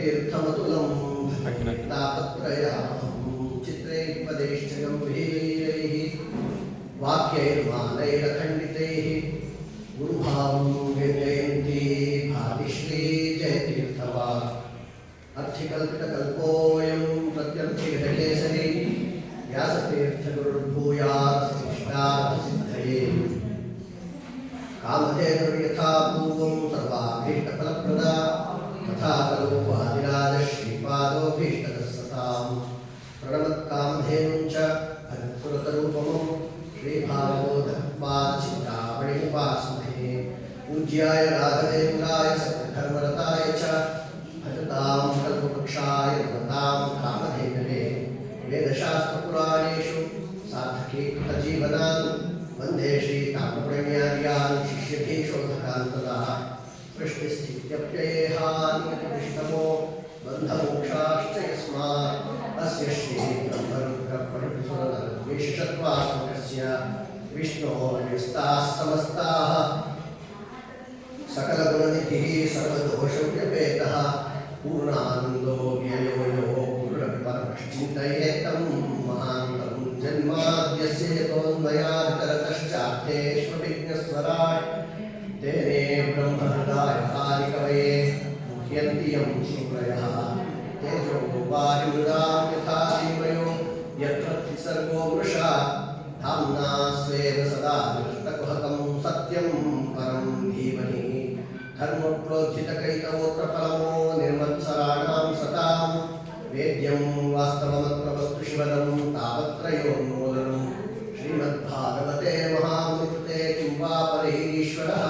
तीर्थमतुलं तापत्रयाहं चित्रैर्पदैश्च गम्भीरैः वाक्यैर्मानैरखण्डितैः गुरुभावं व्यजयन्ती भातिश्री जयतीर्थवा अर्थिकल्पितकल्पोऽयं प्रत्यर्थिघटकेसरी व्यासतीर्थगुरुर्भूयात्सिद्धार्थसिद्धये कामधेनुर्यथा पूर्वं सर्वाभीष्टफलप्रदा तथा कलोपादिराजश्रीपादोऽभीष्टदस्सतां प्रणमत्कामधेनुं च भजत्पुरतरूपमं श्रीभागवतपादचिन्तामणिमुपास्महे पूज्याय राघवेन्द्राय सत्यधर्मरताय च भजतां कल्पवृक्षाय नमतां कामधेनवे वेदशास्त्रपुराणेषु सार्थकीकृतजीवनान् वन्दे श्रीताम्रप्रणयार्यान् शिष्यधीशोधकान् तदा सृष्टिस्थित्यप्ययेहानियतिष्टमो बन्धमोक्षाश्च यस्मात् अस्य श्रीब्रह्मरुद्रप्रभृतिसुरनरद्वेषशत्वात्मकस्य विष्णोर्व्यस्ताः समस्ताः सकलगुणनिधिः सर्वदोषव्यपेतः पूर्णानन्दो व्ययो यो गुरुरविपरमश्चिन्तयेतं महान्तं जन्माद्यस्य यतोऽन्वयादितरतश्चार्थेष्वभिज्ञस्वराट् तेने ब्रह्महृदाय आदिकवये मुह्यन्ति यं सूरयः तेजो वायुमृदां यथा धीमयो यत्र सर्गो वृषा धाम्ना स्वेन सदा निरस्तकुहकं सत्यं परं धीमहि धर्मप्रोज्झितकैतवोऽत्र परमो निर्मत्सराणां सतां वेद्यं वास्तवमत्र वस्तु शिवदं तावत्रयोन्मूलनं श्रीमद्भागवते महामृते किं वा परैरीश्वरः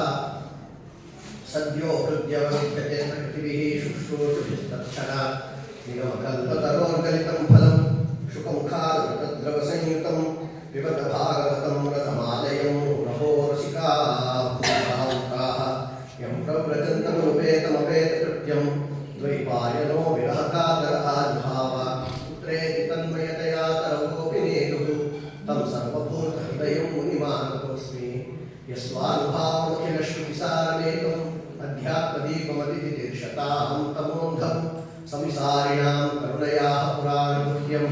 सद्यो हृद्यवनित्यते प्रकृतिभिः शुश्रूषुभिस्तत्क्षणात् निगमकल्पतरोर्गलितं फलं शुकमुखादृतद्रवसंयुतं पिबत भागवतं रसमालयं नभो रसिकाः भूताः यं प्रव्रजन्तमनुपेतमपेतकृत्यं द्वैपायनो विरहकातरहाद्भाव पुत्रेति तन्मयतया तरवोऽपि नेतुः तं सर्वभूतहृदयं मुनिमानतोऽस्मि यस्वानुभावमखिलश्रुतिसारमेकम् अध्यात्मदीपमतिथितीर्षताहं तमोऽन्धं संसारिणां करुणयाः पुराणगुह्यं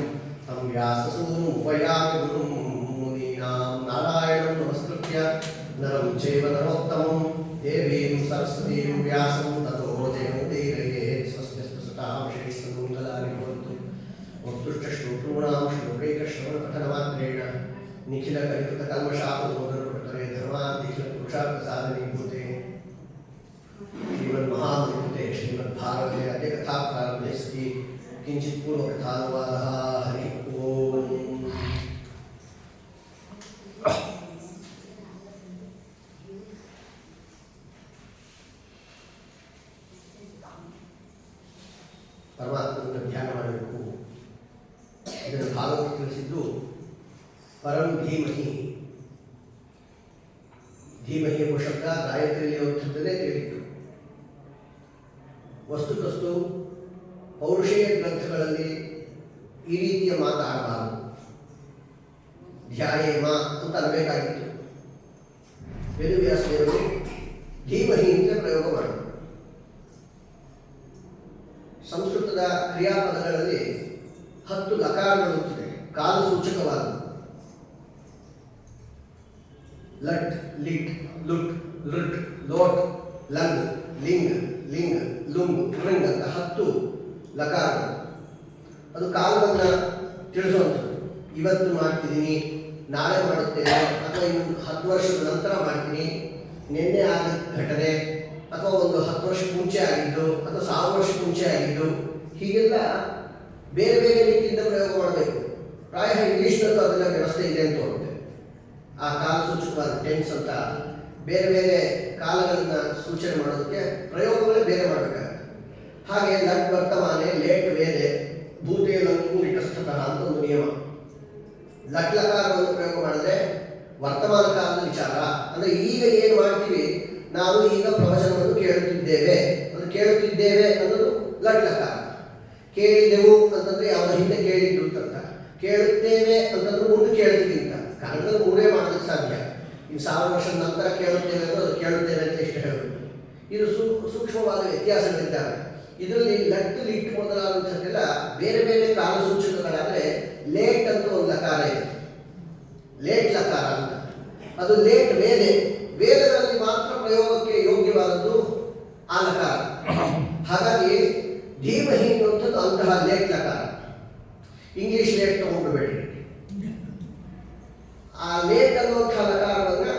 तं व्याससूनुमुपयामि गुरुं मुनीनां नारायणं नमस्कृत्य नरं चैव नरोत्तमं देवीं सरस्वतीं व्यासं ततो जयमुदीरयेत् स्वस्तिस्तुसतां श्रीसन्मङ्गलानि भवन्तु वक्तुष्टश्रोतॄणां श्लोकैकश्रवणपठनमात्रेण निखिलकलिकृतकल्मषापमोदनपटरे धर्मादिखिलपुरुषार्थसाधनीभूते श्रीमन्महाभारते श्रीमद्भागवते अद्य कथाप्रारम्भे सति किञ्चित् पूर्वकथानुवादः। हरि ओम्। ಪರಮಾತ್ಮನ ಧ್ಯಾನ ಮಾಡಬೇಕು. ಇದನ್ನು ಭಾಗವತ ತಿಳಿಸಿದ್ದು ಪರಂ ಧೀಮಹಿ. ಧೀಮಹಿ ಎಂಬ ಶಬ್ದ ಗಾಯತ್ರಿಯಲ್ಲಿ ಉತ್ತರದಲ್ಲೇ ತಿಳಿಯಿತು. ವಸ್ತುತಸ್ತು ಪೌರುಷೇಯ ಗ್ರಂಥಗಳಲ್ಲಿ ಈ ರೀತಿಯ ಮಾತಾಡಬಾರದು. ಧ್ಯಾಯೇಮ ಅಂತ ಅನ್ನಬೇಕಾಗಿತ್ತು. ವೇದವ್ಯಾಸದೇವರು ಧೀಮಹಿ ಅಂತ ಪ್ರಯೋಗ ಮಾಡಿದರು. ಸಂಸ್ಕೃತದ ಕ್ರಿಯಾಪದಗಳಲ್ಲಿ 10 ಲಕಾರಗಳಿರುತ್ತದೆ, ಕಾಲಸೂಚಕವಾದವು. ಲಟ್, ಲಿಟ್, ಲುಟ್, ಲೃಟ್, ಲೋಟ್, ಲಂಗ್, ಲಿಂಗ್, ಲಿಂಗ್, ಲುಂಗ್, ಲೃಂಗ್ ಅಂತ 10 ಲಕಾರಗಳು. ಅದು ಕಾಲವನ್ನು ತಿಳಿಸುವಂಥದ್ದು. ಇವತ್ತು ಮಾಡ್ತಿದ್ದೀನಿ, ನಾಳೆ ಮಾಡುತ್ತೇನೆ, ಅಥವಾ ಇನ್ನು 10 ವರ್ಷದ ನಂತರ ಮಾಡ್ತೀನಿ, ನಿನ್ನೆ ಆದ ಘಟನೆ, ಅಥವಾ ಒಂದು 10 ವರ್ಷಕ್ಕೆ ಮುಂಚೆ ಆಗಿದ್ದು, ಅಥವಾ 1000 ವರ್ಷಕ್ಕೆ ಮುಂಚೆ ಆಗಿದ್ದು, ಹೀಗೆಲ್ಲ ಬೇರೆ ಬೇರೆ ರೀತಿಯಿಂದ ಪ್ರಯೋಗ ಮಾಡಬೇಕು. ಪ್ರಾಯ ಇಂಗ್ಲೀಷ್ನಲ್ಲೂ ಅದೆಲ್ಲ ವ್ಯವಸ್ಥೆ ಇದೆ ಅಂತ ತೋರುತ್ತೆ. ಆ ಕಾಲ ಸೂಚಕವಾದ ಟೆನ್ಸ್ ಅಂತ ಬೇರೆ ಬೇರೆ ಕಾಲಗಳನ್ನು ಸೂಚನೆ ಮಾಡೋದಕ್ಕೆ ಪ್ರಯೋಗಗಳೇ ಬೇರೆ ಮಾಡಬೇಕಾಗುತ್ತೆ. ಹಾಗೆ ಲಟ್ ವರ್ತಮಾನೆ, ಲೇಟ್ ವೇದೆ, ಭೂತೆ ಲಂಕು ಇಟಸ್ಥತಃ ಅಂತ ಒಂದು ನಿಯಮ. ಲಟ್ ಲಕಾರವನ್ನು ಪ್ರಯೋಗ ಮಾಡಿದ್ರೆ ವರ್ತಮಾನ ಕಾಲದ ವಿಚಾರ, ಅಂದರೆ ಈಗ ಏನು ಮಾಡ್ತೀವಿ, ನಾವು ಈಗ ಪ್ರವಚನವನ್ನು ಕೇಳುತ್ತಿದ್ದೇವೆ, ಅದು ಕೇಳುತ್ತಿದ್ದೇವೆ ಅನ್ನೋದು ಲಟ್ ಲಕಾರ. ಕೇಳಿದೆವು ಅಂತಂದ್ರೆ ಯಾವುದೋ ಹಿಂದೆ ಕೇಳಿದ್ದು ಅಂತ, ಕೇಳುತ್ತೇವೆ ಅಂತಂದ್ರೆ ಮುಂದೆ ಕೇಳ್ತೀವಿ ಅಂತ. ಕನ್ನಡದಲ್ಲಿ ಮೂರೇ ಮಾಡೋದಕ್ಕೆ ಸಾಧ್ಯ. ಈಗ 1000 ವರ್ಷದ ನಂತರ ಕೇಳುತ್ತೇವೆ ಅಂದರೆ ಅದು ಕೇಳುತ್ತೇವೆ ಅಂತ ಇಷ್ಟು ಹೇಳಬೇಕು. ಇದು ಸೂಕ್ಷ್ಮವಾದ ವ್ಯತ್ಯಾಸಗಳಿದ್ದಾವೆ. ಇದರಲ್ಲಿ ಲಟ್ ಲಿಟ್ ಮೊದಲಾದಂಥದ್ದೆಲ್ಲ ಬೇರೆ ಬೇರೆ ಕಾಲಸೂಚಕಗಳಾದರೆ ಲೇಟ್ ಅಂತ ಒಂದು ಲಕಾರ ಇದೆ, ಲೇಟ್ ಲಕಾರ ಅಂತ. ಅದು ಲೇಟ್ ವೇದಗಳಲ್ಲಿ ಮಾತ್ರ ಪ್ರಯೋಗಕ್ಕೆ ಯೋಗ್ಯವಾದದ್ದು ಆ ಲಕಾರ. ಹಾಗಾಗಿ ಧೀಮಹಿ ಅನ್ನುವಂಥದ್ದು ಅಂತಹ ಲೇಟ್ ಲಕಾರ. ಇಂಗ್ಲಿಷ್ ಲೇಟ್ ತಗೊಂಡ್ಬಿಡ್ಬೇಡ್ರಿ. ಆ ಲೇಟ್ ಅನ್ನುವಂತಹ ಲಕಾರವನ್ನು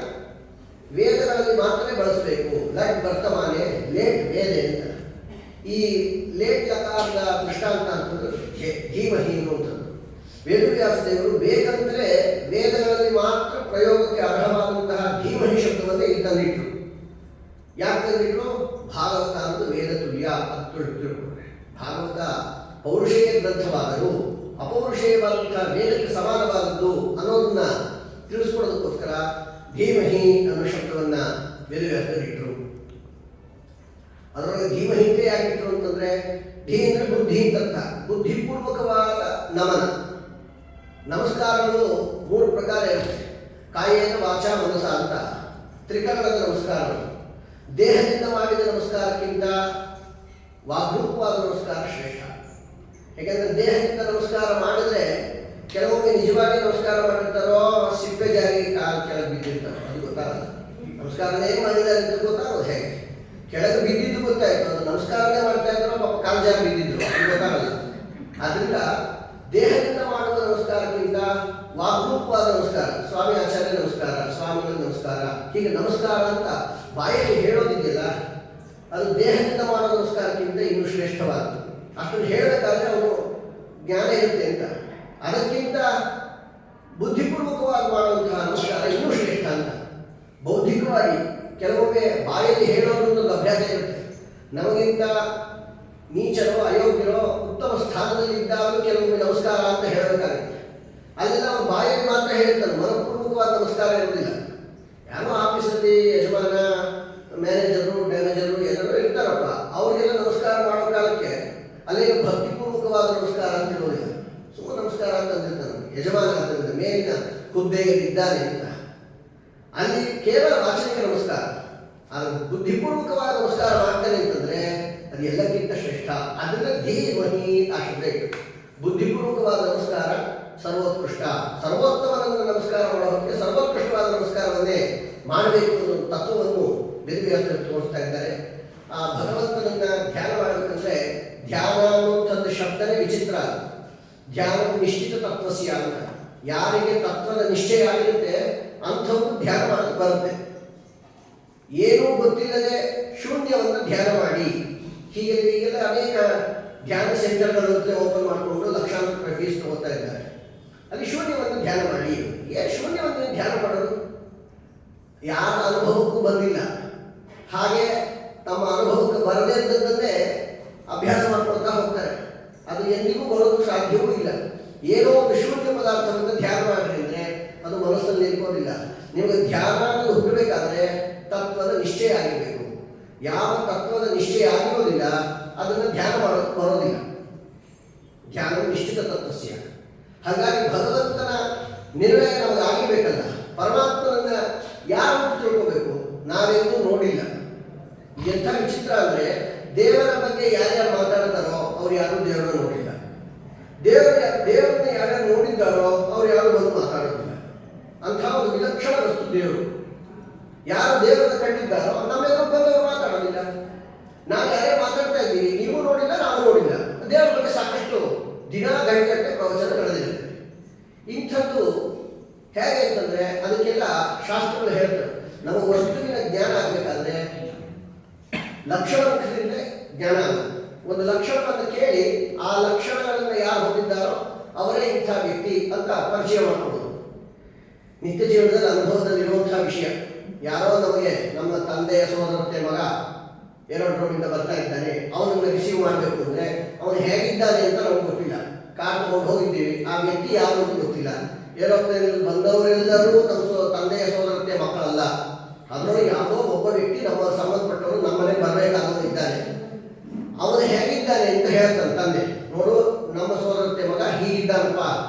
ವೇದಗಳಲ್ಲಿ ಮಾತ್ರ ಬಳಸಬೇಕು. ಲಟ್ ವರ್ತಮಾನೆ, ಲೇಟ್ ವೇದೆ ಅಂತ. ಈ ಲೇಟ್ ಲಕಾರದ ದೃಷ್ಟಾಂತ ಅಂತಂದ್ರೆ ಧೀಮಹಿ ಅನ್ನುವಂಥದ್ದು. ವೇದವ್ಯಾಸ ದೇವರು ಬೇಕಂತಲೇ ವೇದಗಳಲ್ಲಿ ಮಾತ್ರ ಪ್ರಯೋಗಕ್ಕೆ ಅರ್ಹವಾದಂತಹ ಧೀಮಹಿ ಶಬ್ದವನ್ನೇ ಇಲ್ಲಿ ತಂದಿಟ್ರು. ಯಾಕೆ ತಂದಿಟ್ರು? ಭಾಗವತ ಅನ್ನೋದು ವೇದ ತುಲ್ಯ ಅಂತ ತಿಳ್ಕೊಂಡ್ರೆ. ಭಾಗವತ ಪೌರುಷೇಯ ಗ್ರಂಥವಾದರೂ ಅಪೌರುಷೇಯವಾದಂತಹ ವೇದಕ್ಕೆ ಸಮಾನವಾದದ್ದು ಅನ್ನೋದನ್ನ ತಿಳಿಸ್ಕೊಡೋದಕ್ಕೋಸ್ಕರ ಧೀಮಹಿ ಅನ್ನೋ ಶಬ್ದವನ್ನ ವೇದವ್ಯಾಸರಿಟ್ಟರು. ಅದರೊಳಗೆ ಧೀಮಹಿಂತೆ ಯಾಕಿಟ್ರು ಅಂತಂದ್ರೆ ಧೀ ಅಂದ್ರೆ ಬುದ್ಧಿ ಅಂತ. ಬುದ್ಧಿಪೂರ್ವಕವಾದ ನಮನ. ನಮಸ್ಕಾರಗಳು 3 ಪ್ರಕಾರ ಇರುತ್ತೆ. ಕಾಯೇನ ವಾಚ ಮನಸ ಅಂತ ತ್ರಿಕರಣದ ನಮಸ್ಕಾರಗಳು. ದೇಹದಿಂದ ಮಾಡಿದ ನಮಸ್ಕಾರಕ್ಕಿಂತ ವಾಗ್ರೂಪವಾದ ನಮಸ್ಕಾರ ಶ್ರೇಷ್ಠ. ಯಾಕೆಂದ್ರೆ ದೇಹದಿಂದ ನಮಸ್ಕಾರ ಮಾಡಿದ್ರೆ ಕೆಲವೊಮ್ಮೆ ನಿಜವಾಗಿ ನಮಸ್ಕಾರ ಮಾಡಿರ್ತಾರೋ ಸಿಪ್ಪೆ ಜಾರಿ ಕಾಲು ಕೆಳಗೆ ಬಿದ್ದಿರ್ತಾರೋ ಅದು ಗೊತ್ತಾಗಲ್ಲ. ನಮಸ್ಕಾರನೇ ಮಾಡಿದ್ದಾರೆ ಅಂತ ಗೊತ್ತಾಗೋದು ಹೇಗೆ? ಕೆಳಗೆ ಬಿದ್ದಿದ್ದು ಗೊತ್ತಾಯ್ತು, ಅದು ನಮಸ್ಕಾರನೇ ಮಾಡ್ತಾ ಇದ್ದಾರೋ ಪಾಪ ಕಾಲು ಜಾರಿ ಬಿದ್ದಿದ್ರು ಅದು ಗೊತ್ತಾಗಲ್ಲ. ಆದ್ರಿಂದ ದೇಹದಿಂದ ಮಾಡುವ ನಮಸ್ಕಾರಕ್ಕಿಂತ ವಾಗ್ರೂಪವಾದ ನಮಸ್ಕಾರ, ಸ್ವಾಮಿ ಆಚಾರ್ಯ ನಮಸ್ಕಾರ, ಸ್ವಾಮಿಗಳ ನಮಸ್ಕಾರ, ಹೀಗೆ ನಮಸ್ಕಾರ ಅಂತ ಬಾಯಲ್ಲಿ ಹೇಳೋದಿದೆಯಲ್ಲ ಅದು ದೇಹದಿಂದ ಮಾಡುವ ನಮಸ್ಕಾರಕ್ಕಿಂತ ಇನ್ನೂ ಶ್ರೇಷ್ಠವಾದದ್ದು. ಅಷ್ಟನ್ನು ಹೇಳಬೇಕಾದ್ರೆ ಅವನು ಜ್ಞಾನ ಇರುತ್ತೆ ಅಂತ. ಅದಕ್ಕಿಂತ ಬುದ್ಧಿಪೂರ್ವಕವಾಗಿ ಮಾಡುವಂತಹ ನಮಸ್ಕಾರ ಇನ್ನೂ ಶ್ರೇಷ್ಠ ಅಂತ. ಬೌದ್ಧಿಕವಾಗಿ ಕೆಲವೊಮ್ಮೆ ಬಾಯಲ್ಲಿ ಹೇಳೋದೊಂದು ಅಭ್ಯಾಸ ಇರುತ್ತೆ. ನಮಗಿಂತ ನೀಚರೋ ಅಯೋಗ್ಯರೋ ಉತ್ತಮ ಸ್ಥಾನದಲ್ಲಿ ಇದ್ದಾಗಲೂ ಕೆಲವೊಮ್ಮೆ ನಮಸ್ಕಾರ ಅಂತ ಹೇಳಬೇಕಾಗುತ್ತೆ. ಅಲ್ಲೆಲ್ಲ ಅವನು ಬಾಯಲ್ಲಿ ಮಾತ್ರ ಹೇಳ್ತಾನೆ, ಮನಪೂರ್ವಕವಾದ ನಮಸ್ಕಾರ ಇರೋದಿಲ್ಲ. ಯಾರೋ ಆಫೀಸಲ್ಲಿ ಯಜಮಾನ, ಮ್ಯಾನೇಜರು ಎಲ್ಲರೂ ಇರ್ತಾರಪ್ಪ, ಅವರಿಗೆಲ್ಲ ನಮಸ್ಕಾರ ಮಾಡೋ ಕಾಲಕ್ಕೆ ಅಲ್ಲೇನು ಭಕ್ತಿಪೂರ್ವಕವಾದ ನಮಸ್ಕಾರ ಅಂತ ಇರೋದಿಲ್ಲ. ಸುಮ್ಮನೆ ನಮಸ್ಕಾರ ಅಂತ ಅಂದಿರ್ತಾನೆ ಯಜಮಾನ ಅಂತ, ಮೇಲಿನ ಹುದ್ದೆಯಲ್ಲಿ ಇದ್ದಾನೆ ಅಂತ. ಅಲ್ಲಿ ಕೇವಲ ವಾಚನಿಕ ನಮಸ್ಕಾರ. ಅದು ಬುದ್ಧಿಪೂರ್ವಕವಾದ ನಮಸ್ಕಾರ ಮಾಡ್ತಾನೆ ಅಂತಂದ್ರೆ ಅದು ಎಲ್ಲಕ್ಕಿಂತ ಶ್ರೇಷ್ಠ. ಅದನ್ನ ಧೀಮಹಿ ಆ ಶಬ್ದ ಇಟ್ಟು ಬುದ್ಧಿಪೂರ್ವಕವಾದ ನಮಸ್ಕಾರ ಸರ್ವೋತ್ಕೃಷ್ಟ. ಸರ್ವೋತ್ತಮನನ್ನು ನಮಸ್ಕಾರ ಮಾಡೋದಕ್ಕೆ ಸರ್ವೋತ್ಕೃಷ್ಟವಾದ ನಮಸ್ಕಾರವನ್ನೇ ಮಾಡಬೇಕು ಅನ್ನೋ ತತ್ವವನ್ನು ವೇದವ್ಯಾಸರು ತೋರಿಸ್ತಾ ಇದ್ದಾರೆ. ಆ ಭಗವಂತನನ್ನ ಧ್ಯಾನ ಮಾಡಬೇಕಂದ್ರೆ ಧ್ಯಾನ ಅನ್ನುವಂಥದ್ದು ಶಬ್ದನೇ ವಿಚಿತ್ರ. ಧ್ಯಾನ ನಿಶ್ಚಿತ ತತ್ವಸ್ಯ ಅಂತ. ಯಾರಿಗೆ ತತ್ವದ ನಿಶ್ಚಯ ಆಗಿರುತ್ತೆ ಅಂಥವ್ರು ಧ್ಯಾನ ಮಾಡಕ್ಕೆ ಬರುತ್ತೆ. ಏನೂ ಗೊತ್ತಿಲ್ಲದೆ ಶೂನ್ಯವನ್ನು ಧ್ಯಾನ ಮಾಡಿ, ಹೀಗೆಲ್ಲ ಅನೇಕ ಧ್ಯಾನ ಸೆಂಟರ್ಗಳು ಓಪನ್ ಮಾಡಿಕೊಂಡು ಲಕ್ಷಾಂತರ ರೂಪಾಯಿ ಫೀಸ್ ತಗೋತಾ ಇದ್ದಾರೆ. ಅಲ್ಲಿ ಶೂನ್ಯವನ್ನು ಧ್ಯಾನ ಮಾಡಿ. ಏನು ಶೂನ್ಯವನ್ನು ಧ್ಯಾನ ಮಾಡೋದು? ಯಾರ ಅನುಭವಕ್ಕೂ ಬಂದಿಲ್ಲ, ಹಾಗೆ ತಮ್ಮ ಅನುಭವಕ್ಕೆ ಬರದೇ ಇದ್ದದ್ದನ್ನೇ ಅಭ್ಯಾಸ ಮಾಡ್ಕೊಳ್ತಾ ಹೋಗ್ತಾರೆ. ಅದು ಎಂದಿಗೂ ಬರೋದು ಸಾಧ್ಯವೂ ಇಲ್ಲ. ಏನೋ ಒಂದು ಶೂನ್ಯ ಪದಾರ್ಥವನ್ನು ಧ್ಯಾನ ಮಾಡ್ರಿ ಅಂದರೆ ಅದು ಮನಸ್ಸಲ್ಲಿ ನಿಲ್ಕೋದಿಲ್ಲ. ನಿಮಗೆ ಧ್ಯಾನ ಹುಟ್ಟಬೇಕಾದ್ರೆ ತತ್ವದ ನಿಶ್ಚಯ ಆಗಿರಬೇಕು. ಯಾವ ತತ್ವದ ನಿಶ್ಚಯ ಆಗಿರೋದಿಲ್ಲ ಅದನ್ನು ಧ್ಯಾನ ಮಾಡೋದು ಬರೋದಿಲ್ಲ. ಧ್ಯಾನ ನಿಶ್ಚಿತ ತತ್ವಸ್ಯ. ಹಾಗಾಗಿ ಭಗವಂತನ ನಿರ್ಣಯ ನಮಗೆ ಆಗಿರ್ಬೇಕಲ್ಲ. ಪರಮಾತ್ಮನನ್ನ ಯಾರು ತಿಳ್ಕೋಬೇಕು? ನಾವೆಂದೂ ನೋಡಿಲ್ಲ. ಎಂಥ ವಿಚಿತ್ರ ಅಂದರೆ ದೇವರ ಬಗ್ಗೆ ಯಾರ್ಯಾರು ಮಾತಾಡ್ತಾರೋ ಅವ್ರು ಯಾರು ದೇವರನ್ನ ನೋಡಿಲ್ಲ. ದೇವರನ್ನ ಯಾರ್ಯಾರು ನೋಡಿದ್ದಾರೋ ಅವ್ರು ಯಾರು ಬಂದು ಮಾತಾಡೋದಿಲ್ಲ. ಅಂಥ ಒಂದು ವಿಲಕ್ಷಣ ವಸ್ತು ದೇವರು. ಯಾರು ದೇವರನ್ನ ಕಂಡಿದ್ದಾರೋ ನಮ್ಮೆಲ್ಲರೂ ಬಂದವರು ಮಾತಾಡೋದಿಲ್ಲ. ನಾವು ಯಾರೇ ಮಾತಾಡ್ತಾ ಇದ್ದೀವಿ, ನೀವು ನೋಡಿಲ್ಲ, ನಾವು ನೋಡಿಲ್ಲ. ದೇವರ ಬಗ್ಗೆ ಸಾಕಷ್ಟು ದಿನ ಗಂಟೆ ಪ್ರವಚನ ನಡೆದಿರುತ್ತೆ. ಇಂಥದ್ದು ಹೇಗೆ ಅಂತಂದ್ರೆ ಅದಕ್ಕೆಲ್ಲ ಶಾಸ್ತ್ರಗಳು ಹೇಳ್ತಾರೆ. ನಮಗೆ ವಸ್ತುವಿನ ಜ್ಞಾನ ಆಗಬೇಕಾದ್ರೆ ಲಕ್ಷಣದಿಂದ ಜ್ಞಾನ ಆಗುತ್ತೆ. ಒಂದು ಲಕ್ಷಣವನ್ನು ಕೇಳಿ ಆ ಲಕ್ಷಣಗಳನ್ನು ಯಾರು ಹೊಂದಿದ್ದಾರೋ ಅವರೇ ಇಂಥ ವ್ಯಕ್ತಿ ಅಂತ ಪರಿಚಯ ಮಾಡಿಕೊಡೋದು. ನಿತ್ಯ ಜೀವನದಲ್ಲಿ ಅನುಭವದಲ್ಲಿರುವಂತಹ ವಿಷಯ. ಯಾರೋ ನಮಗೆ ನಮ್ಮ ತಂದೆಯ ಸೋದರತೆ ಮಗ ಏರೋಡ್ರೋಮಿಂದ ಬರ್ತಾ ಇದ್ದಾನೆ, ಅವನನ್ನು ರಿಸೀವ್ ಮಾಡಬೇಕು ಅಂದರೆ ಅವನು ಹೇಗಿದ್ದಾನೆ ಅಂತ ನಮ್ಗೆ ಗೊತ್ತಿಲ್ಲ. ಕಾರ್ ತಗೊಂಡು ಹೋಗಿದ್ದೀವಿ, ಆ ವ್ಯಕ್ತಿ ಯಾರು ಅಂತ ಗೊತ್ತಿಲ್ಲ. ಏರೋಪ್ಲೇನಲ್ಲಿ ಬಂದವರೆಲ್ಲರೂ ನಮ್ಮ ತಂದೆಯ ಸೋದರತೆ ಮಕ್ಕಳಲ್ಲ. ಅದರೊಳಗೆ ಯಾವುದೋ ಒಬ್ಬ ವ್ಯಕ್ತಿ ನಮ್ಮ ಸಂಬಂಧಪಟ್ಟವರು ನಮ್ಮನೆ ಬರಬೇಕಾದವನು ಇದ್ದಾನೆ. ಅವನು ಹೇಗಿದ್ದಾನೆ ಅಂತ ಹೇಳ್ತಾನೆ ತಂದೆ. ನೋಡು, ನಮ್ಮ ಸೋದರತೆ ಮಗ ಹೀಗಿದ್ದಾನಪ್ಪ,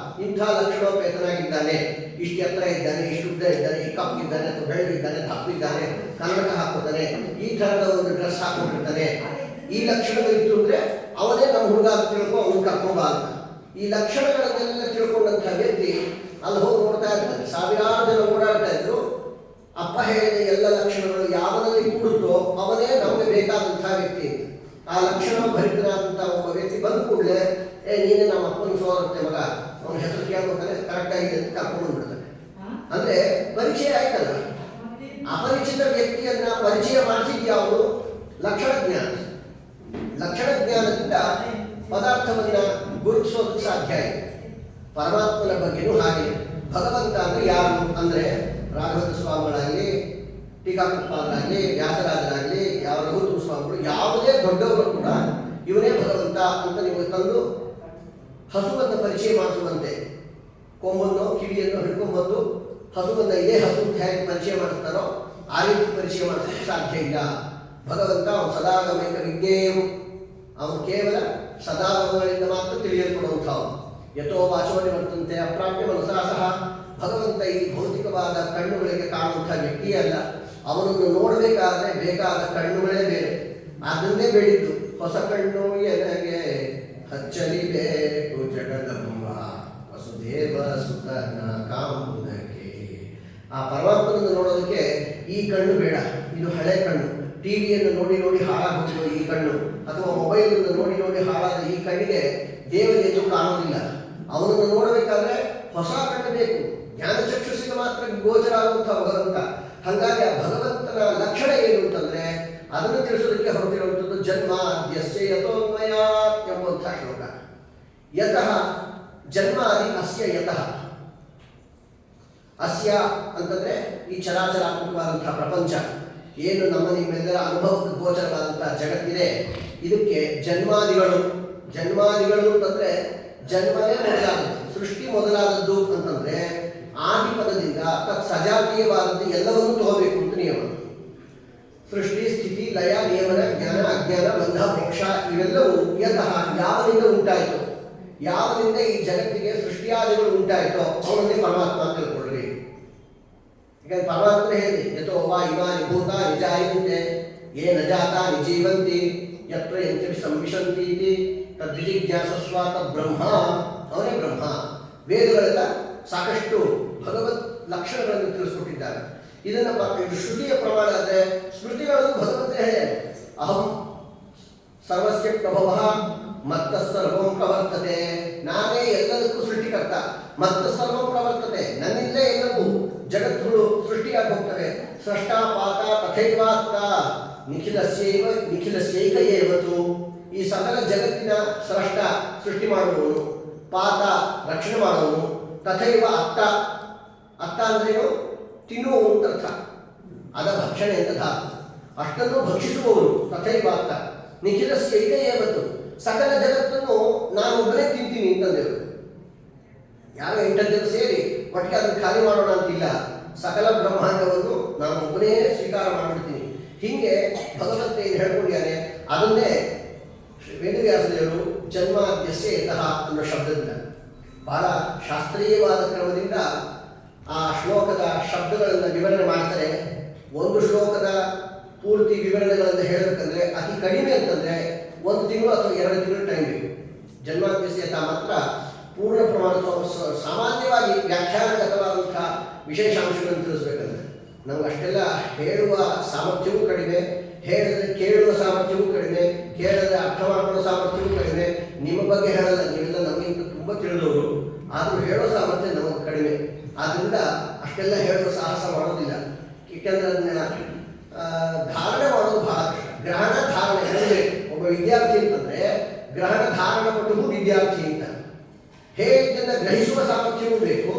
ಇಂಥ ಲಕ್ಷಣೋಪೇತನಾಗಿದ್ದಾನೆ, ಇಷ್ಟು ಎತ್ತರ ಇದ್ದಾನೆ, ಇಷ್ಟು ಉದ್ದ ಇದ್ದಾನೆ, ಈ ಕಪ್ಪಿದ್ದಾನೆ ಅಥವಾ ಬೆಳಗಿದ್ದಾನೆ, ತಪ್ಪಿದ್ದಾನೆ, ಕನ್ನಡಕ ಹಾಕೋತಾನೆ, ಈ ಥರದ ಒಂದು ಡ್ರೆಸ್ ಹಾಕೊಂಡಿರ್ತಾನೆ, ಈ ಲಕ್ಷಣಗಳಿತ್ತು ಅಂದರೆ ಅವನೇ ನಮ್ಮ ಹುಡುಗ ಅಂತ ತಿಳ್ಕೊ ಅವನು ಕರ್ಕೊಂಬ ಅಂತ. ಈ ಲಕ್ಷಣಗಳನ್ನೆಲ್ಲ ತಿಳ್ಕೊಂಡಂಥ ವ್ಯಕ್ತಿ ಅಲ್ಲಿ ಹೋಗಿ ನೋಡ್ತಾ ಇರ್ತಾನೆ. ಸಾವಿರಾರು ಜನ ಓಡಾಡ್ತಾ ಇದ್ರು. ಅಪ್ಪ ಹೇಳಿದ ಎಲ್ಲ ಲಕ್ಷಣಗಳು ಯಾವನಲ್ಲಿ ಕೂಡುತ್ತೋ ಅವನೇ ನಮಗೆ ಬೇಕಾದಂತಹ ವ್ಯಕ್ತಿ. ಆ ಲಕ್ಷಣ ಭರಿತನಾದಂಥ ಒಬ್ಬ ವ್ಯಕ್ತಿ ಬಂದ ಕೂಡಲೇ ನೀನೇ ನಮ್ಮ ಅಪ್ಪನ ಸೋದರತೆ ಮಗ, ಅವನ ಹೆಸರು ಕೇಳ್ಬೇಕಾದ್ರೆ ಕರೆಕ್ಟ್ ಆಗಿದೆ ಅಂತ ಕರ್ಕೊಂಡು ಬಂದ್ಬಿಡ್ತಾನೆ. ಅಂದ್ರೆ ಪರಿಚಯ ಆಯ್ತಲ್ಲ. ಅಪರಿಚಿತ ವ್ಯಕ್ತಿಯನ್ನ ಪರಿಚಯ ಮಾಡಿಸಿದ್ಯಾವುದು? ಲಕ್ಷಣ ಜ್ಞಾನ. ಲಕ್ಷಣ ಜ್ಞಾನದಿಂದ ಪದಾರ್ಥವನ್ನ ಗುರುತಿಸೋದಕ್ಕೆ ಸಾಧ್ಯ ಆಯಿತು. ಪರಮಾತ್ಮನ ಬಗ್ಗೆನೂ ಹಾಗೆ. ಭಗವಂತ ಅಂದ್ರೆ ಯಾರು ಅಂದ್ರೆ ರಾಘವೇಂದ್ರ ಸ್ವಾಮಿಗಳಾಗಲಿ, ಟೀಕಾಕೃತ್ಪಾದರಾಗಲಿ, ವ್ಯಾಸರಾಜರಾಗಲಿ, ಯಾವ ರಘುತ್ವ ಸ್ವಾಮಿಗಳು, ಯಾವುದೇ ದೊಡ್ಡವರು ಕೂಡ ಇವನೇ ಭಗವಂತ ಅಂತ ನೀವು ತಂದು ಹಸುವನ್ನು ಪರಿಚಯ ಮಾಡಿಸುವಂತೆ ಕೊಂಬನ್ನು ಕಿವಿಯನ್ನು ಹಿಡ್ಕೊಂಡ್ಬಂದು ಹಸುವನ್ನು ಇದೇ ಹಸು ಅಂತ ಹೇಗೆ ಪರಿಚಯ ಮಾಡಿಸ್ತಾರೋ ಆ ರೀತಿ ಪರಿಚಯ ಮಾಡಿಸೋಕ್ಕೆ ಸಾಧ್ಯ ಇಲ್ಲ. ಭಗವಂತ ಅವನು ಸದಾಗಮೈಕ ವಿಜ್ಞೇಯಂ, ಅವನು ಕೇವಲ ಸದಾಗಮಗಳಿಂದ ಮಾತ್ರ ತಿಳಿಯಲ್ಪಡುವಂಥವನು. ಯಥೋ ವಾಚೋನಿ ಬರ್ತಂತೆ ಅಪ್ರಾಪ್ಯ ಮನಸಾ ಸಹ. ಭಗವಂತ ಈ ಭೌತಿಕವಾದ ಕಣ್ಣುಗಳಿಗೆ ಕಾಣುವಂಥ ವ್ಯಕ್ತಿಯೇ ಅಲ್ಲ. ಅವನನ್ನು ನೋಡಬೇಕಾದ್ರೆ ಬೇಕಾದ ಕಣ್ಣುಗಳೇ ಬೇರೆ. ಅದನ್ನೇ ಬೇಡಿದ್ದು ಹೊಸ ಕಣ್ಣು ಎನಗೆ ಹಚ್ಚಲಿಬೇಕು ಜಗದಂಬ ವಸುದೇವ ಸುತನ ಕಾಮುದಕ್ಕೆ. ಆ ಪರಮಾತ್ಮನನ್ನು ನೋಡೋದಕ್ಕೆ ಈ ಕಣ್ಣು ಬೇಡ, ಇದು ಹಳೆ ಕಣ್ಣು. ಟಿವಿಯನ್ನು ನೋಡಿ ನೋಡಿ ಹಾಳಾಗುತ್ತಿರುವ ಈ ಕಣ್ಣು ಅಥವಾ ಮೊಬೈಲನ್ನು ನೋಡಿ ನೋಡಿ ಹಾಳಾದ ಈ ಕಣ್ಣಿಗೆ ದೇವರೆಂದು ಕಾಣೋದಿಲ್ಲ. ಅವನನ್ನು ನೋಡಬೇಕಾದ್ರೆ ಹೊಸ ಕಣ್ಣು ಬೇಕು. ಜ್ಞಾನಚಕ್ಷುಸಿಗೆ ಮಾತ್ರ ಗೋಚರ ಆಗುವಂಥ ಭಗವಂತ. ಹಾಗಾಗಿ ಆ ಭಗವಂತನ ಲಕ್ಷಣ ಏನು ಅಂತಂದ್ರೆ ಅದನ್ನು ತಿಳಿಸೋದಕ್ಕೆ ಹೊರಟಿರುವಂಥದ್ದು ಜನ್ಮ ಅದ್ಯಸ್ಯ ಯಥೋನ್ಮಯ ಎಂಬುವಂಥ ಶ್ಲೋಕ. ಯತಃ ಜನ್ಮಾದಿ ಅಸ್ಯ ಯತಃ. ಅಸ್ಯ ಅಂತಂದ್ರೆ ಈ ಚರಾಚರಾತ್ಮಕವಾದಂತಹ ಪ್ರಪಂಚ ಏನು ನಮ್ಮ ನಿಮ್ಮೆಲ್ಲರ ಅನುಭವಕ್ಕೆ ಗೋಚರವಾದಂತಹ ಜಗತ್ತಿದೆ, ಇದಕ್ಕೆ ಜನ್ಮಾದಿಗಳು. ಜನ್ಮಾದಿಗಳು ಅಂತಂದ್ರೆ ಜನ್ಮವೇ ಮೊದಲಾದದ್ದು, ಸೃಷ್ಟಿ ಮೊದಲಾದದ್ದು ಅಂತಂದ್ರೆ ಆದಿಪದದಿಂದ ತತ್ ಸಜಾತೀಯವಾದದ್ದು ಎಲ್ಲವನ್ನೂ ತಗೋಬೇಕು ಅಂತ ನಿಯಮ. ಸೃಷ್ಟಿ ಸ್ಥಿತಿ ಲಯ ನಿಯಮನ ಜ್ಞಾನ ಅಜ್ಞಾನ ಬಂಧ ಮೋಕ್ಷ ಇವೆಲ್ಲವೂ ಯತಃ ಯಾವನಿಂದ ಉಂಟಾಯಿತು, ಯಾವನಿಂದ ಈ ಜಗತ್ತಿಗೆ ಸೃಷ್ಟಿಯಾದಿಗಳು ಉಂಟಾಯಿತೋ ಅವನನ್ನೇ ಪರಮಾತ್ಮ ಅಂತ ತಿಳ್ಕೊಳ್ರಿ. ಯಾಕಂದ್ರೆ ಪರಮಾತ್ಮ ಹೇಳಿದೆ ಯಥೋ ವಾ ಇಮಾನಿ ಭೂತಾನಿ ಜಾಯಂತೆ ಯೇ ನ ಜಾತಾನಿ ಜೀವಂತಿ ಯತ್ರ ಯಂತ್ಯಪಿ ಸಂವಿಶಂತಿ ಇತಿ ತದ್ವಿಜಿಜ್ಞಾಸಸ್ವ ತದ್ಬ್ರಹ್ಮ. ಅವನೇ ಬ್ರಹ್ಮ. ವೇದಗಳೆಲ್ಲ ಸಾಕಷ್ಟು ಭಗವತ್ ಲಕ್ಷಣಗಳನ್ನು ತಿಳಿಸ್ಕೊಟ್ಟಿದ್ದಾರೆ. ಇದನ್ನು ಶ್ರುತಿಯ ಪ್ರಮಾಣ ಅಂದರೆ ಸ್ಮೃತಿಗಳನ್ನು ಭಗವಂತ ಹೇಳಿ ಅಹಂ ಸರ್ವಸ್ಯ ಪ್ರಭವ ಮತ್ತ ಸರ್ವಂ ಪ್ರವರ್ತತೆ. ನಾನೇ ಎಲ್ಲದಕ್ಕೂ ಸೃಷ್ಟಿಕರ್ತ. ಮತ್ತ ಸರ್ವಂ ಪ್ರವರ್ತತೆ, ನನ್ನಿಂದ ಎಲ್ಲವೂ ಜಗತ್ತುಗಳು ಸೃಷ್ಟಿಯಾಗಿ ಹೋಗ್ತವೆ. ಸೃಷ್ಟಾ ಪಾತ ತಥೈವಾತ್ತ ನಿಖಿಲಸ್ಯೈಕ ಏವತು. ಈ ಸಕಲ ಜಗತ್ತಿನ ಸೃಷ್ಟ ಸೃಷ್ಟಿ ಮಾಡುವವನು, ಪಾತ ರಕ್ಷಣೆ ಮಾಡುವವನು, ತಥೈವ ಅತ್ತ. ಅತ್ತ ಅಂದ್ರೇನು? ತಿನ್ನುವವನು ಅಂತ ಅರ್ಥ. ಅದ ಭಕ್ಷಣೆ ಅಂತ ಧಾತು. ಅಷ್ಟನ್ನು ಭಕ್ಷಿಸುವವನು ತಥೈವ ಅತ್ತ. ನಿಖಿಲಸ್ಯೈಕ ಏವತು, ಸಕಲ ಜಗತ್ತನ್ನು ನಾನೊಬ್ಬನೇ ತಿಂತೀನಿ ಅಂತಂದೇವರು. ಯಾರೋ 8 ಜನ ಸೇರಿ ಒಟ್ಟಿಗೆ ಅದನ್ನು ಖಾಲಿ ಮಾಡೋಣ ಅಂತಿಲ್ಲ. ಸಕಲ ಬ್ರಹ್ಮಾಂಡವನ್ನು ನಾನು ಒಬ್ಬನೇ ಸ್ವೀಕಾರ ಮಾಡಿಬಿಡ್ತೀನಿ. ಹೀಗೆ ಭಗವಂತ ಏನು ಹೇಳ್ಕೊಂಡಿದ್ದಾನೆ ಅದನ್ನೇ ವೇದವ್ಯಾಸದೇವರು ಜನ್ಮಾದ್ಯಸ್ಯ ಯತಃ ಅನ್ನೋ ಶಬ್ದದಿಂದ ಬಹಳ ಶಾಸ್ತ್ರೀಯವಾದ ಕ್ರಮದಿಂದ ಆ ಶ್ಲೋಕದ ಶಬ್ದಗಳನ್ನು ವಿವರಣೆ ಮಾಡ್ತಾರೆ. ಒಂದು ಶ್ಲೋಕದ ಪೂರ್ತಿ ವಿವರಣೆಗಳನ್ನು ಹೇಳಬೇಕಂದ್ರೆ ಅತಿ ಕಡಿಮೆ ಅಂತಂದರೆ 1 ತಿಂಗಳು ಅಥವಾ 2 ತಿಂಗಳು ಟೈಮ್ ಬೇಕು. ಜನ್ಮಾದ್ಯಸ್ಯ ಯತಃ ಮಾತ್ರ ಪೂರ್ಣ ಪ್ರಮಾಣ ಸಾಮಾನ್ಯವಾಗಿ ವ್ಯಾಖ್ಯಾನಗತವಾದಂಥ ವಿಶೇಷಾಂಶಗಳನ್ನು ತಿಳಿಸ್ಬೇಕಂದ್ರೆ ನಮ್ಗೆ ಅಷ್ಟೆಲ್ಲ ಹೇಳುವ ಸಾಮರ್ಥ್ಯವೂ ಕಡಿಮೆ, ಹೇಳಿದ್ರೆ ಕೇಳುವ ಸಾಮರ್ಥ್ಯವೂ ಕಡಿಮೆ, ಕೇಳಿದ್ರೆ ಅರ್ಥ ಮಾಡ್ಕೊಳ್ಳೋ ಸಾಮರ್ಥ್ಯವೂ ಕಡಿಮೆ. ನಿಮ್ಮ ಬಗ್ಗೆ ಹೇಳಲ್ಲ, ನೀವೆಲ್ಲ ನಮಗಿಂತ ತುಂಬ ತಿಳಿದವರು, ಆದರೂ ಹೇಳೋ ಸಾಮರ್ಥ್ಯ ನಮಗೆ ಕಡಿಮೆ. ಆದ್ದರಿಂದ ಅಷ್ಟೆಲ್ಲ ಹೇಳುವ ಸಾಹಸ ಮಾಡೋದಿಲ್ಲ. ಏಕೆಂದರೆ ಅದನ್ನ ಧಾರಣೆ ಮಾಡೋದು ಬಹಳ ಕಷ್ಟ. ಗ್ರಹಣ ಧಾರಣೆ ಹೇಳಬೇಕು. ಒಬ್ಬ ವಿದ್ಯಾರ್ಥಿ ಅಂತಂದರೆ ಗ್ರಹಣ ಧಾರಣ ಪಟ್ಟುಗೂ ವಿದ್ಯಾರ್ಥಿ ಅಂತ. ಹೇಳಿದ್ದನ್ನು ಗ್ರಹಿಸುವ ಸಾಮರ್ಥ್ಯವೂ ಬೇಕು,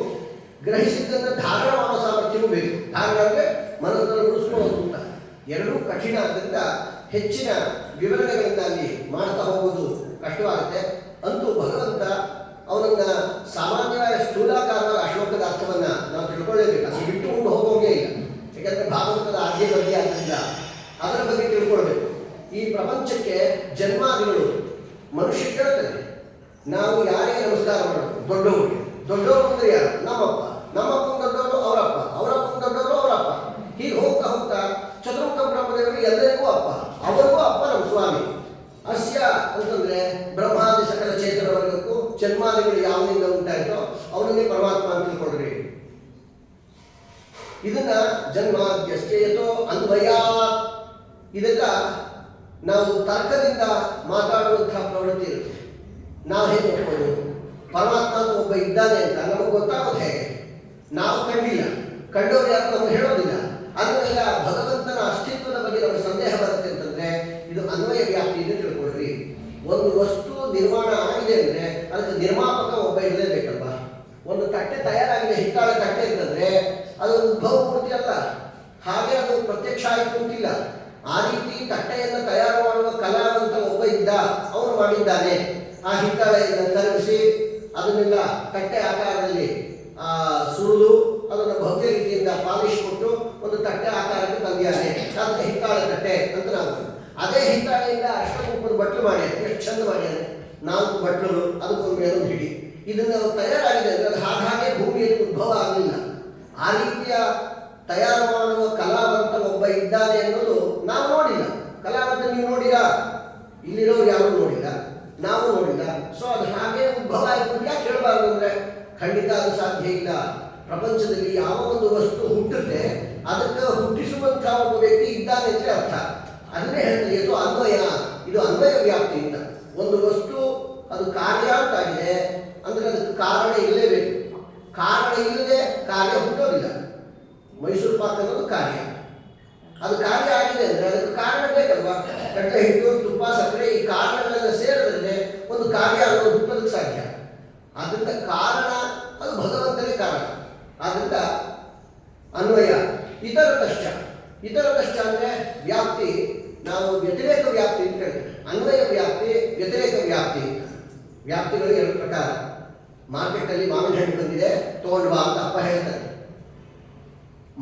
ಗ್ರಹಿಸಿದ್ದನ್ನು ಧಾರಣ ಮಾಡೋ ಸಾಮರ್ಥ್ಯವೂ ಬೇಕು. ಧಾರಣ ಅಂದರೆ ಮನಸ್ಸನ್ನು ಉಳಿಸ್ಕೊಳ್ಳೋದು ಅಂತ. ಎರಡೂ ಕಠಿಣ. ಆದ್ದರಿಂದ ಹೆಚ್ಚಿನ ವಿವರಣೆಗಳಿಂದ ಅಲ್ಲಿ ಮಾಡ್ತಾ ಹೋಗೋದು ಕಷ್ಟವಾಗುತ್ತೆ. ಅಂತೂ ಭಗವಂತ ಅವನನ್ನು ಸಾಮಾನ್ಯವಾದ ಸ್ಥೂಲಾಕಾರದ ಅಶ್ಲೋಕದ ಅರ್ಥವನ್ನು ನಾವು ತಿಳ್ಕೊಳ್ಳೇಬೇಕು. ಅದು ಬಿಟ್ಟುಕೊಂಡು ಹೋಗೋಂಗೇ ಇಲ್ಲ. ಯಾಕಂದರೆ ಭಾಗವತದ ಆದ್ಯ ಬಗ್ಗೆ ಆದ್ದರಿಂದ ಅದರ ಬಗ್ಗೆ ತಿಳ್ಕೊಳ್ಬೇಕು. ಈ ಪ್ರಪಂಚಕ್ಕೆ ಜನ್ಮಾದಿಗಳು ಮನುಷ್ಯ ಕೇಳ್ತಾರೆ, ನಾವು ಯಾರಿಗೆ ನಮಸ್ಕಾರ ಮಾಡೋದು? ದೊಡ್ಡವರಿಗೆ. ದೊಡ್ಡವರು ಅಂದರೆ ಯಾರು? ನಮ್ಮಪ್ಪ. ನಮ್ಮಪ್ಪನ ದೊಡ್ಡವರು ಅವರಪ್ಪ, ಅವರಪ್ಪನ ದೊಡ್ಡವರು ಅವರಪ್ಪ. ಹೀಗೆ ಹೋಗ್ತಾ ಹೋಗ್ತಾ ಚತುರ್ಮುಖ ಬ್ರಹ್ಮದೇವರು ಎಲ್ಲರಿಗೂ ಅಪ್ಪ, ಅವರಿಗೂ ಅಪ್ಪ ನಮ್ಮ ಸ್ವಾಮಿ. ಅಸ್ಯ ಅಂತಂದ್ರೆ ಬ್ರಹ್ಮಾದಿ ಸಕಲ ಚೇತನ ವರ್ಗಕ್ಕೂ ಜನ್ಮಾದಿಗಳು ಯಾವನಿಂದ ಉಂಟಾಯಿತೋ ಅವನನ್ನೇ ಪರಮಾತ್ಮ ಅಂತ ತಿಳ್ಕೊಡ್ರಿ. ಇದನ್ನ ಜನ್ಮಾದ್ಯಶ್ಚೇತೋ ಅನ್ವಯ, ಇದೆಲ್ಲ ನಾವು ತರ್ಕದಿಂದ ಮಾತಾಡುವಂತಹ ಪ್ರವೃತ್ತಿ ಇರುತ್ತೆ. ನಾವು ಹೇಗೆ ಒಪ್ಬೋದು? ಪರಮಾತ್ಮ ಅಂತ ಒಬ್ಬ ಇದ್ದಾನೆ ಅಂತ ನಮಗೆ ಗೊತ್ತಾಗೋದು ಹೇಗೆ? ನಾವು ಕಂಡಿಲ್ಲ, ಕಂಡವರು ಯಾರು ನಮಗೆ ಹೇಳೋದಿಲ್ಲ. ಅಂದಮೇಲೆ ಭಗವಂತನ ಅಸ್ತಿತ್ವದ ಬಗ್ಗೆ ನಮಗೆ ಸಂದೇಹ ಬರುತ್ತೆ ಅಂತಂದ್ರೆ ಇದು ಅನ್ವಯ ವ್ಯಾಪ್ತಿಯಿಂದ ತಿಳ್ಕೊಳ್ರಿ. ಒಂದು ವಸ್ತು ನಿರ್ಮಾಣ ಆಗಿದೆ ಅಂದ್ರೆ ಅದಕ್ಕೆ ನಿರ್ಮಾಪಕ ಒಬ್ಬ ಇರಲೇಬೇಕಲ್ವಾ? ಒಂದು ತಟ್ಟೆ ತಯಾರಾಗಿದೆ, ಹಿತ್ತಾಳೆ ತಟ್ಟೆ ಅಂತಂದ್ರೆ ಅದು ಉದ್ಭವ ಮೂರ್ತಿ ಅಲ್ಲ, ಹಾಗೆ ಅದು ಪ್ರತ್ಯಕ್ಷ ಆಯಿತು ಅಂತಿಲ್ಲ. ಆ ರೀತಿ ತಟ್ಟೆಯನ್ನು ತಯಾರು ಮಾಡುವ ಕಲಾವಂತ ಒಬ್ಬ ಇದ್ದ, ಅವನು ಮಾಡಿದ್ದಾನೆ. ಆ ಹಿತ್ತಾಳೆಯನ್ನು ಕರಗಿಸಿ ಅದನ್ನೆಲ್ಲ ತಟ್ಟೆ ಆಕಾರದಲ್ಲಿ ಸುರಿದು ಅದನ್ನು ಭವ್ಯ ರೀತಿಯಿಂದ ಪಾಲಿಶ್ ಕೊಟ್ಟು ಒಂದು ತಟ್ಟೆ ಆಕಾರಕ್ಕೆ ತಂದಿದ್ದಾನೆ. ಅದಕ್ಕೆ ಹಿತ್ತಾಳೆ ತಟ್ಟೆ ಅಂತ ನಾವು. ಅದೇ ಹಿತ್ತಾಳೆಯಿಂದ ಅಷ್ಟಮೂಪದ ಬಟ್ಲು ಮಾಡ್ಯಾನೆ, ಎಷ್ಟು ಚಂದ ಮಾಡ್ಯಾನೆ, 4 ಬಟ್ಲು, ಅದಕ್ಕೊಂದು ಮೇಲೊಂದು ಹಿಡಿ. ಇದನ್ನು ತಯಾರಾಗಿದೆ ಅಂದರೆ ಅದು ಹಾಗೆ ಭೂಮಿಯಲ್ಲಿ ಉದ್ಭವ ಆಗಲಿಲ್ಲ. ಆ ರೀತಿಯ ತಯಾರು ಮಾಡುವ ಕಲಾವಂತ ಒಬ್ಬ ಇದ್ದಾನೆ ಅನ್ನೋದು ನಾವು ನೋಡಿಲ್ಲ. ಕಲಾವಂತ ನೀವು ನೋಡಿರಾ? ಇಲ್ಲಿರೋರು ಯಾರು ನೋಡಿಲ್ಲ, ನಾವು ನೋಡಿಲ್ಲ. ಸೊ ಅದು ಹಾಗೆ ಉದ್ಭವ ಆಯಿತು ಅಂತ ಯಾಕೆ ಹೇಳಬಾರ್ದು ಅಂದರೆ ಖಂಡಿತ ಅದು ಸಾಧ್ಯ ಇಲ್ಲ. ಪ್ರಪಂಚದಲ್ಲಿ ಯಾವ ಒಂದು ವಸ್ತು ಹುಟ್ಟುತ್ತೆ ಅದಕ್ಕೆ ಹುಟ್ಟಿಸುವಂತಹ ಒಬ್ಬ ವ್ಯಕ್ತಿ ಇದ್ದಾನೆ ಅಂದರೆ ಅರ್ಥ. ಅದನ್ನೇ ಹೇಳ್ತಾರೆ ಇದು ಅನ್ವಯ, ಇದು ಅನ್ವಯ ವ್ಯಾಪ್ತಿಯಿಂದ. ಒಂದು ವಸ್ತು ಅದು ಕಾರ್ಯ ಅಂತಾಗಿದೆ ಅಂದರೆ ಅದಕ್ಕೆ ಕಾರಣ ಇರಲೇಬೇಕು. ಕಾರಣ ಇಲ್ಲದೆ ಕಾರ್ಯ ಹುಟ್ಟೋದಿಲ್ಲ. ಮೈಸೂರು ಪಾಕ್ ಅನ್ನೋದು ಕಾರ್ಯ, ಅದು ಕಾರ್ಯ ಆಗಿದೆ ಅಂದರೆ ಅದಕ್ಕೆ ಕಾರಣ ಬೇಕಲ್ವಾ? ಕಟ್ಟೆ ಹಿಟ್ಟು, ತುಪ್ಪ, ಸಕ್ಕರೆ ಈ ಕಾರಣಗಳೆಲ್ಲ ಸೇರಿದ್ರೆ ಒಂದು ಕಾರ್ಯ ಅನ್ನೋದು ಹುಟ್ಟೋದಕ್ಕೆ ಸಾಧ್ಯ. ಆದ್ದರಿಂದ ಕಾರಣ ಅದು ಭಗವಂತನೇ ಕಾರಣ. ಆದ್ದರಿಂದ ಅನ್ವಯ. ಇತರತಶ್ಚ, ಇತರತಶ್ಚ ಅಂದರೆ ವ್ಯಾಪ್ತಿ. ನಾವು ವ್ಯತಿರೇಕ ವ್ಯಾಪ್ತಿ ಅಂತ ಹೇಳ್ತೇವೆ. ಅನ್ವಯ ವ್ಯಾಪ್ತಿ, ವ್ಯತಿರೇಕ ವ್ಯಾಪ್ತಿ. ವ್ಯಾಪ್ತಿಗಳು 2 ಪ್ರಕಾರ. ಮಾರ್ಕೆಟಲ್ಲಿ ಮಾವಿನ ಹಣ್ಣು ಬಂದಿದೆ, ತಗೊಂಡು ಬಾ ಅಂತ ಅಪ್ಪ ಹೇಳ್ತಾರೆ.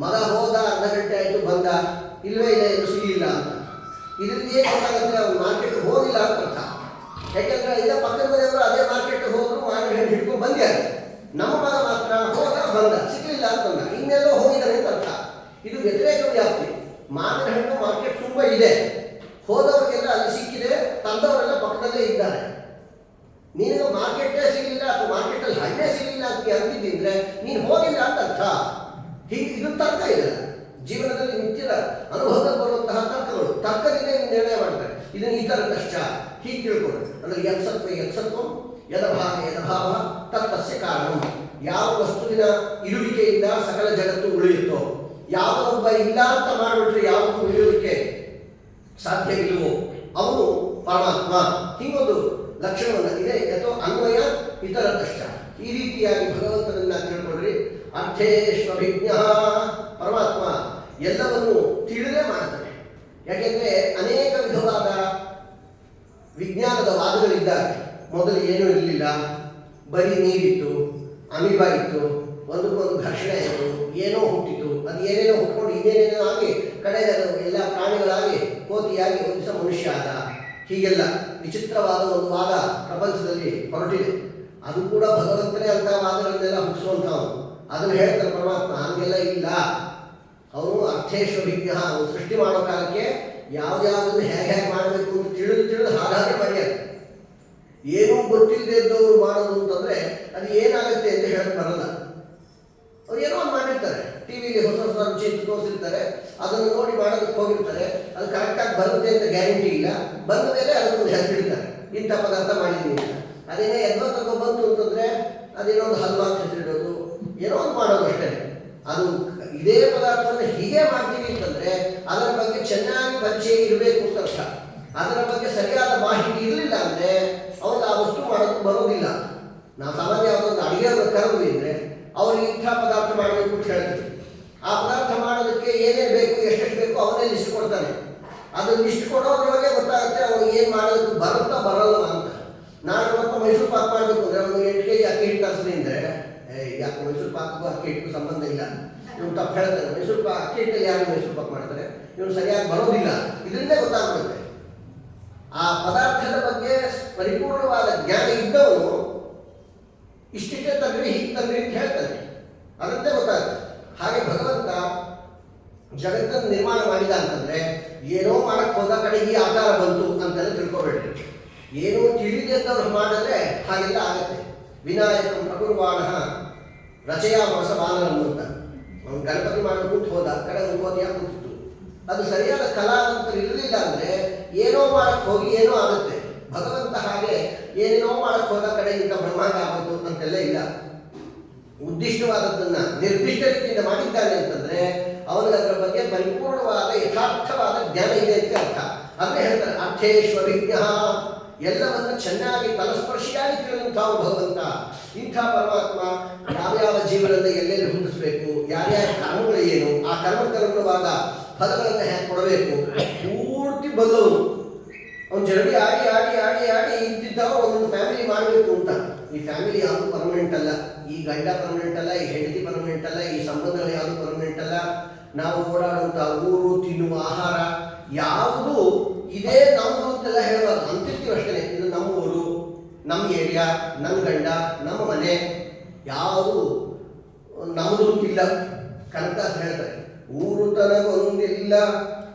ಮಗ ಹೋದ, ಅರ್ಧ ಗಂಟೆ ಆಯಿತು, ಬಂದ, ಇಲ್ಲವೇ ಇಲ್ಲ, ಏನು ಸಿಗಲಿಲ್ಲ ಅಂತ. ಇದರಿಂದ ಏನು ಗೊತ್ತಾಗುತ್ತೆ? ಅವ್ನು ಮಾರ್ಕೆಟ್ಗೆ ಹೋಗಿಲ್ಲ ಅಂತ ಅರ್ಥ. ಯಾಕೆಂದ್ರೆ ಇಲ್ಲ, ಪಕ್ಕದ ಮನೆಯವರು ಅದೇ ಮಾರ್ಕೆಟ್ಗೆ ಹೋದ್ರು, ಮಾವಿನ ಹಣ್ಣು ಹಿಡ್ಕೊಂಡು ಬಂದ್ಯಾರೆ. ನಮ್ಮ ಮಗ ಮಾತ್ರ ಹೋದ, ಬಂದ, ಸಿಗಲಿಲ್ಲ ಅಂತಂದ, ಇನ್ನೆಲ್ಲೋ ಹೋಗಿದ್ದಾನೆ ಅಂತ ಅರ್ಥ. ಇದು ವ್ಯತಿರೇಕ ವ್ಯಾಪ್ತಿ. ಮಾವಿನ ಹಣ್ಣು ಮಾರ್ಕೆಟ್ ತುಂಬ ಇದೆ, ಹೋದವರಿಗೆಲ್ಲ ಅಲ್ಲಿ ಸಿಕ್ಕಿದೆ, ತಂದವರೆಲ್ಲ ಪಕ್ಕದಲ್ಲೇ ಇದ್ದಾರೆ. ನೀನು ಮಾರ್ಕೆಟೇ ಸಿಗಲಿಲ್ಲ ಅಥವಾ ಮಾರ್ಕೆಟಲ್ಲಿ ಹಣ್ಣೇ ಸಿಗಲಿಲ್ಲ ಅಂತ ಅಂತಿದ್ದಿದ್ರೆ ನೀನು ಹೋಗಿಲ್ಲ ಅಂತ ಅರ್ಥ. ಹೀಗೆ ಇದು ತರ್ಕ ಇದೆ. ಜೀವನದಲ್ಲಿ ನಿತ್ಯದ ಅನುಭವದಲ್ಲಿ ಬರುವಂತಹ ತರ್ಕಗಳು, ತರ್ಕದಿಂದ ನಿರ್ಣಯ ಮಾಡ್ತಾರೆ. ಇದನ್ನು ಈ ಥರ ಕಷ್ಟ ಹೀಗೆ ತಿಳ್ಕೊಂಡು ಅಂದರೆ ಯತ್ಸತ್ವ ಯತ್ಸತ್ವ, ಯದಭಾವ ಯದಭಾವ ತತ್ತಸ್ಯ ಕಾರಣ. ಯಾವ ವಸ್ತುವಿನ ಇರುವಿಕೆಯಿಂದ ಸಕಲ ಜಗತ್ತು ಉಳಿಯುತ್ತೋ, ಯಾವನೊಬ್ಬ ಇಲ್ಲ ಅಂತ ಮಾಡಿಬಿಟ್ರೆ ಯಾವುದು ಉಳಿಯೋದಕ್ಕೆ ಸಾಧ್ಯವಿಲ್ಲವೋ ಅವನು ಪರಮಾತ್ಮ. ಹೀಗೊಂದು ಲಕ್ಷಣವನ್ನು ಇದೆ. ಯಥೋ ಅನ್ವಯ ಇತರತಶ್ಚ. ಈ ರೀತಿಯಾಗಿ ಭಗವಂತನನ್ನ ತಿಳ್ಕೊಂಡ್ರಿ. ಅರ್ಥೇಶ್ವಭಿಜ್ಞ, ಪರಮಾತ್ಮ ಎಲ್ಲವನ್ನು ತಿಳಿದೇ ಮಾಡ್ತಾನೆ. ಯಾಕೆಂದರೆ ಅನೇಕ ವಿಧವಾದ ವಿಜ್ಞಾನದ ವಾದಗಳಿದ್ದಾರೆ. ಮೊದಲು ಏನೂ ಇರಲಿಲ್ಲ, ಬರೀ ನೀರಿತ್ತು, ಅಮೀಬಾ ಇತ್ತು, ಒಂದಕ್ಕೊಂದು ಘರ್ಷಣೆ ಆಯಿತು, ಏನೋ ಹುಟ್ಟಿತು, ಅದು ಏನೇನೋ ಹುಟ್ಕೊಂಡು ಇನ್ನೇನೇನೋ ಆಗಿ ಕಡೆಗೆ ಅದು ಎಲ್ಲ ಪ್ರಾಣಿಗಳಾಗಿ ಕೋತಿಯಾಗಿ ಒಂದು ದಿವಸ ಮನುಷ್ಯ ಆದ. ಹೀಗೆಲ್ಲ ವಿಚಿತ್ರವಾದ ಒಂದು ವಾದ ಪ್ರಪಂಚದಲ್ಲಿ ಹೊರಟಿದೆ. ಅದು ಕೂಡ ಭಗವಂತನೇ ಅಂತ ವಾದಗಳನ್ನೆಲ್ಲ ಹುಟ್ಟಿಸುವಂಥವನು. ಅದನ್ನು ಹೇಳ್ತಾರೆ ಪರಮಾತ್ಮ ಹಾಗೆಲ್ಲ ಇಲ್ಲ. ಅವನು ಅರ್ಥೇಶ್ವರಿಜ್ಞ. ಅವನು ಸೃಷ್ಟಿ ಮಾಡೋ ಕಾಲಕ್ಕೆ ಯಾವ್ಯಾವುದನ್ನು ಹೇಗೆ ಮಾಡಬೇಕು ಅಂತ ತಿಳಿದು ಹಾಗೆ ಮಾಡ್ಯಾರ. ಏನೂ ಗೊತ್ತಿಲ್ಲದೆ ಇದ್ದವರು ಮಾಡೋದು ಅಂತಂದರೆ ಅದು ಏನಾಗುತ್ತೆ ಅಂತ ಹೇಳಕ್ಕೆ ಬರಲ್ಲ. ಅವ್ರು ಏನೋ ಒಂದು ಮಾಡಿರ್ತಾರೆ, ಟಿ ವಿಲಿ ಹೊಸ ಹೊಸ ರುಚಿ ತೋರಿಸಿರ್ತಾರೆ, ಅದನ್ನು ನೋಡಿ ಮಾಡೋದಕ್ಕೆ ಹೋಗಿರ್ತಾರೆ. ಅದು ಕರೆಕ್ಟಾಗಿ ಬರುತ್ತೆ ಅಂತ ಗ್ಯಾರಂಟಿ ಇಲ್ಲ. ಬಂದ ಮೇಲೆ ಅದಕ್ಕೊಂದು ಹೆಸರಿಡ್ತಾರೆ, ಇಂಥ ಪದಾರ್ಥ ಮಾಡಿದ್ದೀನಿ ಅಂತ. ಅದೇನೇ ಎದ್ದೋ ತಗೋ ಬಂತು ಅಂತಂದರೆ ಅದೇನೋ ಒಂದು ಹಲ್ವಾ ಅಂತ ಹೆಸರಿಡೋದು, ಏನೋ ಒಂದು ಮಾಡೋದು ಅಷ್ಟೇ. ಅದು ಇದೇ ಪದಾರ್ಥವನ್ನು ಹೀಗೆ ಮಾಡ್ತೀವಿ ಅಂತಂದರೆ ಅದರ ಬಗ್ಗೆ ಚೆನ್ನಾಗಿ ಪರಿಚಯ ಇರಬೇಕು ಅಂತ ಅರ್ಥ. ಅದರ ಬಗ್ಗೆ ಸರಿಯಾದ ಮಾಹಿತಿ ಇರಲಿಲ್ಲ ಅಂದರೆ ಅವ್ರಿಗೆ ಆ ವಸ್ತು ಮಾಡೋದಕ್ಕೆ ಬರೋದಿಲ್ಲ. ನಾವು ಸಾಮಾನ್ಯ ಯಾವುದೊಂದು ಅಡುಗೆ ಕರೆದ್ವಿ ಅಂದರೆ ಅವ್ರಿಗೆ ಇಂಥ ಪದಾರ್ಥ ಮಾಡಬೇಕು ಅಂತ ಹೇಳ್ತೀವಿ. ಆ ಪದಾರ್ಥ ಮಾಡೋದಕ್ಕೆ ಏನೇನು ಬೇಕು, ಎಷ್ಟೆಷ್ಟು ಬೇಕು ಅವನೇ ಲಿಸ್ಟ್ ಕೊಡ್ತಾನೆ. ಅದು ಲಿಸ್ಟ್ ಕೊಡೋದ್ರೊಳಗೆ ಗೊತ್ತಾಗುತ್ತೆ ಅವ್ನಿಗೆ ಏನು ಮಾಡೋದಕ್ಕೆ ಬರುತ್ತಾ ಬರಲ್ಲ ಅಂತ. ನಾನು ಮತ್ತೆ ಮೈಸೂರು ಪಾಕ್ ಮಾಡಬೇಕು ಅಂದರೆ ಒಂದು 8 kg ಅಕ್ಕಿ ಹಿಟ್ಟು ತರಿಸ್ತೀನಿ ಅಂದರೆ ಯಾಕೆ ಮೈಸೂರು ಪಾಕ್ಗೂ ಅಕ್ಕಿ ಹಿಟ್ಟು ಸಂಬಂಧ ಇಲ್ಲ, ಇವ್ನು ತಪ್ಪು ಹೇಳ್ತಾರೆ. ಮೈಸೂರು ಅಕ್ಕಿ ಹಿಟ್ಟಲ್ಲಿ ಯಾರು ಮೈಸೂರು ಪಾಕ್ ಮಾಡ್ತಾರೆ, ಇವನು ಸರಿಯಾಗಿ ಬರೋದಿಲ್ಲ. ಇದರಿಂದೇ ಗೊತ್ತಾಗ್ಬಿಡುತ್ತೆ. ಆ ಪದಾರ್ಥದ ಬಗ್ಗೆ ಪರಿಪೂರ್ಣವಾದ ಜ್ಞಾನ ಇದ್ದವನು ಇಷ್ಟಿಷ್ಟೇ ತಂದ್ರಿ, ಹೀಗೆ ತಂದ್ರಿ ಅಂತ ಹೇಳ್ತಾನೆ. ಅದನ್ನೇ ಗೊತ್ತಾಗುತ್ತೆ. ಹಾಗೆ ಭಗವಂತ ಜಗತ್ತನ್ನು ನಿರ್ಮಾಣ ಮಾಡಿದ ಅಂತಂದ್ರೆ ಏನೋ ಮಾಡಕ್ಕೆ ಹೋದ ಕಡೆ ಈ ಆಕಾರ ಬಂತು ಅಂತೆಲ್ಲ ತಿಳ್ಕೊಬೇಡ್ರಿ. ಏನೋ ತಿಳಿದವ್ರು ಮಾಡಿದ್ರೆ ಹಾಗೆಲ್ಲ ಆಗತ್ತೆ. ವಿನಾಯಕಂ ಪ್ರಕುರ್ವಾಣ ರಚಯಾಮಾಸ ಬಾಲನನ್ನು ಅಂತ ಅವನು ಗಣಪತಿ ಮಾಡಬೇಕು ಹೋದ ಕಡೆ ಉನ್ಕೋತಿಯಾಗಿ ಕೂತಿತ್ತು. ಅದು ಸರಿಯಾದ ಕಲಾವಂತರು ಇರಲಿಲ್ಲ ಅಂದ್ರೆ ಏನೋ ಮಾಡಕ್ಕೆ ಹೋಗಿ ಏನೋ ಆಗುತ್ತೆ. ಭಗವಂತ ಹಾಗೆ ಏನೇನೋ ಮಾಡಕ್ಕೆ ಹೋದ ಕಡೆ ಇಂಥ ಬ್ರಹ್ಮಾಂಡ ಆಗೋದು ಅಂತೆಲ್ಲ ಇಲ್ಲ. ಉದ್ದಿಷ್ಟವಾದದ್ದನ್ನ ನಿರ್ದಿಷ್ಟ ರೀತಿಯಿಂದ ಮಾಡಿದ್ದಾನೆ ಅಂತಂದ್ರೆ ಅವನಿಗೆ ಅದರ ಬಗ್ಗೆ ಪರಿಪೂರ್ಣವಾದ ಯಥಾರ್ಥವಾದ ಜ್ಞಾನ ಇದೆ ಅಂತ ಅರ್ಥ. ಅದನ್ನೇ ಹೇಳ್ತಾರೆ ಅರ್ಥೇಶ್ವರಿಜ್ಞ, ಎಲ್ಲವನ್ನ ಚೆನ್ನಾಗಿ ತಲಸ್ಪರ್ಶಿಯಾಗಿ ತಿಳಿದಂತಹ ಭಗವಂತ. ಇಂಥ ಪರಮಾತ್ಮ ಯಾವ್ಯಾವ ಜೀವನದ ಎಲ್ಲೆಲ್ಲಿ ಹೊಂದಿಸಬೇಕು, ಯಾರ್ಯಾವ ಕರ್ಮಗಳು ಏನು, ಆ ಕರ್ಮಕ್ಕನುಗುಣವಾದ ಫಲಗಳನ್ನು ಹೇಗೆ ಕೊಡಬೇಕು ಪೂರ್ತಿ ಬಲ್ಲವನು. ಅವನು ಜರಡಿ ಆಡಿ ಆಡಿ ಆಡಿ ಆಡಿ ಇಂತಿದ್ದಾಗ ಒಂದೊಂದು ಫ್ಯಾಮಿಲಿ ಮಾಡಬೇಕು ಅಂತ. ಈ ಫ್ಯಾಮಿಲಿ ಯಾವುದು ಪರ್ಮನೆಂಟ್ ಅಲ್ಲ, ಈ ಗಂಡ ಪರ್ಮನೆಂಟ್ ಅಲ್ಲ, ಈ ಹೆಂಡತಿ ಪರ್ಮನೆಂಟ್ ಅಲ್ಲ, ಈ ಸಂಬಂಧಗಳು ಯಾವುದು ಪರ್ಮನೆಂಟ್ ಅಲ್ಲ. ನಾವು ಓಡಾಡುವಂಥ ಊರು, ತಿನ್ನುವ ಆಹಾರ ಯಾವುದು ಇದೇ ನಮ್ಮದು ಅಂತೆಲ್ಲ ಹೇಳಬಾರ್ದು. ಅಂತಿರ್ತೀವಿ ಅಷ್ಟೇ, ಇದು ನಮ್ಮ ಊರು, ನಮ್ಮ ಏರಿಯಾ, ನಮ್ಮ ಗಂಡ, ನಮ್ಮ ಮನೆ, ಯಾವುದು ನಮ್ಮದು ಅಂತಿಲ್ಲ. ಕನಕದಾಸ ಹೇಳ್ತಾರೆ ಊರು ತನಗೊಂದಿಲ್ಲ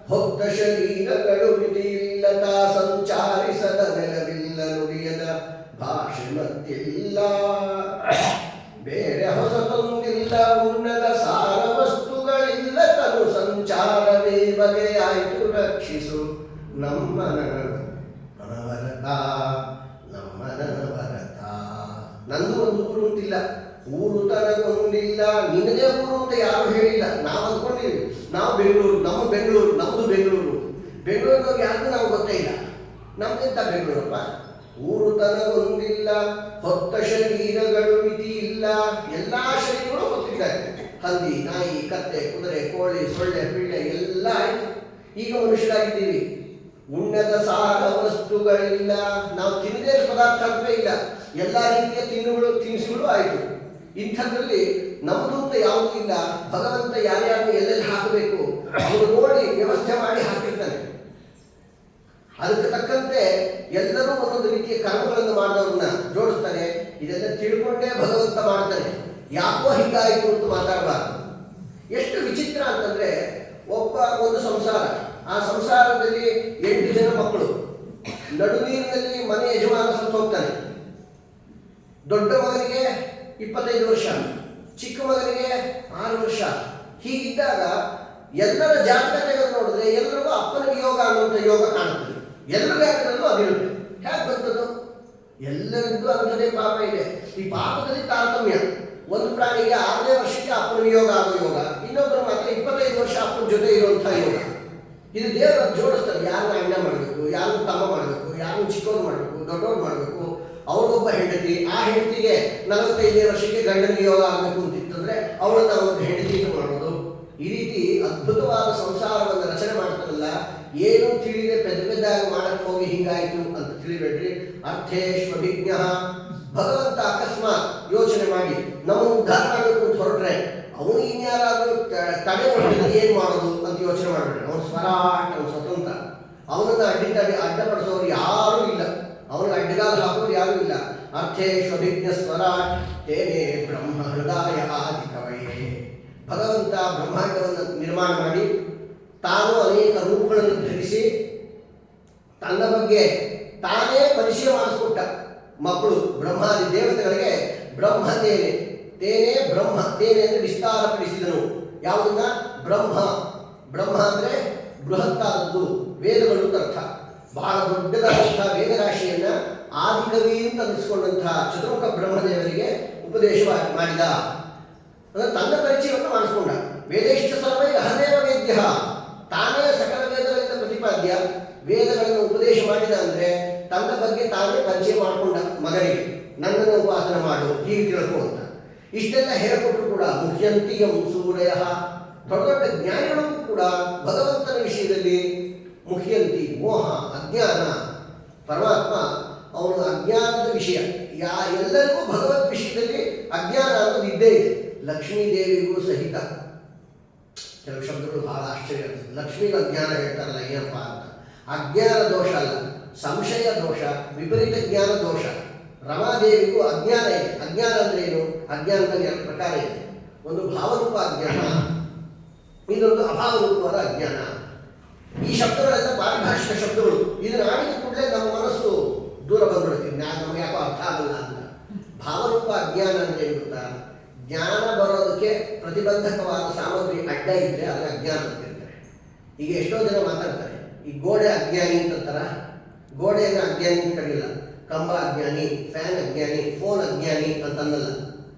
ಹೊತ್ತ ಶರೀರಗಳು ಮಿತಿಯಿಲ್ಲ, ತಾ ಸಂಚಾರಿಸದ ನೆಲವಿಲ್ಲ, ನುಡಿಯದ ಭಾಷೆ ಮತ್ತಿಲ್ಲ, ಬೇರೆ ಹೊಸತೊಂದಿಲ್ಲ, ಉನ್ನದ ಸಾರ ವಸ್ತುಗಳಿಲ್ಲ, ತನು ಸಂಚಾರವೇ ಬಗೆಯಾಯಿತು ರಕ್ಷಿಸು ನಮ್ಮ ನನವರತ, ನಮ್ಮ ನನವರತ. ನಂದು ಒಂದು ಊರು ಅಂತಿಲ್ಲ, ಊರು ತನಗೊಂದಿಲ್ಲ, ನಿನಗೆ ಊರು ಅಂತ ಯಾರು ಹೇಳಿಲ್ಲ. ನಾವು ಅಂದ್ಕೊಂಡಿದ್ದೀವಿ ನಾವು ಬೆಂಗಳೂರು, ನಮ್ಮ ಬೆಂಗಳೂರು, ನಮ್ಮದು ಬೆಂಗಳೂರು. ಬೆಂಗಳೂರಿನವ್ರಿಗೆ ಯಾರಿಗೂ ನಾವು ಗೊತ್ತೇ ಇಲ್ಲ, ನಮ್ದೆಂತ ಬೆಂಗಳೂರಪ್ಪ. ಊರು ತನಗೊಂದಿಲ್ಲ ಹೊತ್ತ ಶರೀರಗಳು ಮಿತಿ ಇಲ್ಲ, ಎಲ್ಲ ಶರೀರಗಳು ಹೊತ್ತಿದ್ದಾರೆ. ಹಂದಿ, ನಾಯಿ, ಕತ್ತೆ, ಕುದುರೆ, ಕೋಳಿ, ಸೊಳ್ಳೆ, ಪಿಳ್ಳೆ ಎಲ್ಲ ಆಯ್ತು. ಈಗ ಮನುಷ್ಯರಾಗಿದ್ದೀವಿ. ಉನ್ನತ ಸಾರ ವಸ್ತುಗಳಿಲ್ಲ, ನಾವು ತಿನ್ನದೇ ಪದಾರ್ಥ ಅಂತಲೇ ಇಲ್ಲ, ಎಲ್ಲ ರೀತಿಯ ತಿನಿಸುಗಳು ಆಯಿತು. ಇಂಥದ್ರಲ್ಲಿ ನಮ್ಮದು ಅಂತ ಯಾವುದೂ ಇಲ್ಲ. ಭಗವಂತ ಯಾರ್ಯಾರು ಎಲ್ಲೆಲ್ಲಿ ಹಾಕಬೇಕು ಅವರು ನೋಡಿ ವ್ಯವಸ್ಥೆ ಮಾಡಿ ಹಾಕಿರ್ತಾನೆ. ಅದಕ್ಕೆ ತಕ್ಕಂತೆ ಎಲ್ಲರೂ ಒಂದೊಂದು ರೀತಿಯ ಕರ್ಮಗಳನ್ನು ಮಾಡಿದವ್ರನ್ನ ಜೋಡಿಸ್ತಾನೆ. ಇದೆಲ್ಲ ತಿಳ್ಕೊಂಡೇ ಭಗವಂತ ಮಾಡ್ತಾನೆ. ಯಾಕೋ ಹೀಗಾಯಿತು ಅಂತ ಮಾತಾಡಬಾರ್ದು. ಎಷ್ಟು ವಿಚಿತ್ರ ಅಂತಂದ್ರೆ, ಒಂದು ಸಂಸಾರ, ಆ ಸಂಸಾರದಲ್ಲಿ 8 ಜನ ಮಕ್ಕಳು, ನಡುನೀರಿನಲ್ಲಿ ಮನೆ ಯಜಮಾನ ಸತ್ತು ಹೋಗ್ತಾನೆ. ದೊಡ್ಡ ಮಗನಿಗೆ 25 ವರ್ಷ, ಚಿಕ್ಕ ಮಗನಿಗೆ 6 ವರ್ಷ. ಹೀಗಿದ್ದಾಗ ಎಲ್ಲರ ಜಾತಕ ತೆಗೆದು ನೋಡಿದ್ರೆ ಎಲ್ಲರಿಗೂ ಅಪ್ಪನಿಗೆ ಯೋಗ ಅನ್ನುವಂಥ ಯೋಗ ಕಾಣುತ್ತದೆ. ಎಲ್ಲರಿಗೂ ಯಾಕಂದ್ರೂ ಅದಿರುತ್ತೆ. ಹೇಗೆ ಬರ್ತದ್ದು? ಎಲ್ಲರಿಗೂ ಅಂಥದೇ ಪಾಪ ಇದೆ. ಈ ಪಾಪದಲ್ಲಿ ತಾರತಮ್ಯ. ಒಂದು ಪ್ರಾಣಿಗೆ 6ನೇ ವರ್ಷಕ್ಕೆ ಅಪ್ಪನ ಯೋಗ ಆಗೋ ಯೋಗ, ಇನ್ನೊಬ್ಬರು ಮಾತ್ರ 25 ವರ್ಷ ಅಪ್ಪನ ಜೊತೆ ಇರುವಂಥ ಯೋಗ. ಇದು ದೇವರ ಜೋಡಿಸ್ತಾರೆ. ಯಾರನ್ನ ಅಣ್ಣ ಮಾಡಬೇಕು, ಯಾರನ್ನ ತಮ್ಮ ಮಾಡಬೇಕು, ಯಾರನ್ನ ಚಿಕ್ಕವ್ರು ಮಾಡಬೇಕು, ದೊಡ್ಡವ್ರು ಮಾಡಬೇಕು. ಅವ್ರಿಗೊಬ್ಬ ಹೆಂಡತಿ, ಆ ಹೆಂಡತಿಗೆ 45ನೇ ವರ್ಷಕ್ಕೆ ಗಂಡನಿಗೆ ಯೋಗ ಆಗಬೇಕು ಅಂತಿತ್ತಂದ್ರೆ ಅವಳನ್ನ ಒಂದು ಹೆಂಡತಿ ಮಾಡೋದು. ಈ ರೀತಿ ಅದ್ಭುತವಾದ ಸಂಸಾರವನ್ನು ರಚನೆ ಮಾಡ್ತಾರಲ್ಲ, ಏನು ತಿಳಿದೆ ಪೆದ್ದ ಪೆದ್ದಾಗಿ ಮಾಡಕ್ಕೆ ಹೋಗಿ ಹಿಂಗಾಯಿತು ಅಂತ ತಿಳಿಬೇಡ್ರಿ. ಅರ್ಥೇಶ್ವಭಿಜ್ಞ. ಭಗವಂತ ಅಕಸ್ಮಾತ್ ಯೋಚನೆ ಮಾಡಿ ನಮ್ಮನ್ನು ಉದ್ಧಾರ ಮಾಡಬೇಕು ಅಂತ ಹೊರಟ್ರೆ ಅವನು ಇನ್ಯಾರಾದ್ರೂ ತಡೆ ಹೊರಟಿದ್ರೆ ಏನು ಮಾಡೋದು ಅಂತ ಯೋಚನೆ ಮಾಡಬೇಡ್ರಿ. ಅವನು ಸ್ವರಾಟ್, ಅವನು ಸ್ವತಂತ್ರ. ಅವನನ್ನು ಅಡ್ಡಪಡಿಸೋರು ಯಾರೂ ಇಲ್ಲ, ಅವನಿಗೆ ಅಡ್ಡಗಾಲ ಹಾಕೋರು ಯಾರೂ ಇಲ್ಲ. ಅರ್ಥೇಶ್ವಭಿಜ್ಞ ಸ್ವರಾಟ್ ತೇನೇ ಬ್ರಹ್ಮ ಹೃದಯ ಆದಿ ಕವಯೇ. ಭಗವಂತ ಬ್ರಹ್ಮಾಂಡವನ್ನು ನಿರ್ಮಾಣ ಮಾಡಿ ತಾನು ಅನೇಕ ರೂಪಗಳನ್ನು ಧರಿಸಿ ತನ್ನ ಬಗ್ಗೆ ತಾನೇ ಪರಿಚಯ ಮಾಡಿಸ್ಕೊಟ್ಟ. ಮಕ್ಕಳು ಬ್ರಹ್ಮಾದಿ ದೇವತೆಗಳಿಗೆ ಬ್ರಹ್ಮ ತೇನೆ, ತೇನೇ ಬ್ರಹ್ಮ, ತೇನೆ ಅಂದರೆ ವಿಸ್ತಾರಪಡಿಸಿದನು. ಯಾವುದನ್ನ? ಬ್ರಹ್ಮ. ಬ್ರಹ್ಮ ಅಂದರೆ ಬೃಹತ್ತಾದದ್ದು, ವೇದಗಳು ಅಂತ ಅರ್ಥ. ಬಹಳ ದೊಡ್ಡದಾದಂತಹ ವೇದರಾಶಿಯನ್ನ ಆದಿಕವಿ ಅಂತ ಅನ್ನಿಸ್ಕೊಂಡಂತಹ ಚತುರ್ಮುಖ ಬ್ರಹ್ಮದೇವರಿಗೆ ಉಪದೇಶ ಮಾಡಿದ. ಅಂದರೆ ತನ್ನ ಪರಿಚಯವನ್ನು ಮಾಡಿಸ್ಕೊಂಡ. ವೇದೇಶ್ಚ ಸರ್ವೈ ಅಹದೇವ ವೇದ್ಯ, ತಾನೇ ಸಕಲ ವೇದಗಳಿಂದ ಪ್ರತಿಪಾದ್ಯ. ವೇದಗಳನ್ನು ಉಪದೇಶ ಮಾಡಿದ ಅಂದರೆ ತನ್ನ ಬಗ್ಗೆ ತಾನೇ ಪರಿಚಯ ಮಾಡಿಕೊಂಡ ಮಗನಿಗೆ. ನನ್ನನ್ನು ಉಪಾಸನ ಮಾಡು, ಹೀಗೆ ತಿಳ್ಕೊ ಅಂತ. ಇಷ್ಟೆಲ್ಲ ಹೇಳಿಕೊಟ್ರು ಕೂಡ ಮುಹ್ಯಂತಿಯಂ ಸೂರ್ಯ, ದೊಡ್ಡ ದೊಡ್ಡ ಜ್ಞಾನಿಗಳಿಗೂ ಕೂಡ ಭಗವಂತನ ವಿಷಯದಲ್ಲಿ ಮುಹ್ಯಂತಿ, ಮೋಹ, ಅಜ್ಞಾನ. ಪರಮಾತ್ಮ ಅವನ ಅಜ್ಞಾನದ ವಿಷಯ. ಎಲ್ಲರಿಗೂ ಭಗವತ್ ವಿಷಯದಲ್ಲಿ ಅಜ್ಞಾನ ಅನ್ನೋದು ಇದ್ದೇ ಇದೆ. ಲಕ್ಷ್ಮೀದೇವಿಗೂ ಸಹಿತ ಕೆಲವು ಶಬ್ದಗಳು ಬಹಳ ಆಶ್ಚರ್ಯ ಆಗ್ತದೆ. ಲಕ್ಷ್ಮೀಗೆ ಅಜ್ಞಾನ ಹೇಳ್ತಾರಲ್ಲ, ಏನಪ್ಪ ಅಂತ. ಅಜ್ಞಾನ ದೋಷ ಅಲ್ಲ, ಸಂಶಯ ದೋಷ, ವಿಪರೀತ ಜ್ಞಾನ ದೋಷ. ರಮಾದೇವಿಗೂ ಅಜ್ಞಾನ ಇದೆ. ಅಜ್ಞಾನ ಅಂದರೆ ಏನು? ಅಜ್ಞಾನದಲ್ಲಿ 2 ಪ್ರಕಾರ ಇದೆ. ಒಂದು ಭಾವರೂಪ ಅಜ್ಞಾನ, ಇದೊಂದು ಅಭಾವ ರೂಪವಾದ ಅಜ್ಞಾನ. ಈ ಶಬ್ದಗಳೆಲ್ಲ ಪಾರಿಭಾಷಿಕ ಶಬ್ದಗಳು. ಇದನ್ನು ಆಡಿದ ಕೂಡಲೇ ನಮ್ಮ ಮನಸ್ಸು ದೂರ ಬಂದ್ಬಿಡುತ್ತೆ. ನಮಗೆ ಯಾಕೋ ಅರ್ಥ ಆಗಲ್ಲ ಅಂತ. ಭಾವರೂಪ ಅಜ್ಞಾನ ಅಂದರೆ ಏನು ಗೊತ್ತಾ? ಜ್ಞಾನ ಬರೋದಕ್ಕೆ ಪ್ರತಿಬಂಧಕವಾದ ಸಾಮಗ್ರಿ ಅಡ್ಡ ಇದ್ದರೆ ಅದನ್ನ ಅಜ್ಞಾನ ಅಂತ ಹೇಳ್ತಾರೆ. ಈಗ ಎಷ್ಟೋ ಜನ ಮಾತಾಡ್ತಾರೆ, ಈ ಗೋಡೆ ಅಜ್ಞಾನಿ ಅಂತಾರ. ಗೋಡೆಯನ್ನು ಅಜ್ಞಾನಿ ಅಂತ ಕರೆಯಲ್ಲ. ಕಂಬ ಅಜ್ಞಾನಿ, ಫ್ಯಾನ್ ಅಜ್ಞಾನಿ, ಫೋನ್ ಅಜ್ಞಾನಿ ಅಂತ ಅನ್ನಲ್ಲ.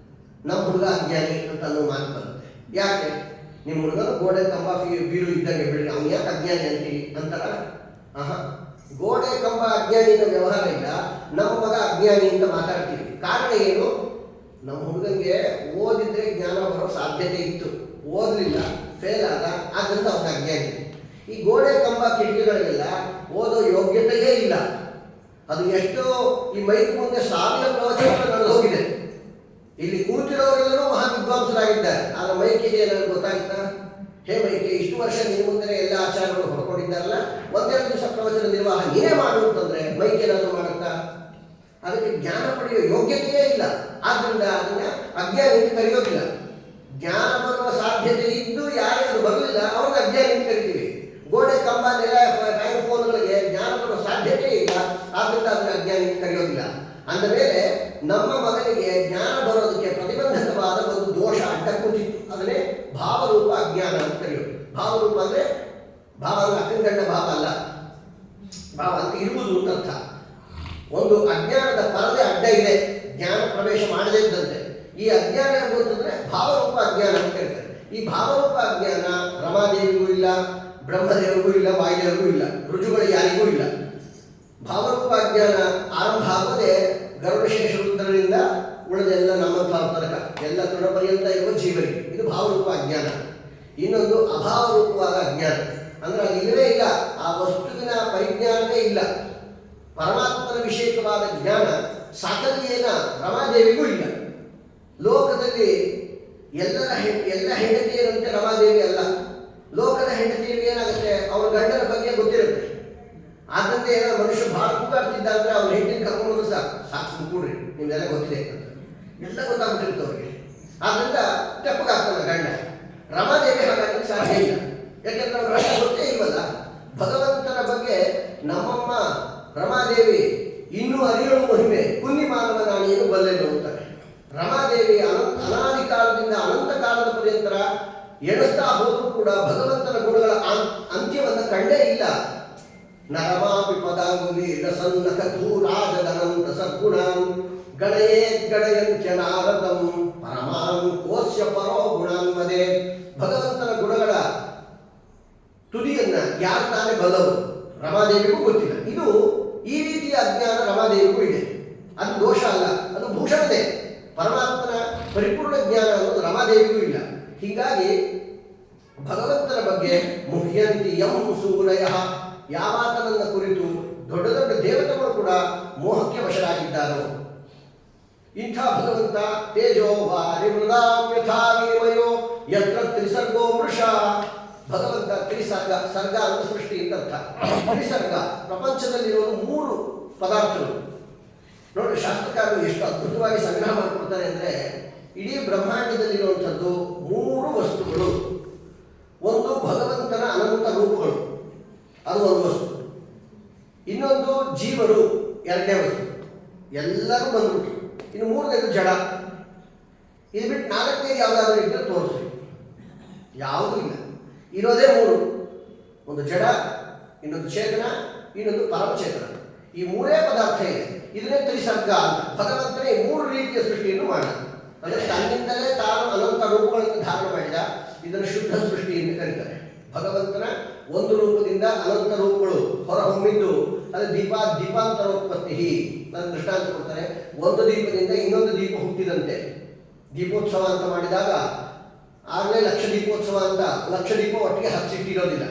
ನಮ್ಮ ಹುಡುಗ ಅಜ್ಞಾನಿ ಅಂತ ಅನ್ನೋ ಮಾತು ಬರುತ್ತೆ. ಯಾಕೆ? ನಿಮ್ಮ ಹುಡುಗನು ಗೋಡೆ ಕಂಬ ಬೀರು ಇದ್ದಂಗೆ ಬಿಡ್ರಿ, ಅವ್ನು ಯಾಕೆ ಅಜ್ಞಾನಿ ಅಂತೀವಿ ಅಂತಾರ? ಗೋಡೆ ಕಂಬ ಅಜ್ಞಾನಿಯಿಂದ ವ್ಯವಹಾರ ಇಲ್ಲ. ನಮ್ಮ ಮಗ ಅಜ್ಞಾನಿ ಅಂತ ಮಾತಾಡ್ತೀವಿ. ಕಾರಣ ಏನು? ನಮ್ಮ ಹುಡುಗನಿಗೆ ಓದಿದ್ರೆ ಜ್ಞಾನ ಬರೋ ಸಾಧ್ಯತೆ ಇತ್ತು, ಓದಲಿಲ್ಲ, ಫೇಲ್ ಆದ, ಆದ್ದರಿಂದ ಅವನ ಅಜ್ಞಾನಿ. ಈ ಗೋಡೆ ಕಂಬ ಕಿಟಕಿಗಳಿಗೆಲ್ಲ ಓದೋ ಯೋಗ್ಯತೆಯೇ ಇಲ್ಲ. ಅದು ಎಷ್ಟೋ ಈ ಮೈಕ್ ಮುಂದೆ 1000 ಪ್ರವಚನಗಳು ನಡೆದು ಹೋಗಿದೆ. ಇಲ್ಲಿ ಕೂತಿರೋರೆಲ್ಲರೂ ಮಹಾ ವಿದ್ವಾಂಸರಾಗಿದ್ದಾರೆ. ಆದರೆ ಮೈಕಿಗೆ ಏನಾದ್ರು ಗೊತ್ತಾಗುತ್ತಾ? ಹೇ ಮೈಕೆ, ಇಷ್ಟು ವರ್ಷ ನಿನ್ನ ಮುಂದೆ ಎಲ್ಲ ಆಚಾರಗಳು ಹೊಡ್ಕೊಂಡಿದ್ದಾರಲ್ಲ, ಒಂದೆರಡು ದಿವಸ ಪ್ರವಚನ ನಿರ್ವಾಹ ನೀನೇ ಮಾಡು ಅಂತಂದ್ರೆ ಮೈಕ್ ಏನಾದರೂ ಮಾಡುತ್ತಾ? ಅದಕ್ಕೆ ಜ್ಞಾನ ಪಡೆಯುವ ಯೋಗ್ಯತೆಯೇ ಇಲ್ಲ. ಆದ್ದರಿಂದ ಅದನ್ನ ಅಜ್ಞಾನಿ ಅಂತ ಕರೆಯೋದಿಲ್ಲ. ಜ್ಞಾನ ಬರುವ ಸಾಧ್ಯತೆ ಇದ್ದು ಯಾರೇ ಅದು ಬರಲಿಲ್ಲ ಅವ್ರನ್ನ ಅಜ್ಞಾನಿ ಅಂತ ಕರಿತೀವಿ. ಗೋಡೆ ಕಂಬ ನೆಲ ಫೋನ್ಗಳಿಗೆ ಜ್ಞಾನ ಬರುವ ಸಾಧ್ಯತೆ ಇಲ್ಲ, ಆದ್ದರಿಂದ ಅದನ್ನ ಅಜ್ಞಾನಿ ಅಂತ ಕರೆಯೋದಿಲ್ಲ. ಅಂದ ಮೇಲೆ ನಮ್ಮ ಮಗನಿಗೆ ಜ್ಞಾನ ಬರೋದಕ್ಕೆ ಪ್ರತಿಬಂಧಕವಾದ ಒಂದು ದೋಷ ಅಡ್ಡ ಕೂತಿತ್ತು. ಅದನ್ನೇ ಭಾವರೂಪ ಅಜ್ಞಾನ ಅಂತ ಕರೆಯೋದು. ಭಾವರೂಪ ಅಂದ್ರೆ ಭಾವ ಅಂದ್ರೆ ಅಕ್ಕಂಗಂಡ ಭಾವ ಅಲ್ಲ. ಭಾವ ಅಂತ ಇರುವುದು ಅಂತ ಅರ್ಥ. ಒಂದು ಅಜ್ಞಾನದ ಪರದೆ ಅಡ್ಡ ಇದೆ, ಜ್ಞಾನ ಪ್ರವೇಶ ಮಾಡದೇ ಇದ್ದಂತೆ. ಈ ಅಜ್ಞಾನ ಗೊತ್ತಂದ್ರೆ ಭಾವರೂಪ ಅಜ್ಞಾನ ಅಂತ ಕರೀತಾರೆ. ಈ ಭಾವರೂಪ ಅಜ್ಞಾನ ರಮಾದೇವಿಗೂ ಇಲ್ಲ, ಬ್ರಹ್ಮದೇವರಿಗೂ ಇಲ್ಲ, ವಾಯುದೇವರಿಗೂ ಇಲ್ಲ, ಋಜುಗಳು ಯಾರಿಗೂ ಇಲ್ಲ. ಭಾವರೂಪ ಅಜ್ಞಾನ ಆರಂಭ ಆಗದೆ ಗರುಡಶೇಷ ರುದ್ರರಿಂದ ಉಳಿದೆಲ್ಲ ನಮ್ಮ ತನಕ ಎಲ್ಲ ತೃಣಪರ್ಯಂತ ಇರುವ ಜೀವರಿಗೆ ಇದು ಭಾವರೂಪ ಅಜ್ಞಾನ. ಇನ್ನೊಂದು ಅಭಾವರೂಪವಾದ ಅಜ್ಞಾನ ಅಂದ್ರೆ ಅದು ಇಲ್ಲವೇ ಇಲ್ಲ, ಆ ವಸ್ತುವಿನ ಪರಿಜ್ಞಾನವೇ ಇಲ್ಲ. ಪರಮಾತ್ಮನ ವಿಷಯಕವಾದ ಜ್ಞಾನ ಸಾಕಲ್ಯೇನ ರಮಾದೇವಿಗೂ ಇಲ್ಲ. ಲೋಕದಲ್ಲಿ ಎಲ್ಲ ಹೆಂಡತಿಯರಂತೆ ರಮಾದೇವಿ ಅಲ್ಲ. ಲೋಕದ ಹೆಂಡತಿಯರಿಗೆ ಏನಾಗುತ್ತೆ, ಅವ್ರ ಗಂಡನ ಬಗ್ಗೆ ಗೊತ್ತಿರುತ್ತೆ. ಆದ್ದರಿಂದ ಏನಾದ್ರು ಮನುಷ್ಯ ಭಾಳ ಕೂಗಾಡ್ತಿದ್ದ ಅಂದ್ರೆ ಅವ್ರ ಹೆಂಡತಿನ ಕರ್ಕೊಂಡು ಸಾಕು ಕೂಡ್ರಿ, ನಿಮ್ದೆಲ್ಲ ಗೊತ್ತಿದೆ ಅಂತ ಎಲ್ಲ ಗೊತ್ತಾಗ್ಬಿಟ್ಟಿರುತ್ತೆ ಅವ್ರಿಗೆ. ಆದ್ದರಿಂದ ತೆಪ್ಪಗಾಗ್ತಾನೆ ಗಂಡ. ರಮಾದೇವಿ ಹಾಗಾಗಲಿಕ್ಕೆ ಸಾಧ್ಯ ಇಲ್ಲ. ಯಾಕೆಂದ್ರೆ ಅವ್ರ ಗಂಡ ಗೊತ್ತೇ ಇಲ್ವಲ್ಲ. ಭಗವಂತನ ಬಗ್ಗೆ ನಮ್ಮಮ್ಮ ರಮಾದೇವಿ ಇನ್ನೂ ಅರಿಯಳು ಮಹಿಮೆ ಕುನ್ನಿ ಮಾನವ ನಾನೇನು ಬಲ್ಲೆನು ಅಂತಾರೆ. ರಮಾದೇವಿ ಅನಾದಿ ಕಾಲದಿಂದ ಅನಂತ ಕಾಲದ ಪರ್ಯಂತರ ಎಣಿಸ್ತಾ ಹೋದರೂ ಕೂಡ ಭಗವಂತನ ಗುಣಗಳ ಅಂತ್ಯವನ್ನು ಕಂಡೇ ಇಲ್ಲ. ನರಮಾಪಿ ಪದಾಂಗುಲಿ ರಸನ್ನಕಥೂ ರಾಜದನಂತ ಸದ್ಗುಣಾನ್ ಗಣಯೇ ಗಣಯಂತ್ಯ ನಾರದಂ ಪರಮಾನ್ ಕೋಶ್ಯ ಪರೋ ಗುಣಾನ್ಮದೆ. ಭಗವಂತನ ಗುಣಗಳ ತುದಿಯನ್ನ ಯಾರು ತಾನೇ ಬಲ್ಲವರು? ರಮಾದೇವಿಗೂ ಗೊತ್ತಿಲ್ಲ. ಇದು ಈ ರೀತಿಯ ಅಜ್ಞಾನ ರಮಾದೇವಿಗೂ ಇದೆ. ಅದು ದೋಷ ಅಲ್ಲ, ಅದು ಭೂಷಣತೆ. ಪರಮಾತ್ಮನ ಪರಿಪೂರ್ಣ ಜ್ಞಾನ ಅನ್ನೋದು ರಮಾದೇವಿಗೂ ಇಲ್ಲ. ಹೀಗಾಗಿ ಭಗವಂತನ ಬಗ್ಗೆ ಮುಖ್ಯಂತಿ ಯಂ ಸೂರಯ, ಯಾವಾತನನ್ನ ಕುರಿತು ದೊಡ್ಡ ದೊಡ್ಡ ದೇವತೆಗಳು ಕೂಡ ಮೋಹಕ್ಕೆ ವಶರಾಗಿದ್ದಾರೋ. ಇಂಥ ಭಗವಂತ ತೇಜೋ ವಾರಿ ಮೃದಾಂ ಯಥಾ ವಿನಿಮಯೋ ಯತ್ರ ತ್ರಿಸರ್ಗೋ ಮೃಷ. ಭಗವಂತ ತ್ರಿಸರ್ಗ, ಸರ್ಗ ಅಂತ ಸೃಷ್ಟಿ ಅಂತ ಅರ್ಥ. ತ್ರಿಸರ್ಗ ಪ್ರಪಂಚದಲ್ಲಿರೋದು 3 ಪದಾರ್ಥಗಳು. ನೋಡಿ, ಶಾಸ್ತ್ರಕಾರರು ಎಷ್ಟು ಅದ್ಭುತವಾಗಿ ಸಂಗ್ರಹ ಮಾಡಿಕೊಡ್ತಾರೆ ಅಂದರೆ, ಇಡೀ ಬ್ರಹ್ಮಾಂಡದಲ್ಲಿರುವಂಥದ್ದು 3 ವಸ್ತುಗಳು. ಒಂದು ಭಗವಂತನ ಅನಂತ ರೂಪಗಳು, ಅದು ಒಂದು ವಸ್ತು. ಇನ್ನೊಂದು ಜೀವರು, 2ನೇ ವಸ್ತು. ಎಲ್ಲರೂ ಬಂದ್ಬಿಟ್ಟು. ಇನ್ನು 3ನೇದು ಜಡ. ಇದು ಬಿಟ್ಟು 4ನೇದು ಯಾವುದಾದ್ರೂ ಇದ್ದರೆ ತೋರಿಸಿ. ಯಾವುದೂ ಇಲ್ಲ. ಇರೋದೇ 3. ಒಂದು ಜಡ, ಇನ್ನೊಂದು ಚೇತನ, ಇನ್ನೊಂದು ಪರಮಚೇತನ. ಈ 3 ಪದಾರ್ಥ ಇದೆ. ಇದನ್ನೇ ತ್ರಿಸರ್ಗ ಅಂತ. ಭಗವಂತನೇ 3 ರೀತಿಯ ಸೃಷ್ಟಿಯನ್ನು ಮಾಡಿದ. ಅಂದರೆ ತನ್ನಿಂದಲೇ ತಾನು ಅನಂತ ರೂಪಗಳನ್ನು ಧಾರಣ ಮಾಡಿದ. ಇದನ್ನು ಶುದ್ಧ ಸೃಷ್ಟಿ ಎಂದು ಕರೀತಾರೆ. ಭಗವಂತನ ಒಂದು ರೂಪದಿಂದ ಅನಂತ ರೂಪಗಳು ಹೊರಹೊಮ್ಮಿದ್ದು ಅದು ದೀಪಾಂತರೋತ್ಪತ್ತಿ. ನನ್ನ ದೃಷ್ಟಾಂತ ಕೊಡ್ತಾರೆ. ಒಂದು ದೀಪದಿಂದ ಇನ್ನೊಂದು ದೀಪ ಹುಟ್ಟಿದಂತೆ. ದೀಪೋತ್ಸವ ಅಂತ ಮಾಡಿದಾಗ 6ನೇ ಲಕ್ಷ ದೀಪೋತ್ಸವ ಅಂತ ಲಕ್ಷ ದೀಪ ಒಟ್ಟಿಗೆ ಹಚ್ಚಿಟ್ಟಿರೋದಿಲ್ಲ.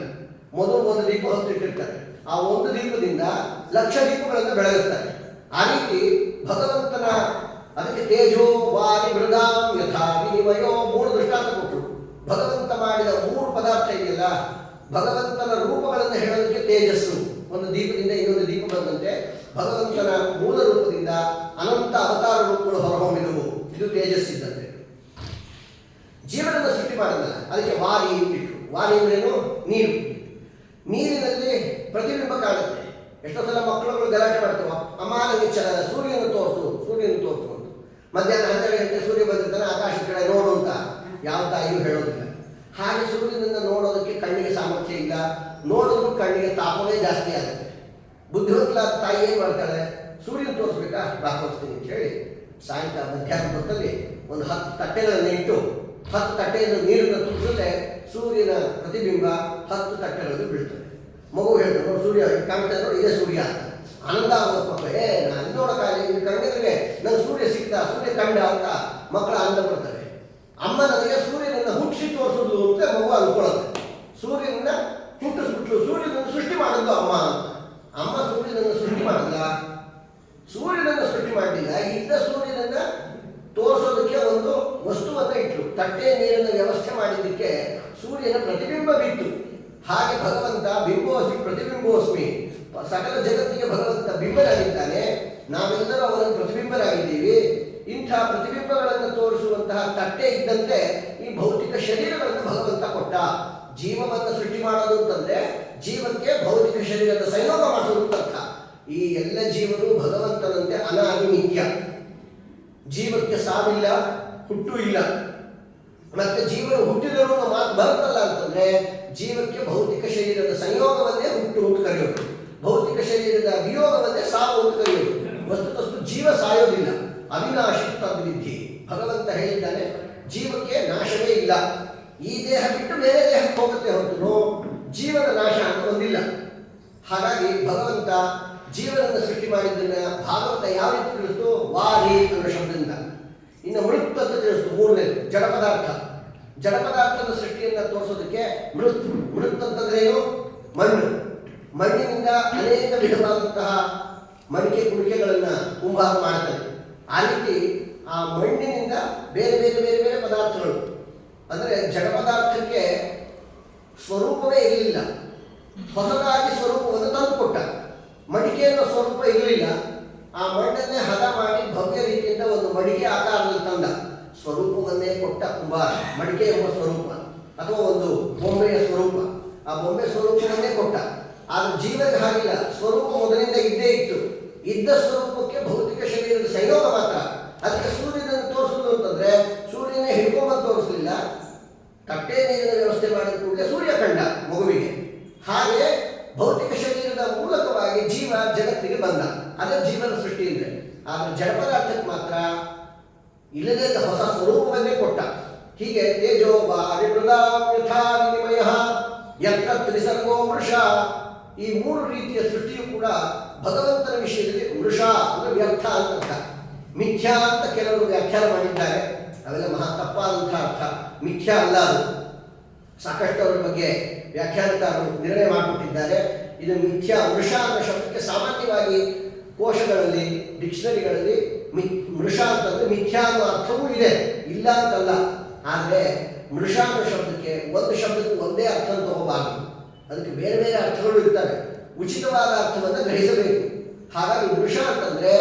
ಮೊದಲು ಒಂದು ದೀಪ ಹೊತ್ತಿಟ್ಟಿರ್ತಾರೆ. ಆ ಒಂದು ದೀಪದಿಂದ ಲಕ್ಷ ದೀಪಗಳನ್ನು ಬೆಳಗಿಸ್ತಾರೆ. ಆ ರೀತಿ ಭಗವಂತನ, ಅದಕ್ಕೆ ತೇಜೋ ವಾರಿ ಮೃದಾಂ ಯಥಾ ವಿನಿಮಯೋ 3 ದೃಷ್ಟಾಂತ ಕೊಟ್ಟರು. ಭಗವಂತ ಮಾಡಿದ 3 ಪದಾರ್ಥ ಇದೆಯಲ್ಲ, ಭಗವಂತನ ರೂಪಗಳನ್ನು ಹೇಳೋದಕ್ಕೆ ತೇಜಸ್ಸು. ಒಂದು ದೀಪದಿಂದ ಇನ್ನೊಂದು ದೀಪ ಬಂದಂತೆ ಭಗವಂತನ ಮೂಲ ರೂಪದಿಂದ ಅನಂತ ಅವತಾರ ರೂಪಗಳು ಹೊರಹೊಮ್ಮಿದವು. ಇದು ತೇಜಸ್ಸಿದ್ದಂತೆ. ಜೀವನದ ಸೃಷ್ಟಿ ಮಾಡಿದ್ನಲ್ಲ, ಅದಕ್ಕೆ ವಾರಿ ಇಟ್ಟಿಟ್ಟು. ವಾರಿ ಅಂದ್ರೇನು? ನೀರು. ನೀರಿನಲ್ಲಿ ಪ್ರತಿಬಿಂಬ ಕಾಣುತ್ತೆ. ಎಷ್ಟೋ ಸಲ ಮಕ್ಕಳುಗಳು ಗಲಾಟೆ ಮಾಡ್ತವೆ, ಅಮ್ಮ ನನಗೆ ಸೂರ್ಯನ ತೋರಿಸು ಅಂತ. ಮಧ್ಯಾಹ್ನ 12 ಗಂಟೆ ಸೂರ್ಯ ಬಂದಿರ್ತಾನೆ, ಆಕಾಶ ಕಡೆ ನೋಡು ಅಂತ ಯಾವ ತಾಯಿಯೂ ಹೇಳೋದಿಲ್ಲ. ಹಾಗೆ ಸೂರ್ಯನನ್ನು ನೋಡೋದಕ್ಕೆ ಕಣ್ಣಿಗೆ ಸಾಮರ್ಥ್ಯ ಇಲ್ಲ, ನೋಡಿದ್ರು ಕಣ್ಣಿಗೆ ತಾಪವೇ ಜಾಸ್ತಿ ಆಗುತ್ತೆ. ಬುದ್ಧಿವಂತಲಾದ ತಾಯಿ ಏನು ಮಾಡ್ತಾಳೆ? ಸೂರ್ಯನ ತೋರಿಸ್ಬೇಕಾ, ತೋರಿಸ್ತೀನಿ ಅಂತ ಹೇಳಿ ಸಾಯಂಕಾಲ ಮಧ್ಯಾಹ್ನ ಹೊತ್ತಲ್ಲಿ ಒಂದು 10 ತಟ್ಟೆಗಳನ್ನು ಇಟ್ಟು 10 ತಟ್ಟೆಯನ್ನು ನೀರನ್ನು ತುಂಬಿಸದೆ ಸೂರ್ಯನ ಪ್ರತಿಬಿಂಬ 10 ತಟ್ಟೆಗಳಲ್ಲಿ ಬೀಳ್ತದೆ. ಮಗು ಹೇಳ್ತಾರೆ, ನೋಡಿ ಸೂರ್ಯ ಕಾಣ್ತಾ ನೋಡಿ, ಇದೇ ಸೂರ್ಯ ಅಂತ. ಆನಂದ ಆಗೋದು ಪಾಪ, ನಾನು ನೋಡೋಕ್ಕಾಗಲಿ, ಇಲ್ಲಿ ಕಣ್ಣಿದ್ರೆ ನಂಗೆ ಸೂರ್ಯ ಸಿಕ್ತ, ಸೂರ್ಯ ಕಂಡ ಅಂತ ಮಕ್ಕಳು ಆನಂದ ಪಡ್ತಾರೆ. ಅಮ್ಮ ನನಗೆ ಸೂರ್ಯನನ್ನು ಹುಟ್ಟಿಸಿ ತೋರಿಸೋದು ಅಂತ ಮಗು ಅಂದ್ಕೊಳ್ಳುತ್ತೆ. ಸೂರ್ಯನನ್ನ ಹುಟ್ಟಿಸ್ಬಿಟ್ಲು, ಸೂರ್ಯನನ್ನು ಸೃಷ್ಟಿ ಮಾಡಿದ್ಲು ಅಮ್ಮ ಅಂತ. ಅಮ್ಮ ಸೂರ್ಯನನ್ನು ಸೃಷ್ಟಿ ಮಾಡಿಲ್ಲ, ಸೂರ್ಯನನ್ನು ಸೃಷ್ಟಿ ಮಾಡಲಿಲ್ಲ. ಇದ್ದ ಸೂರ್ಯನನ್ನ ತೋರಿಸೋದಕ್ಕೆ ಒಂದು ವಸ್ತುವನ್ನು ಇಟ್ಲು. ತಟ್ಟೆ ನೀರನ್ನು ವ್ಯವಸ್ಥೆ ಮಾಡಿದ್ದಕ್ಕೆ ಸೂರ್ಯನ ಪ್ರತಿಬಿಂಬ ಬಿತ್ತು. ಹಾಗೆ ಭಗವಂತ ಬಿಂಬೋಸ್ಮಿ ಪ್ರತಿಬಿಂಬೋಸ್ಮಿ, ಸಕಲ ಜಗತ್ತಿಗೆ ಭಗವಂತ ಬಿಂಬನಾಗಿದ್ದಾನೆ. ನಾವೆಲ್ಲರೂ ಅವನ ಪ್ರತಿಬಿಂಬರಾಗಿದ್ದೀವಿ. ಇಂಥ ಪ್ರತಿಬಿಂಬಗಳನ್ನು ತೋರಿಸುವಂತಹ ತಟ್ಟೆ ಇದ್ದಂತೆ ಈ ಭೌತಿಕ ಶರೀರಗಳನ್ನು ಭಗವಂತ ಕೊಟ್ಟ. ಜೀವವನ್ನು ಸೃಷ್ಟಿ ಮಾಡೋದು ಅಂತಂದ್ರೆ ಜೀವಕ್ಕೆ ಭೌತಿಕ ಶರೀರದ ಸಂಯೋಗ ಮಾಡಿಸೋದು ಅರ್ಥ. ಈ ಎಲ್ಲ ಜೀವರು ಭಗವಂತನಂತೆ ಅನಾದಿ ನಿತ್ಯ. ಜೀವಕ್ಕೆ ಸಾವಿಲ್ಲ, ಹುಟ್ಟು ಇಲ್ಲ. ಮತ್ತೆ ಜೀವರು ಹುಟ್ಟಿದರು ಅನ್ನೋ ಮಾತು ಬರುತ್ತಲ್ಲ ಅಂತಂದ್ರೆ ಜೀವಕ್ಕೆ ಭೌತಿಕ ಶರೀರದ ಸಂಯೋಗವನ್ನೇ ಹುಟ್ಟು ಅಂತ ಕರೆಯೋದು, ಭೌತಿಕ ಶರೀರದ ವಿಯೋಗವನ್ನೇ ಸಾವು ಅಂತ ಕರೆಯೋದು. ವಸ್ತುತಸ್ತು ಜೀವ ಸಾಯೋದಿಲ್ಲ, ಅವಿನಾಶಿ ತದ್ವಿಧಿ. ಭಗವಂತ ಹೇಳಿದ್ದಾನೆ, ಜೀವಕ್ಕೆ ನಾಶವೇ ಇಲ್ಲ. ಈ ದೇಹ ಬಿಟ್ಟು ಬೇರೆ ದೇಹಕ್ಕೆ ಹೋಗುತ್ತೆ ಹೊರತು ಜೀವನ ನಾಶ ಅಂತ ಒಂದಿಲ್ಲ. ಹಾಗಾಗಿ ಭಗವಂತ ಜೀವನವನ್ನು ಸೃಷ್ಟಿ ಮಾಡಿದ್ದನ್ನ ಭಾಗವತ ಯಾವ ರೀತಿ ತಿಳಿಸ್ತು? ವಾರಿ ಅನ್ನೋ ಶಬ್ದದಿಂದ. ಇನ್ನು ಮೃತ್ ಅಂತ ತಿಳಿಸ್ತು. ಮೂರನೇದು ಜಡ ಪದಾರ್ಥ. ಜಡ ಪದಾರ್ಥದ ಸೃಷ್ಟಿಯನ್ನು ತೋರಿಸೋದಕ್ಕೆ ಮೃತ್ ಅಂತಂದ್ರೆ ಏನು? ಮಣ್ಣು. ಮಣ್ಣಿನಿಂದ ಅನೇಕ ವಿಧವಾದಂತಹ ಮಡಿಕೆ ಕುಡಿಕೆಗಳನ್ನು ಕುಂಬಾರ ಮಾಡ್ತಾರೆ. ಆ ರೀತಿ ಆ ಮಣ್ಣಿನಿಂದ ಬೇರೆ ಬೇರೆ ಬೇರೆ ಬೇರೆ ಪದಾರ್ಥಗಳು, ಅಂದರೆ ಜಡ ಪದಾರ್ಥಕ್ಕೆ ಸ್ವರೂಪವೇ ಇರಲಿಲ್ಲ, ಹೊಸದಾಗಿ ಸ್ವರೂಪವನ್ನು ತಂದುಕೊಟ್ಟ. ಮಡಿಕೆ ಅನ್ನೋ ಸ್ವರೂಪ ಇರಲಿಲ್ಲ, ಆ ಮಣ್ಣನ್ನೇ ಹದ ಮಾಡಿ ಭವ್ಯ ರೀತಿಯಿಂದ ಒಂದು ಮಡಿಕೆ ಆಕಾರದಲ್ಲಿ ತಂದ. ಸ್ವರೂಪವನ್ನೇ ಕೊಟ್ಟ ಕುಂಬಾರ. ಮಡಿಕೆ ಎಂಬ ಸ್ವರೂಪ ಅಥವಾ ಒಂದು ಬೊಂಬೆಯ ಸ್ವರೂಪ, ಆ ಬೊಂಬೆ ಸ್ವರೂಪವನ್ನೇ ಕೊಟ್ಟ. ಆದರೆ ಜೀವನಿಗೆ ಹಾಗಿಲ್ಲ, ಸ್ವರೂಪ ಮೊದಲಿಂದ ಇದ್ದೇ ಇತ್ತು. ಇದ್ದ ಸ್ವರೂಪಕ್ಕೆ ಭೌತಿಕ ಶರೀರದ ಸಂಯೋಗ ಮಾತ್ರ. ಅದಕ್ಕೆ ಸೂರ್ಯನನ್ನು ತೋರಿಸೋದು ಅಂತಂದ್ರೆ ಸೂರ್ಯನೇ ಹಿಡ್ಕೊಂಬಂದು ತೋರಿಸಲಿಲ್ಲ, ತಟ್ಟೆ ನೀರಿನ ವ್ಯವಸ್ಥೆ ಮಾಡಿದ ಕೂಡಲೇ ಸೂರ್ಯ ಕಂಡ ಮಗುವಿಗೆ. ಹಾಗೆ ಭೌತಿಕ ಶರೀರದ ಮೂಲಕವಾಗಿ ಜೀವ ಜಗತ್ತಿಗೆ ಬಂದ. ಅದೇ ಜೀವನ ಸೃಷ್ಟಿ ಅಂದ್ರೆ. ಆದರೆ ಜಡ ಪದಾರ್ಥಕ್ಕೆ ಮಾತ್ರ ಇಲ್ಲದೇ ಹೊಸ ಸ್ವರೂಪವನ್ನೇ ಕೊಟ್ಟ. ಹೀಗೆ ತೇಜೋ ವಾರಿ ಯಥಾ ವಿನಿಮಯ ಯತ್ರ ತ್ರಿಸರ್ಗೋ ಮೃಷ, ಈ 3 ರೀತಿಯ ಸೃಷ್ಟಿಯು ಕೂಡ ಭಗವಂತನ ವಿಷಯದಲ್ಲಿ ಮೃಷ ಅಂದ್ರೆ ವ್ಯರ್ಥ ಅಂತ ಅರ್ಥ. ಮಿಥ್ಯಾ ಅಂತ ಕೆಲವರು ವ್ಯಾಖ್ಯಾನ ಮಾಡಿದ್ದಾರೆ, ಅವೆಲ್ಲ ಮಹಾ ತಪ್ಪಾದಂತಹ ಅರ್ಥ. ಮಿಥ್ಯಾ ಅಲ್ಲ ಅದು. ಸಾಕಷ್ಟು ಅವರ ಬಗ್ಗೆ ವ್ಯಾಖ್ಯಾನಕಾರರು ನಿರ್ಣಯ ಮಾಡಿಬಿಟ್ಟಿದ್ದಾರೆ. ಇದು ಮಿಥ್ಯಾ. ಮೃಷ ಅನ್ನೋ ಶಬ್ದಕ್ಕೆ ಸಾಮಾನ್ಯವಾಗಿ ಕೋಶಗಳಲ್ಲಿ, ಡಿಕ್ಷನರಿಗಳಲ್ಲಿ ಮೃಷ ಅಂತಂದ್ರೆ ಮಿಥ್ಯಾ ಅನ್ನೋ ಅರ್ಥವೂ ಇದೆ, ಇಲ್ಲ ಅಂತಲ್ಲ. ಆದರೆ ಮೃಷ ಅನ್ನೋ ಶಬ್ದಕ್ಕೆ ಒಂದು ಶಬ್ದಕ್ಕೆ ಒಂದೇ ಅರ್ಥ ತಗೋಬಾರದು, ಅದಕ್ಕೆ ಬೇರೆ ಬೇರೆ ಅರ್ಥಗಳು ಇರ್ತವೆ. ಉಚಿತವಾದ ಅರ್ಥವನ್ನು ಗ್ರಹಿಸಬೇಕು. ಹಾಗಾಗಿ ಮೃಷ ಅಂತಂದ್ರೆ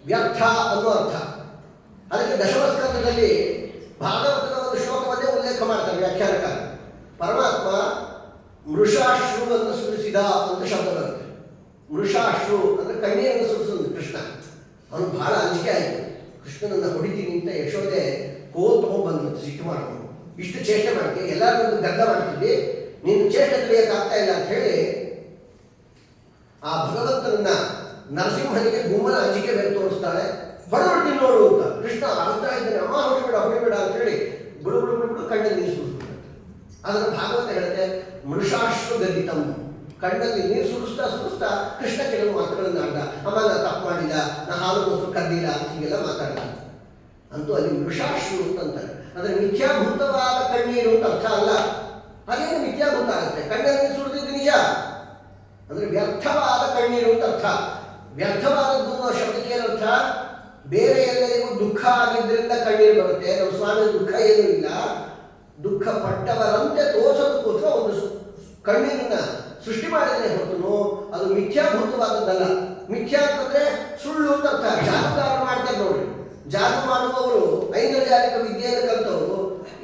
ವ್ಯರ್ಥ ಅನ್ನೋ ಅರ್ಥ. ಅದಕ್ಕೆ ದಶಮಸ್ಕಂದದಲ್ಲಿ ಭಾಗವತದ ಒಂದು ಶ್ಲೋಕವನ್ನೇ ಉಲ್ಲೇಖ ಮಾಡ್ತಾರೆ ವ್ಯಾಖ್ಯಾನಕಾರ. ಪರಮಾತ್ಮ ಮೃಷಾಶ್ರುವನ್ನು ಸುರಿಸಿದ ಅಂತ ಶಬ್ದ ಬರುತ್ತೆ. ಮೃಷಾಶ್ರು ಅಂದ್ರೆ ಕಣ್ಣೀರನ್ನು ಸುರಿಸೋದು ಕೃಷ್ಣ. ಅವನು ಬಹಳ ಅಂಜಿಕೆ ಆಯಿತು, ಕೃಷ್ಣನನ್ನು ಹೊಡಿತೀನಿ ಅಂತ ಯಶೋದೆ ಕೋಲ್ ತಗೊಂಡ್ಬಂದು ಸಿಟ್ಟು ಮಾಡ್ಕೊಂಡು, ಇಷ್ಟು ಚೇಷ್ಟೆ ಮಾಡ್ತೀವಿ, ಎಲ್ಲರೂ ಒಂದು ಗದ್ದ ಮಾಡ್ತಿದ್ವಿ, ನೀನು ಚೇಷ್ಟೆ ತಿಳಿಯೋಕ್ಕಾಗ್ತಾ ಇಲ್ಲ ಅಂತ ಹೇಳಿ ಆ ಭಗವಂತನನ್ನ ನರಸಿಂಹನಿಗೆ ಗುಮ್ಮನ ಅಂಜಿಕೆ ಬೇರೆ ತೋರಿಸ್ತಾಳೆ. ಹೊಡೆಬಿಡ್ತೀನಿ ನೋಡು ಅಂತ. ಕೃಷ್ಣ ಅಳ್ತಾ ಇದ್ದಾನೆ, ಅಮ್ಮ ಹೊಡಿಬೇಡ ಅಂತ ಹೇಳಿ ಬಿಡು ಬಿಡು ಬಿಡು ಬಿಡು ಕಣ್ಣಲ್ಲಿ ನೀರು ಸುರಿಸ್ಬಿಡುತ್ತೆ. ಅದನ್ನು ಭಾಗವತ ಹೇಳುತ್ತೆ, ಮೃಷಾಶ್ರು ಗದಿತಂ. ಕಣ್ಣಲ್ಲಿ ನೀರು ಸುರಿಸ್ತಾ ಕೃಷ್ಣ ಕೆಲವು ಮಾತುಗಳನ್ನು ಆಡ್ದ. ಅಮ್ಮ ನಾನು ತಪ್ಪು ಮಾಡಿಲ್ಲ, ನಾ ಹಾಲು ಮೊಸರು ಕದ್ದಿಲ್ಲ ಅಂತ ಹೀಗೆಲ್ಲ ಮಾತಾಡ್ದ. ಅಂತೂ ಅಲ್ಲಿ ಮೃಷಾಶ್ರು ಅಂತಂತಾರೆ. ಆದರೆ ಮಿಥ್ಯಾಭೂತವಾದ ಕಣ್ಣೀರು ಅಂತ ಅರ್ಥ ಅಲ್ಲ. ಅದೇನು ಮಿಥ್ಯಾಭೂತ ಆಗುತ್ತೆ? ಕಣ್ಣಲ್ಲಿ ನೀರು ಸುರಿದಿದ್ದು ನಿಜ, ಅಂದರೆ ವ್ಯರ್ಥವಾದ ಕಣ್ಣೀರು ಅಂತ ಅರ್ಥ. ವ್ಯರ್ಥವಾದದ್ದು ಅನ್ನೋ ಶಬ್ದಕ್ಕೆ ಏನರ್ಥ? ಬೇರೆ ಎಲ್ಲರಿಗೂ ದುಃಖ ಆಗಿದ್ದರಿಂದ ಕಣ್ಣೀರು ಬರುತ್ತೆ, ನಮ್ಮ ಸ್ವಾಮಿ ದುಃಖ ಏನೂ ಇಲ್ಲ, ದುಃಖ ಪಟ್ಟವರಂತೆ ತೋರಿಸೋದಕ್ಕೋಸ್ಕರ ಒಂದು ಕಣ್ಣೀರನ್ನ ಸೃಷ್ಟಿ ಮಾಡಿದ್ರೆ ಹೊರತು ಅದು ಮಿಥ್ಯಾಭೂತವಾದದ್ದಲ್ಲ. ಮಿಥ್ಯಾ ಅಂತಂದ್ರೆ ಸುಳ್ಳು ಅಂತ ಅರ್ಥ. ಜಾದುಗಾರ ಮಾಡ್ತಾರೆ ನೋಡ್ರಿ, ಜಾದು ಮಾಡುವವರು ಐಂದ್ರಜಾಲಿಕ ವಿದ್ಯೆಯನ್ನು ಕಲಿತವರು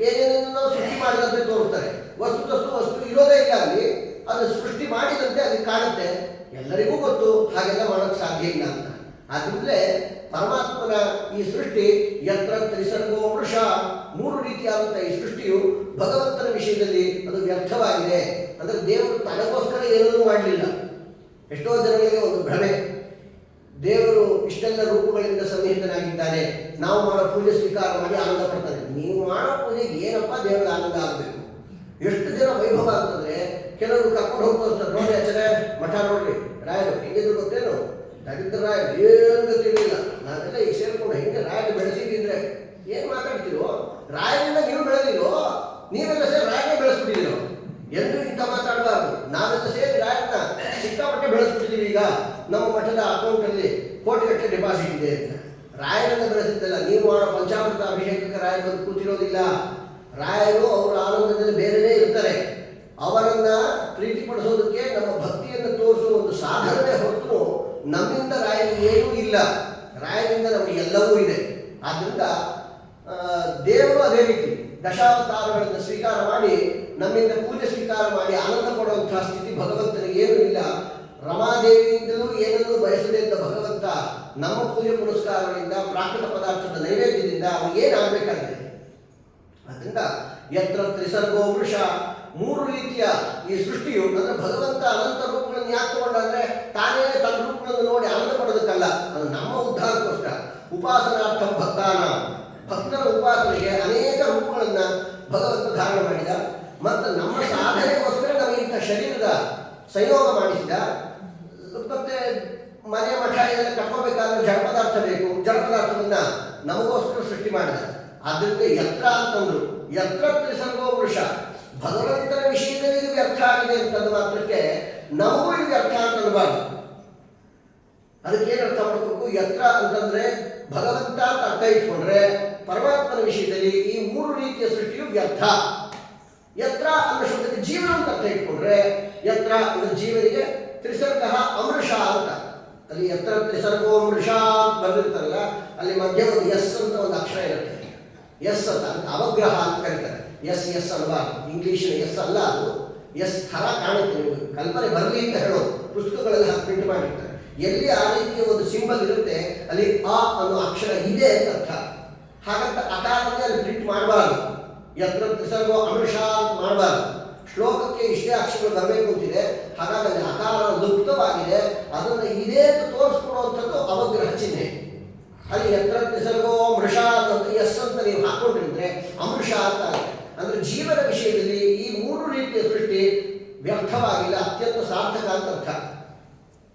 ಏನೇನೋ ಸೃಷ್ಟಿ ಮಾಡಿದಂತೆ ತೋರಿಸ್ತಾರೆ. ವಸ್ತು ಇರೋದೇ ಇಲ್ಲ ಅಲ್ಲಿ, ಅದು ಸೃಷ್ಟಿ ಮಾಡಿದಂತೆ ಅಲ್ಲಿ ಕಾಣುತ್ತೆ. ಎಲ್ಲರಿಗೂ ಗೊತ್ತು ಹಾಗೆಲ್ಲ ಮಾಡೋಕ್ಕೆ ಸಾಧ್ಯ ಇಲ್ಲ ಅಂತ. ಆದ್ರಿಂದಲೇ ಪರಮಾತ್ಮನ ಈ ಸೃಷ್ಟಿ ಯತ್ರ ತ್ರಿಸರ್ಗೋ ವೃಷ, 3 ರೀತಿಯಾದಂಥ ಈ ಸೃಷ್ಟಿಯು ಭಗವಂತನ ವಿಷಯದಲ್ಲಿ ಅದು ವ್ಯರ್ಥವಾಗಿದೆ. ಅಂದರೆ ದೇವರು ತನಗೋಸ್ಕರ ಏನನ್ನೂ ಮಾಡಲಿಲ್ಲ. ಎಷ್ಟೋ ಜನಗಳಿಗೆ ಒಂದು ಭ್ರಮೆ, ದೇವರು ಇಷ್ಟೆಲ್ಲ ರೂಪಗಳಿಂದ ಸನ್ನಿಹಿತನಾಗಿದ್ದಾನೆ, ನಾವು ಮಾಡೋ ಪೂಜೆ ಸ್ವೀಕಾರ ಮಾಡಿ ಆನಂದ ಪಡ್ತಾನೆ. ನೀವು ಮಾಡೋ ಪೂಜೆಗೆ ಏನಪ್ಪ ದೇವರ ಆನಂದ ಆಗಬೇಕು? ಎಷ್ಟು ಜನ ವೈಭವ ಅಂತಂದ್ರೆ ಕೆಲವರು ಕರ್ಕೊಂಡು ಹೋಗ್ತಾರೆ, ನೋಡಿ ಆಚಾರ್ಯ ಮಠ ನೋಡ್ರಿ ರಾಯರು ಹೆಂಗಿದ್ರು ಗೊತ್ತೇನು, ದರಿದ್ರ ರಾಯರು ಏನು ಗೊತ್ತಿರಲಿಲ್ಲ. ನಾವೆಲ್ಲ ಈಗ ಸೇರ್ಕೊಂಡು ಹೆಂಗೆ ರಾಯರು ಬೆಳೆಸಿದ್ರೆ ಏನು ಮಾತಾಡ್ತೀರೋ? ರಾಯರಿಂದ ನೀವು ಬೆಳೆದಿರೋ, ನೀವೆಲ್ಲ ಸೇರಿ ರಾಯನೇ ಬೆಳೆಸ್ಬಿಟ್ಟಿದ್ದೀರೋ. ಎಂದು ಇಂಥ ಮಾತಾಡಬಾರ್ದು. ನಾವೆಲ್ಲ ಸೇರಿ ರಾಯರನ್ನ ಸಿಕ್ಕಾಪಟ್ಟೆ ಬೆಳೆಸ್ಬಿಟ್ಟಿದ್ದೀವಿ. ಈಗ ನಮ್ಮ ಮಠದ ಅಕೌಂಟಲ್ಲಿ ಕೋಟಿಗಟ್ಟಲೆ ಡೆಪಾಸಿಟ್ ಇದೆ ಅಂತ. ರಾಯರನ್ನ ಬೆಳೆಸಿದ್ದಲ್ಲ, ನೀವು ಮಾಡೋ ಪಂಚಾಮೃತ ಅಭಿಷೇಕಕ್ಕೆ ರಾಯರು ಬಂದು ಕೂತಿರೋದಿಲ್ಲ. ರಾಯರು ಅವರ ಆನಂದದಲ್ಲಿ ಬೇರೆಯೇ ಇರ್ತಾರೆ. ಅವರನ್ನ ಪ್ರೀತಿಪಡಿಸೋದಕ್ಕೆ ನಮ್ಮ ಭಕ್ತಿಯನ್ನು ತೋರಿಸುವ ಒಂದು ಸಾಧನವೇ ಹೊರತು ನಮ್ಮಿಂದ ರಾಯರಿಗೆ ಏನೂ ಇಲ್ಲ. ರಾಯರಿಂದ ನಮಗೆ ಎಲ್ಲವೂ ಇದೆ. ಆದ್ದರಿಂದ ದೇವರು ಅದೇ ರೀತಿ ದಶಾವತಾರಗಳನ್ನು ಸ್ವೀಕಾರ ಮಾಡಿ ನಮ್ಮಿಂದ ಪೂಜೆ ಸ್ವೀಕಾರ ಮಾಡಿ ಆನಂದ ಪಡುವಂತಹ ಸ್ಥಿತಿ ಭಗವಂತನಿಗೆ ಏನೂ ಇಲ್ಲ. ರಮಾದೇವಿಯಿಂದಲೂ ಏನನ್ನೂ ಬಯಸದೇ ಇದ್ದ ಭಗವಂತ ನಮ್ಮ ಪೂಜೆ ಪುರಸ್ಕಾರಗಳಿಂದ ಪ್ರಾಕೃತ ಪದಾರ್ಥದ ನೈವೇದ್ಯದಿಂದ ಅವನಿಗೇನಾಗಬೇಕಾಗಿದೆ. ಅದರಿಂದ ಯತ್ರ ತ್ರಿಸರ್ಗೋ ವೃಷ, 3 ರೀತಿಯ ಈ ಸೃಷ್ಟಿಯು, ಅಂದರೆ ಭಗವಂತ ಅನಂತ ರೂಪಗಳನ್ನು ಯಾಕೆ ತಗೊಂಡ ಅಂದ್ರೆ ತಾನೇ ತನ್ನ ರೂಪಗಳನ್ನು ನೋಡಿ ಆನಂದ ಪಡೋದಕ್ಕಲ್ಲ, ಅದು ನಮ್ಮ ಉದ್ಧಾರಕ್ಕೋಸ್ಕರ. ಉಪಾಸನಾರ್ಥಂ ಭಕ್ತಾನ, ಭಕ್ತರ ಉಪಾಸನೆಗೆ ಅನೇಕ ರೂಪಗಳನ್ನ ಭಗವಂತ ಧಾರಣ ಮಾಡಿದ. ಮತ್ತು ನಮ್ಮ ಸಾಧನೆಗೋಸ್ಕರ ನಮಗೆ ಇಂಥ ಶರೀರದ ಸಂಯೋಗ ಮಾಡಿಸಿದ. ಮತ್ತೆ ಮನೆ ಮಠ ಇದೆಲ್ಲ ಕಟ್ಕೋಬೇಕಾದ್ರೆ ಜಡ ಪದಾರ್ಥ ಬೇಕು, ಜಡ ಪದಾರ್ಥವನ್ನ ನಮಗೋಸ್ಕರ ಸೃಷ್ಟಿ ಮಾಡಿದ. ಆದ್ದರಿಂದ ಯತ್ರ ಅಂತಂದ್ರು, ಯತ್ರ ತ್ರಿಸರ್ಗೋ ವೃಷ, ಭಗವಂತನ ವಿಷಯದಲ್ಲಿ ಇದು ವ್ಯರ್ಥ ಆಗಿದೆ ಅಂತಂದು ಮಾತ್ರಕ್ಕೆ ನಮಗೂ ಇದು ವ್ಯರ್ಥ ಅಂತಂದಬಾರ್ದು. ಅದಕ್ಕೆ ಏನು ಅರ್ಥ ಮಾಡ್ಬೇಕು? ಯತ್ರ ಅಂತಂದ್ರೆ ಭಗವಂತ ಅಂತ ಅರ್ಥ ಇಟ್ಕೊಂಡ್ರೆ ಪರಮಾತ್ಮನ ವಿಷಯದಲ್ಲಿ ಈ 3 ರೀತಿಯ ಸೃಷ್ಟಿಯು ವ್ಯರ್ಥ. ಯತ್ರ ಅನ್ನೋ ಶಬ್ದಕ್ಕೆ ಜೀವನ ಅಂತ ಅರ್ಥ ಇಟ್ಕೊಂಡ್ರೆ, ಯತ್ರ ಅಂದ್ರೆ ಜೀವನಿಗೆ, ತ್ರಿಸರ್ಗ ಅಮೃಷ ಅಂತ, ಅಲ್ಲಿ ಯತ್ರ ತ್ರಿಸರ್ಗೋ ಅಮೃಷ ಅಂತ ಬಂದಿರ್ತಾರಲ್ಲ, ಅಲ್ಲಿ ಮಧ್ಯ ಒಂದು ಎಸ್ ಅಂತ ಒಂದು ಅಕ್ಷರ ಇರುತ್ತೆ. ಎಸ್ ಅಂತ ಅವಗ್ರಹ ಅಂತ ಕರೀತಾರೆ. ಎಸ್ ಅಲ್ಬಾರ್ದು, ಇಂಗ್ಲಿಷ್ ಎಸ್ ಅಲ್ಲ, ಅದು ಎಸ್ ಥರ ಕಾಣುತ್ತೆ. ನಿಮಗೆ ಕಲ್ಪನೆ ಬರಲಿ ಅಂತ ಹೇಳೋದು, ಪುಸ್ತಕಗಳಲ್ಲಿ ಹಾಕಿ ಪ್ರಿಂಟ್ ಮಾಡಿರ್ತಾರೆ. ಎಲ್ಲಿ ಆ ರೀತಿಯ ಒಂದು ಸಿಂಬಲ್ ಇರುತ್ತೆ ಅಲ್ಲಿ ಆ ಅನ್ನೋ ಅಕ್ಷರ ಇದೆ ಅಂತ ಅರ್ಥ. ಹಾಗಂತ ಅಕಾರಕ್ಕೆ ಅಲ್ಲಿ ಪ್ರಿಂಟ್ ಮಾಡಬಾರ್ದು. ಯತ್ರ ತ್ರಿಸರ್ಗೋ ಅಮೃಷ ಅಂತ ಮಾಡಬಾರ್ದು. ಶ್ಲೋಕಕ್ಕೆ ಇಷ್ಟೇ ಅಕ್ಷರಗಳು ಬರಬೇಕು ಅಂತಿದೆ, ಹಾಗಾಗಿ ಅಲ್ಲಿ ಅಕಾರ ಲುಪ್ತವಾಗಿದೆ, ಅದನ್ನು ಇದೇ ಅಂತ ತೋರಿಸ್ಕೊಡುವಂಥದ್ದು ಅವಗ್ರಹ ಚಿಹ್ನೆ. ಅಲ್ಲಿ ಯತ್ರ ತ್ರಿಸರ್ಗೋ ಮೃಷ ಅಂತ ಎಸ್ ಅಂತ ನೀವು ಹಾಕೊಂಡಿದ್ರೆ ಅಮೃಷ ಅಂತ ಆಗುತ್ತೆ. ಅಂದ್ರೆ ಜೀವನ ವಿಷಯದಲ್ಲಿ ಈ 3 ರೀತಿಯ ಸೃಷ್ಟಿ ವ್ಯರ್ಥವಾಗಿಲ್ಲ, ಅತ್ಯಂತ ಸಾರ್ಥಕ ಅಂತ ಅರ್ಥ.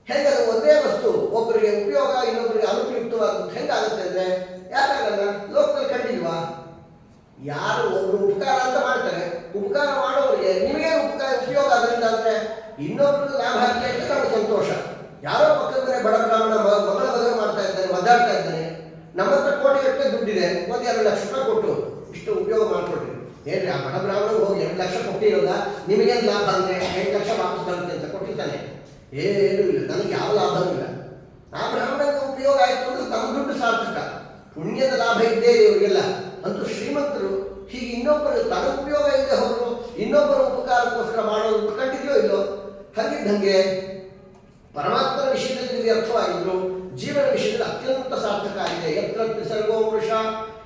ಹೇಗೆ ಒಂದೇ ವಸ್ತು ಒಬ್ಬರಿಗೆ ಉಪಯೋಗ ಇನ್ನೊಬ್ಬರಿಗೆ ಅನುಪಯುಕ್ತವಾಗುತ್ತೆ ಹೆಂಗಾಗುತ್ತೆ ಅಂದ್ರೆ, ಯಾಕಾಗಲ್ಲ? ಲೋಕದಲ್ಲಿ ಕಂಡಿಲ್ವಾ? ಯಾರು ಒಬ್ರು ಉಪಕಾರ ಅಂತ ಮಾಡ್ತಾರೆ, ಉಪಕಾರ ಮಾಡೋರಿಗೆ ನಿಮಗೇನು ಉಪಯೋಗ ಅದರಿಂದ ಅಂದ್ರೆ ಇನ್ನೊಬ್ರಿಗೆ ಲಾಭ ಆಗ್ತಾ ಇದ್ರೆ ನಮ್ಗೆ ಸಂತೋಷ. ಯಾರೋ ಪಕ್ಕದ ಮನೆ ಬಡ ಬ್ರಾಹ್ಮಣ ಮಗಳ ಮದುವೆ ಮಾಡ್ತಾ ಇದ್ದಾರೆ, ಮದ್ದಾಡ್ತಾ ಇದ್ದಾನೆ, ನಮ್ಮ ಹತ್ರ ಕೋಟಿಗಟ್ಟಲೆ ದುಡ್ಡಿದೆ, 1-2 ಲಕ್ಷ ರೂಪಾಯಿ ಕೊಟ್ಟು ಇಷ್ಟು ಉಪಯೋಗ ಮಾಡ್ಕೊಡ್ರಿ. ಏನ್ರಿ ಆ ಬಡ ಬ್ರಾಹ್ಮಣ ಹೋಗಿ 2 ಲಕ್ಷ ಕೊಟ್ಟಿರೋದ, ನಿಮಗೇನು ಲಾಭ ಅಂದ್ರೆ 8 ಲಕ್ಷ ವಾಪಸ್ ಬರುತ್ತೆ ಅಂತ ಕೊಟ್ಟಿರ್ತಾನೆ. ಏನೂ ಇಲ್ಲ, ನನಗೆ ಯಾವ ಲಾಭನೂ ಇಲ್ಲ. ಆ ಬ್ರಾಹ್ಮಣನಿಗೆ ಉಪಯೋಗ ಆಯ್ತು ಅಂದ್ರೆ ತಮ್ಮ ದುಡ್ಡು ಸಾರ್ಥಕ, ಪುಣ್ಯದ ಲಾಭ ಇದ್ದೇ ಇವರಿಗೆಲ್ಲ. ಅಂತೂ ಶ್ರೀಮಂತರು ಹೀಗೆ ಇನ್ನೊಬ್ಬರು ತನ್ನ ಉಪಯೋಗ ಇದೆ ಹೋದ್ರು ಇನ್ನೊಬ್ಬರ ಉಪಕಾರಕ್ಕೋಸ್ಕರ ಮಾಡೋದು ಕಂಡಿದೆಯೋ ಇಲ್ಲೋ. ಹಾಗಿದ್ದಂಗೆ ಪರಮಾತ್ಮನ ವಿಷಯದಲ್ಲಿ ವ್ಯರ್ಥವಾಗಿದ್ರು, ಜೀವನ ವಿಷಯದಲ್ಲಿ ಅತ್ಯಂತ ಸಾರ್ಥಕ ಆಗಿದೆ. ಯತ್ರ ತ್ರಿಸರ್ಗೋ ವೃಷ,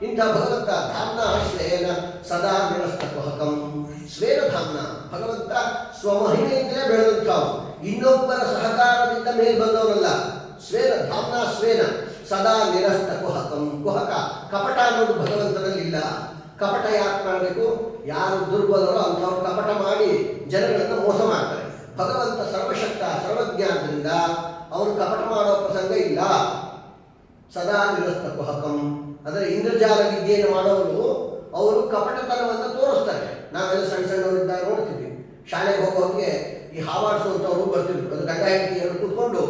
ಇಂಥ ಭಗವಂತ ಧಾಮ್ನ ಶ್ರೇಯನ ಸದಾ ನಿರಸ್ತಕಂ. ಸ್ವೇನ ಧಾಮ್ನ, ಭಗವಂತ ಸ್ವಮಹಿಮೆಯಿಂದಲೇ ಬೆಳೆದಂಥವು, ಇನ್ನೊಬ್ಬರ ಸಹಕಾರದಿಂದ ಮೇಲೆ ಬಂದವರಲ್ಲ. ಸ್ವೇನ ಧಾಮ್ನ ಸ್ವೇನ ಸದಾ ನಿರಸ್ತ ಕುಹಕಂ. ಕುಹಕ ಕಪಟ ಅನ್ನೋದು ಭಗವಂತನಲ್ಲಿಲ್ಲ. ಕಪಟ ಯಾಕೆ ಮಾಡಬೇಕು? ಯಾರು ದುರ್ಬಲರೋ ಅಂಥವ್ರು ಕಪಟ ಮಾಡಿ ಜನಗಳನ್ನು ಮೋಸ ಮಾಡ್ತಾರೆ. ಭಗವಂತ ಸರ್ವಶಕ್ತ ಸರ್ವಜ್ಞ ಆದ್ದರಿಂದ ಅವರು ಕಪಟ ಮಾಡೋ ಪ್ರಸಂಗ ಇಲ್ಲ. ಸದಾ ನಿರಸ್ತ ಕುಹಕಂ ಅಂದರೆ ಇಂದ್ರಜಾಲ ವಿದ್ಯೆಯನ್ನು ಮಾಡೋರು ಅವರು ಕಪಟತನವನ್ನು ತೋರಿಸ್ತಾರೆ. ನಾವೆಲ್ಲ ಸಣ್ಣವರಿದ್ದಾಗ ನೋಡ್ತೀವಿ, ಶಾಲೆಗೆ ಹೋಗೋರಿಗೆ ಈ ಹಾವಾಡಿಸುವಂಥವ್ರು ಬರ್ತಿದ್ರು. ಅದು ಗಂಡ ಹೆಂಡತಿ ಎರಡು ಕೂತ್ಕೊಂಡು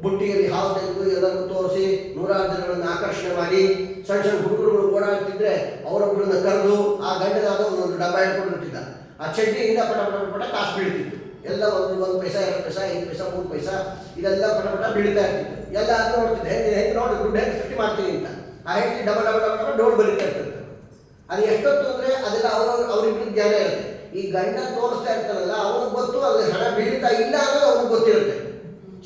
ಬುಟ್ಟಿಯಲ್ಲಿ ಹಾವು ತೆಗೆದು ಎಲ್ಲರೂ ತೋರಿಸಿ 100 ಜನಗಳನ್ನು ಆಕರ್ಷಣೆ ಮಾಡಿ ಸಣ್ಣ ಹುಡುಗರುಗಳು ಓಡಾಡ್ತಿದ್ರೆ ಅವರೊಬ್ಬರನ್ನ ಕರೆದು ಆ ಗಂಡನಾದ ಒಂದು ಡಬ್ಬ ಹಿಡ್ಕೊಂಡಿರ್ತಿದ್ದ. ಆ ಚಡ್ಡಿಯಿಂದ ಪಟ ಪಟ ಪಟ ಕಾಸು ಬೀಳ್ತಿತ್ತು. ಎಲ್ಲ 1 ಪೈಸಾ 2 ಪೈಸಾ 5 ಪೈಸಾ 3 ಪೈಸಾ ಇದೆಲ್ಲ ಪಟ ಪಟ ಬೀಳ್ತಾ ಇರ್ತಿತ್ತು. ಎಲ್ಲ ನೋಡ್ತಿದ್ದೆ, ಹೆಂಗೆ ನೋಡಿ ದುಡ್ಡು ಹೆಂಗೆ ಸೃಷ್ಟಿ ಮಾಡ್ತೀನಿ ಅಂತ. ಆ ಹೆಂಡತಿ ಡಬ ಡಬ ಡಬ ಡಬ ಡೋಡ್ ಬರೀತಾ ಇರ್ತಿತ್ತು. ಅದು ಎಷ್ಟೊತ್ತು ಅಂದರೆ ಅದೆಲ್ಲ ಅವರಿಬ್ಬರು ಜ್ಞಾನ ಇರುತ್ತೆ. ಈ ಗಂಡ ತೋರಿಸ್ತಾ ಇರ್ತಾನಲ್ಲ ಅವನಿಗೆ ಗೊತ್ತು ಅದು ಹಣ ಬೀಳ್ತಾ ಇಲ್ಲ ಅನ್ನೋದು ಅವನಿಗೆ ಗೊತ್ತಿರುತ್ತೆ.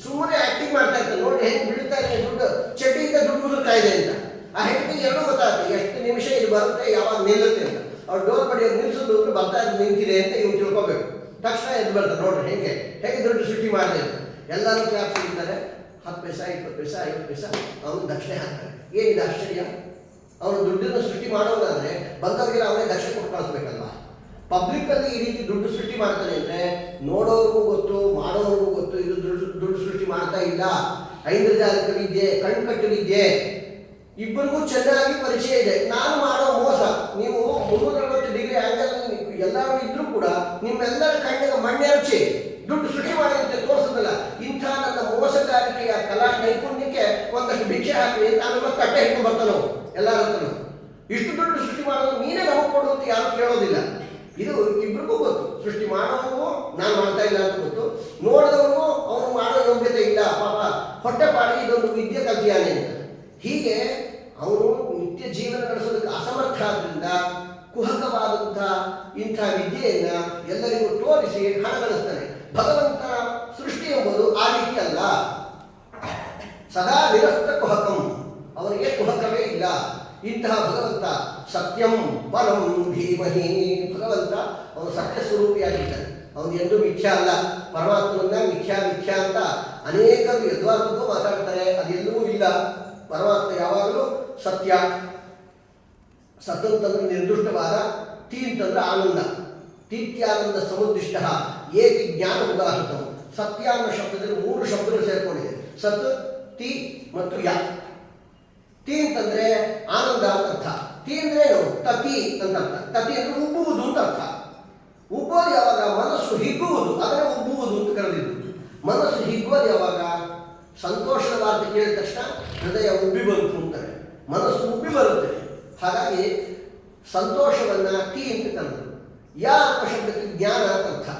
ಸುಮ್ಮನೆ ಆಕ್ಟಿಂಗ್ ಮಾಡ್ತಾ ಇರ್ತಾನೆ, ನೋಡಿ ಹೆಂಗೆ ಬೀಳ್ತಾ ಇದೆ ದುಡ್ಡು, ಚಡ್ಡಿಯಿಂದ ದುಡ್ಡು ಉದುರ್ತಾ ಇದೆ ಅಂತ. ಆ ಹೆಂಡತಿಗೆ ಎರಡೂ ಗೊತ್ತಾಗುತ್ತೆ, ಎಷ್ಟು ನಿಮಿಷ ಇದು ಬರುತ್ತೆ, ಯಾವಾಗ ನಿಲ್ಲುತ್ತೆ ಅಂತ. ಅವ್ರು ಡೋರ್ ಬಡಿಯೋದು ನಿಲ್ಸೋದು ಬರ್ತಾ ನಿಂತಿದೆ ಅಂತ ಇವ್ರು ತಿಳ್ಕೊಬೇಕು. ತಕ್ಷಣ ಎದ್ದು ಬರ್ತಾರೆ, ನೋಡ್ರಿ ಹೇಗೆ ಹೇಗೆ ದುಡ್ಡು ಸೃಷ್ಟಿ ಮಾಡಿದೆ ಅಂತ. ಎಲ್ಲರೂ ಕ್ಲಾಪ್ ಸಿಗ್ತಾರೆ, 10 ಪೈಸಾ 20 ಪೈಸಾ 50 ಪೈಸಾ ಅವನು ದಕ್ಷಿಣೆ ಹಾಕ್ತಾರೆ. ಏನಿದೆ ಆಶ್ಚರ್ಯ? ಅವನು ದುಡ್ಡನ್ನು ಸೃಷ್ಟಿ ಮಾಡೋದಾದ್ರೆ ಬಂದವರಿಗೆಲ್ಲ ಅವನೇ ದಕ್ಷಿಣೆ ಕೊಟ್ಟು ಕಳಿಸ್ಬೇಕಲ್ವಾ. ಪಬ್ಲಿಕ್ಕಲ್ಲಿ ಈ ರೀತಿ ದುಡ್ಡು ಸೃಷ್ಟಿ ಮಾಡ್ತಾನೆ ಅಂದರೆ ನೋಡೋರ್ಗೂ ಗೊತ್ತು, ಮಾಡೋರ್ಗೂ ಗೊತ್ತು, ಇದು ದುಡ್ಡು ಸೃಷ್ಟಿ ಮಾಡ್ತಾ ಇಲ್ಲ. ಐಂದ್ರಜಾಲಿಕ ವಿದ್ಯೆ, ಕಣ್ಕಟ್ಟು ವಿದ್ಯೆ ಇಬ್ಬರಿಗೂ ಚೆನ್ನಾಗಿ ಪರಿಚಯ ಇದೆ. ನಾನು ಮಾಡೋ ಮೋಸ, ನೀವು 360 ಡಿಗ್ರಿ ಆ್ಯಂಗಲ್ ಎಲ್ಲರೂ ಇದ್ರೂ ಕೂಡ ನಿಮ್ಮೆಲ್ಲರ ಕಣ್ಣಿಗೆ ಮಣ್ಣೆರಚಿ ದುಡ್ಡು ಸೃಷ್ಟಿ ಮಾಡಿ ಅಂತ ತೋರಿಸೋದಿಲ್ಲ. ಇಂಥ ನನ್ನ ಮೋಸಗಾರಿಕೆಯ ಕಲಾ ನೈಪುಣ್ಯಕ್ಕೆ ಒಂದಷ್ಟು ಭಿಕ್ಷೆ ಹಾಕಿ ಅಂತ ಆಮೇಲೆ ತಟ್ಟೆ ಹಿಡ್ಕೊಂಡು ಬರ್ತಾನೋ ಎಲ್ಲರ ಹತ್ರ. ಇಷ್ಟು ದುಡ್ಡು ಸೃಷ್ಟಿ ಮಾಡೋದು ನೀನೇ ನಮಗೆ ಕೊಡು ಅಂತ ಯಾರು ಕೇಳೋದಿಲ್ಲ. ಇದು ಇಬ್ರಿಗೂ ಗೊತ್ತು. ಸೃಷ್ಟಿ ಮಾಡೋವರೆಗೂ ನಾನು ಮಾಡ್ತಾ ಇಲ್ಲ ಅಂತ ಗೊತ್ತು, ನೋಡಿದವರಿಗೂ ಅವನು ಮಾಡೋ ಯೋಗ್ಯತೆ ಇಲ್ಲ, ಪಾಪ ಹೊಟ್ಟೆ ಪಾಡಿ ಇದೊಂದು ವಿದ್ಯೆ ಕಲ್ತಿಯಾನೆ ಅಂತ. ಹೀಗೆ ಅವನು ನಿತ್ಯ ಜೀವನ ನಡೆಸೋದಕ್ಕೆ ಅಸಮರ್ಥ ಆದ್ದರಿಂದ ಕುಹಕವಾದಂಥ ಇಂಥ ವಿದ್ಯೆಯನ್ನ ಎಲ್ಲರಿಗೂ ತೋರಿಸಿ ಹಣ ಗಳಿಸ್ತಾನೆ. ಭಗವಂತ ಸೃಷ್ಟಿ ಎಂಬುದು ಆ ರೀತಿ ಅಲ್ಲ. ಸದಾ ನಿರಸ್ತ ಕುಹಕಂ, ಅವನಿಗೆ ಕುಹಕವೇ ಇಲ್ಲ. ಇಂತಹ ಭಗವಂತ ಸತ್ಯಂ ಪರಂ ಧೀಮಹಿ, ಭಗವಂತ ಅವನು ಸತ್ಯ ಸ್ವರೂಪಿಯಾಗಿದ್ದಾನೆ. ಅವನು ಎಂದೂ ಮಿಥ್ಯಾ ಅಲ್ಲ. ಪರಮಾತ್ಮನ ಮಿಥ್ಯಾ ಮಿಥ್ಯಾ ಅಂತ ಅನೇಕರು ಯದ್ವಾರದ್ದು ಮಾತಾಡ್ತಾರೆ, ಅದೆಲ್ಲವೂ ಇಲ್ಲ. ಪರಮಾತ್ಮ ಯಾವಾಗಲೂ ಸತ್ಯ. ಸತ್ ಅಂತಂದ್ರೆ ನಿರ್ದುಷ್ಟವಾದ, ತಿ ಅಂತಂದ್ರೆ ಆನಂದ, ತೀತ್ಯಾನಂದ ಸಮುದ್ದಿಷ್ಟ ಏತಿ ಜ್ಞಾನ ಉದಾಹೃತ. ಸತ್ಯ ಅನ್ನೋ ಶಬ್ದದಲ್ಲಿ 3 ಶಬ್ದಗಳು ಸೇರ್ಕೊಂಡಿದೆ, ಸತ್, ತಿ ಮತ್ತು ಯ. ತಿ ಅಂತಂದ್ರೆ ಆನಂದ ಅಂತ ಅರ್ಥ. ತಿ ಅಂದ್ರೆ ಏನು? ತತಿ ಅಂತ ಅರ್ಥ. ತತಿ ಅಂದ್ರೆ ಉಬ್ಬುವುದು ಅಂತ ಅರ್ಥ. ಉಬ್ಬೋದು ಯಾವಾಗ? ಮನಸ್ಸು ಹಿಗ್ಗುವುದು, ಅದನ್ನೇ ಉಬ್ಬುವುದು ಅಂತ ಕರೆದಿದ್ದು. ಮನಸ್ಸು ಹಿಗ್ಗೋದು ಯಾವಾಗ? ಸಂತೋಷದ ವಾರ್ತೆ ಕೇಳಿದ ತಕ್ಷಣ ಹೃದಯ ಉಬ್ಬಿ ಬಂತು ಅಂತಾರೆ, ಮನಸ್ಸು ಉಬ್ಬಿ ಬರುತ್ತೆ. ಹಾಗಾಗಿ ಸಂತೋಷವನ್ನ ಟಿ ಅಂತ ಕರೆದರು. ಯಾ ಅನ್ನೋ ಶಬ್ದಕ್ಕೆ ಜ್ಞಾನ ಅಂತ ಅರ್ಥ.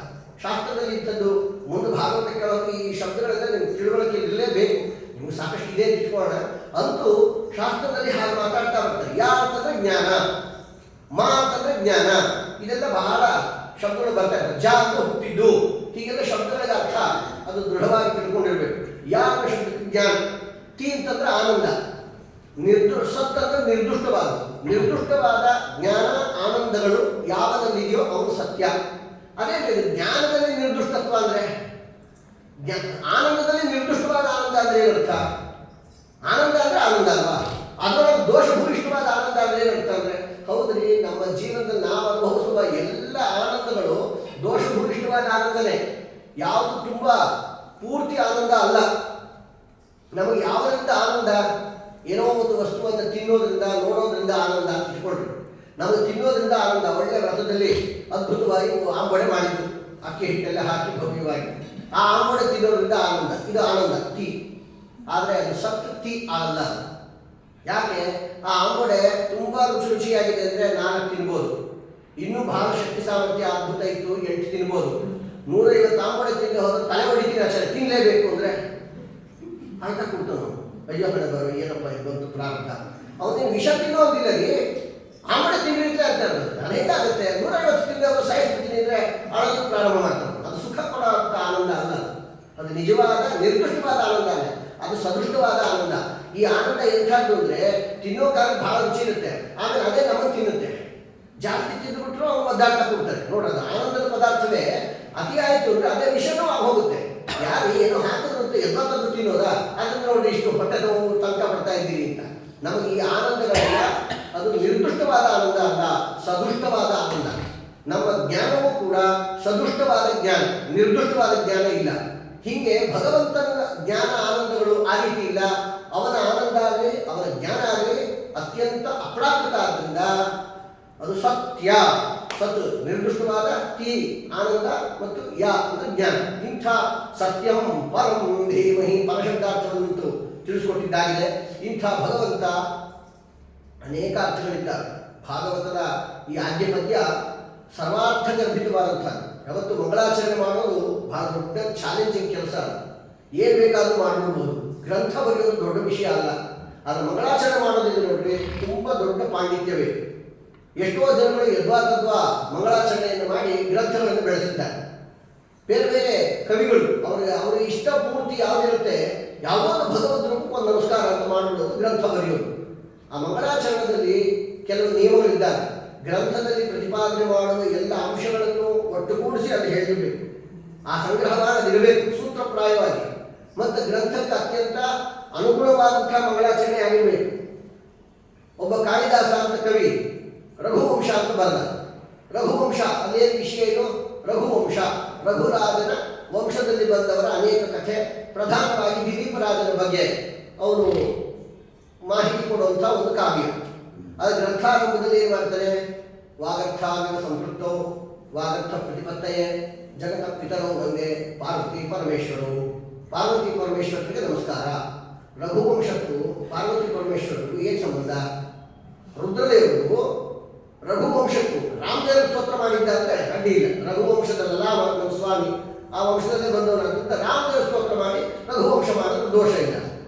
ಶಾಸ್ತ್ರದಲ್ಲಿ ಇಂಥದ್ದು ಮುಂದೆ ಭಾಗವತ ಕೇಳೋಕೆ ಈ ಶಬ್ದಗಳೆಲ್ಲ ನಿಮ್ಗೆ ತಿಳುವಳಿಕೆ ಇರಲೇಬೇಕು. ನಿಮ್ಗೆ ಸಾಕಷ್ಟು ಇದೆ ಅಂತ ಇಟ್ಕೊಳ್ಳೋಣ. ಅಂತೂ ಶಾಸ್ತ್ರದಲ್ಲಿ ಹಾಗೆ ಮಾತಾಡ್ತಾ ಬರ್ತಾರೆ. ಯಾ ಅಂತಂದ್ರೆ ಜ್ಞಾನ, ಮಾ ಅಂತಂದ್ರೆ ಜ್ಞಾನ, ಇದೆಲ್ಲ ಬಹಳ ಶಬ್ದಗಳು ಬರ್ತಾ ಇರ್ತವೆ. ಜ ಅಂತ ಹುಟ್ಟಿದ್ದು, ಹೀಗೆಲ್ಲ ಶಬ್ದಗಳಿಗೆ ಅರ್ಥ ಅದು ದೃಢವಾಗಿ ತಿಳ್ಕೊಂಡಿರ್ಬೇಕು. ಯಾ ಅನ್ನೋ ಶಬ್ದಕ್ಕೆ ಜ್ಞಾನ, ತಿ ಅಂತಂದ್ರೆ ಆನಂದ, ಸತ್ ಅಂದ್ರೆ ನಿರ್ದುಷ್ಟವಾದ. ನಿರ್ದುಷ್ಟವಾದ ಜ್ಞಾನ ಆನಂದಗಳು ಯಾವದಲ್ಲಿದೆಯೋ ಅವನು ಸತ್ಯ. ಅದೇ ಜ್ಞಾನದಲ್ಲಿ ನಿರ್ದುಷ್ಟತ್ವ ಅಂದ್ರೆ, ಆನಂದದಲ್ಲಿ ನಿರ್ದುಷ್ಟವಾದ ಆನಂದ ಅಂದ್ರೆ ಏನರ್ಥ? ಆನಂದ ಅಂದ್ರೆ ಆನಂದ ಅಲ್ವಾ? ಅದರೊಳಗೆ ದೋಷಭೂಯಿಷ್ಠವಾದ ಆನಂದ ಅಂದ್ರೆ ಏನರ್ಥ ಅಂದ್ರೆ, ಹೌದ್ರಿ, ನಮ್ಮ ಜೀವನದಲ್ಲಿ ನಾವು ಅನುಭವಿಸುವ ಎಲ್ಲ ಆನಂದಗಳು ದೋಷಭೂಯಿಷ್ಠವಾದ ಆನಂದನೇ. ಯಾವುದು ತುಂಬಾ ಪೂರ್ತಿ ಆನಂದ ಅಲ್ಲ. ನಮಗೆ ಯಾವುದರಿಂದ ಆನಂದ? ಏನೋ ಒಂದು ವಸ್ತುವನ್ನು ತಿನ್ನೋದ್ರಿಂದ, ನೋಡೋದ್ರಿಂದ ಆನಂದ ಅಂತ ಇಟ್ಕೊಳ್ರಿ. ನಮಗೆ ತಿನ್ನೋದ್ರಿಂದ ಆನಂದ. ಒಳ್ಳೆ ವ್ರತದಲ್ಲಿ ಅದ್ಭುತವಾಗಿ ಆಂಬೊಡೆ ಮಾಡಿದ್ದು, ಅಕ್ಕಿ ಹಿಟ್ಟೆಲ್ಲ ಹಾಕಿ ಭವ್ಯವಾಗಿ ಆ ಆಂಬೊಡೆ ತಿನ್ನೋದ್ರಿಂದ ಆನಂದ, ಇದು ಆನಂದ ತಿ. ಆದರೆ ಅದು ಸತ್ ತಿ ಅಲ್ಲ. ಯಾಕೆ? ಆ ಆಂಬೊಡೆ ತುಂಬ ರುಚಿಯಾಗಿದೆ ಅಂದರೆ 4 ತಿನ್ಬೋದು, ಇನ್ನೂ ಬಹಳ ಶಕ್ತಿ ಸಾಮರ್ಥ್ಯ ಅದ್ಭುತ ಇತ್ತು 8 ತಿನ್ಬೋದು. 150 ಆಂಬೊಡೆ ತಿಂದು ಹೋದ್ರೆ ತಲೆ ಹೊಡಿತೀನಿ ಅಷ್ಟೇ, ತಿನ್ನಲೇಬೇಕು ಅಂದರೆ ಆಯ್ತಾ ಕೊಡ್ತಾನು. ಅಯ್ಯೋ ಕಡೆ ಬರೋ ಏನಪ್ಪ ಇದೊಂದು ಪ್ರಾರಂಭ. ಅವನೇನು ವಿಷ ತಿನ್ನೋದಿಲ್ಲ ರೀ, ಆಂಬೊಡೆ ತಿನ್ನಲಿಕ್ಕೆ ಅಂತ ಇರ್ತದೆ. ಅದು ಹೇಗಾಗುತ್ತೆ? 150 ತಿಂದವರು ಸಾಯಿಸ್ಬಿಡ್ತೀನಿ ಅಂದರೆ ಅಳೋದಕ್ಕೆ ಪ್ರಾರಂಭ ಮಾಡ್ತಾನೆ. ಅದು ಸುಖ ಕೊಡುವಂಥ ಆನಂದ ಅಲ್ಲ, ಅದು ನಿಜವಾದ ನಿರ್ದುಷ್ಟವಾದ ಆನಂದನೇ, ಅದು ಸದೃಷ್ಟವಾದ ಆನಂದ. ಈ ಆನಂದ ಎಂಥದ್ದು ಅಂದರೆ, ತಿನ್ನೋ ಕಾಲಕ್ಕೆ ಭಾಳ ರುಚಿ ಇರುತ್ತೆ, ಆಮೇಲೆ ಅದೇ ನಮಗೆ ತಿನ್ನುತ್ತೆ. ಜಾಸ್ತಿ ತಿಂದುಬಿಟ್ರು ಅವ್ರು ಒದ್ದಾಡ್ತಾ ಕೊಡ್ತಾರೆ. ನೋಡೋದು ಆನಂದದ ಪದಾರ್ಥವೇ ಅತಿ ಆಯಿತು ಅಂದರೆ ಅದೇ ವಿಷಯನೂ ಹೋಗುತ್ತೆ. ಯಾರು ಏನೋ ಹಾಕಿದ್ರಂತೆ ಎಪ್ಪತ್ತದ್ದು ತಿನ್ನೋದಾ? ಅದನ್ನು ನೋಡಿ ಇಷ್ಟು ಹೊಟ್ಟೆ ನೋವು ತಂಕ ಪಡ್ತಾ ಇದ್ದೀರಿ ಅಂತ. ನಮಗೆ ಈ ಆನಂದಗಳೆಲ್ಲ ಅದು ನಿರ್ದುಷ್ಟವಾದ ಆನಂದ ಅಲ್ಲ, ಸದೃಷ್ಟವಾದ ಆನಂದ. ನಮ್ಮ ಜ್ಞಾನವೂ ಕೂಡ ಸದೃಷ್ಟವಾದ ಜ್ಞಾನ, ನಿರ್ದುಷ್ಟವಾದ ಜ್ಞಾನ ಇಲ್ಲ. ಹೀಗೆ ಭಗವಂತನ ಜ್ಞಾನ ಆನಂದಗಳು ಆ ರೀತಿ ಇಲ್ಲ. ಅವನ ಆನಂದ ಆಗಲಿ, ಅವನ ಜ್ಞಾನ ಆಗಲಿ ಅತ್ಯಂತ ಅಪ್ರಾಕೃತ ಆದ್ದರಿಂದ ಅದು ಸತ್ಯ. ಸತ್ ನಿರ್ದಿಷ್ಟವಾದ, ತಿ ಆನಂದ ಮತ್ತು ಯ ಅಂದರೆ ಜ್ಞಾನ. ಇಂಥ ಸತ್ಯಂ ಪರಂ ಧೀಮಹಿ ಪರಶಬ್ದಾರ್ಥವನ್ನು ತಿಳಿಸಿಕೊಟ್ಟಿದ್ದಾಗಿದೆ. ಇಂಥ ಭಗವಂತ ಅನೇಕ ಅರ್ಥಗಳಿದ್ದಾರೆ. ಭಾಗವತದ ಈ ಆದ್ಯ ಪದ್ಯ ಸರ್ವಾರ್ಥ ಗರ್ಭಿತವಾದಂಥದ್ದು. ಯಾವತ್ತು ಮಂಗಳಾಚರಣೆ ಮಾಡೋದು ಬಹಳ ದೊಡ್ಡ ಚಾಲೆಂಜಿಂಗ್ ಕೆಲಸ. ಏನು ಬೇಕಾದರೂ ಮಾಡಿಬಿಡ್ಬೋದು. ಗ್ರಂಥ ಬರೆಯೋದು ದೊಡ್ಡ ವಿಷಯ ಅಲ್ಲ. ಆದರೆ ಮಂಗಳಾಚರಣೆ ಮಾಡೋದಿದೆ ನೋಡ್ರಿ, ತುಂಬ ದೊಡ್ಡ ಪಾಂಡಿತ್ಯವೇ. ಎಷ್ಟೋ ಜನಗಳು ಯದ್ವಾ ತದ್ವಾ ಮಂಗಳಾಚರಣೆಯನ್ನು ಮಾಡಿ ಗ್ರಂಥಗಳನ್ನು ಬೆಳೆಸಿದ್ದಾರೆ. ಬೇರೆ ಬೇರೆ ಕವಿಗಳು ಅವರ ಇಷ್ಟ ಪೂರ್ತಿ ಯಾವುದಿರುತ್ತೆ, ಯಾವುದೋ ಒಂದು ಭಗವದ್ ರೂಪಕ್ಕೆ ಒಂದು ನಮಸ್ಕಾರ ಅಂತ ಮಾಡಿಬಿಡೋದು, ಗ್ರಂಥ ಬರೆಯೋದು. ಆ ಮಂಗಳಾಚರಣೆಯಲ್ಲಿ ಕೆಲವು ನಿಯಮಗಳಿದ್ದಾರೆ. ಗ್ರಂಥದಲ್ಲಿ ಪ್ರತಿಪಾದನೆ ಮಾಡುವ ಎಲ್ಲ ಅಂಶಗಳನ್ನು ಒಟ್ಟುಗೂಡಿಸಿ ಅದು ಹೇಳಿರಬೇಕು. ಆ ಸಂಗ್ರಹವಾಗಿ ಅದಿರಬೇಕು ಸೂತ್ರಪ್ರಾಯವಾಗಿ. ಮತ್ತು ಗ್ರಂಥಕ್ಕೆ ಅತ್ಯಂತ ಅನುಗುಣವಾದಂಥ ಮಂಗಳಾಚರಣೆ ಆಗಿರಬೇಕು. ಒಬ್ಬ ಕಾಳಿದಾಸ ಅಂತ ಕವಿ ರಘುವಂಶ ಅಂತ ಬರೆದ. ರಘುವಂಶ ಅದೇನು ವಿಷಯ ಏನು? ರಘುವಂಶ ರಘುರಾಜನ ವಂಶದಲ್ಲಿ ಬಂದವರ ಅನೇಕ ಕಥೆ, ಪ್ರಧಾನವಾಗಿ ದಿಲೀಪ ರಾಜನ ಬಗ್ಗೆ ಅವನು ಮಾಹಿತಿ ಕೊಡುವಂಥ ಒಂದು ಕಾವ್ಯ. ಅದು ಗ್ರಂಥಾರಂಭದಲ್ಲಿ ಏನು ಮಾಡ್ತಾರೆ? ವಾಗರ್ಥಾಗ ಸಂಪೃಕ್ತೌ ವಾಗರ್ಥ ಪ್ರತಿಪತ್ತಯೇ ಜಗತ ಪಿತರೋ ಒಂದೇ ಪಾರ್ವತಿ ಪರಮೇಶ್ವರರು. ಪಾರ್ವತಿ ಪರಮೇಶ್ವರರಿಗೆ ನಮಸ್ಕಾರ. ರಘುವಂಶಕ್ಕೂ ಪಾರ್ವತಿ ಪರಮೇಶ್ವರರಿಗೂ ಏನು ಸಂಬಂಧ? ರುದ್ರದೇವರು ರಘುವಂಶಕ್ಕೂ ರಾಮದೇವರು ಸ್ತೋತ್ರ ಮಾಡಿದ್ದಾರೆ, ಅಡ್ಡಿ ಇಲ್ಲ. ರಘುವಂಶದಲ್ಲ ನಮ್ಮ ಸ್ವಾಮಿ ಆ ವಂಶದಲ್ಲೇ ಬಂದವನಾಗಿದ್ದ ರಾಮದೇವರು ಸ್ತೋತ್ರ ಮಾಡಿ ರಘುವಂಶ ಮಾಡೋದು ದೋಷ ಇಲ್ಲ,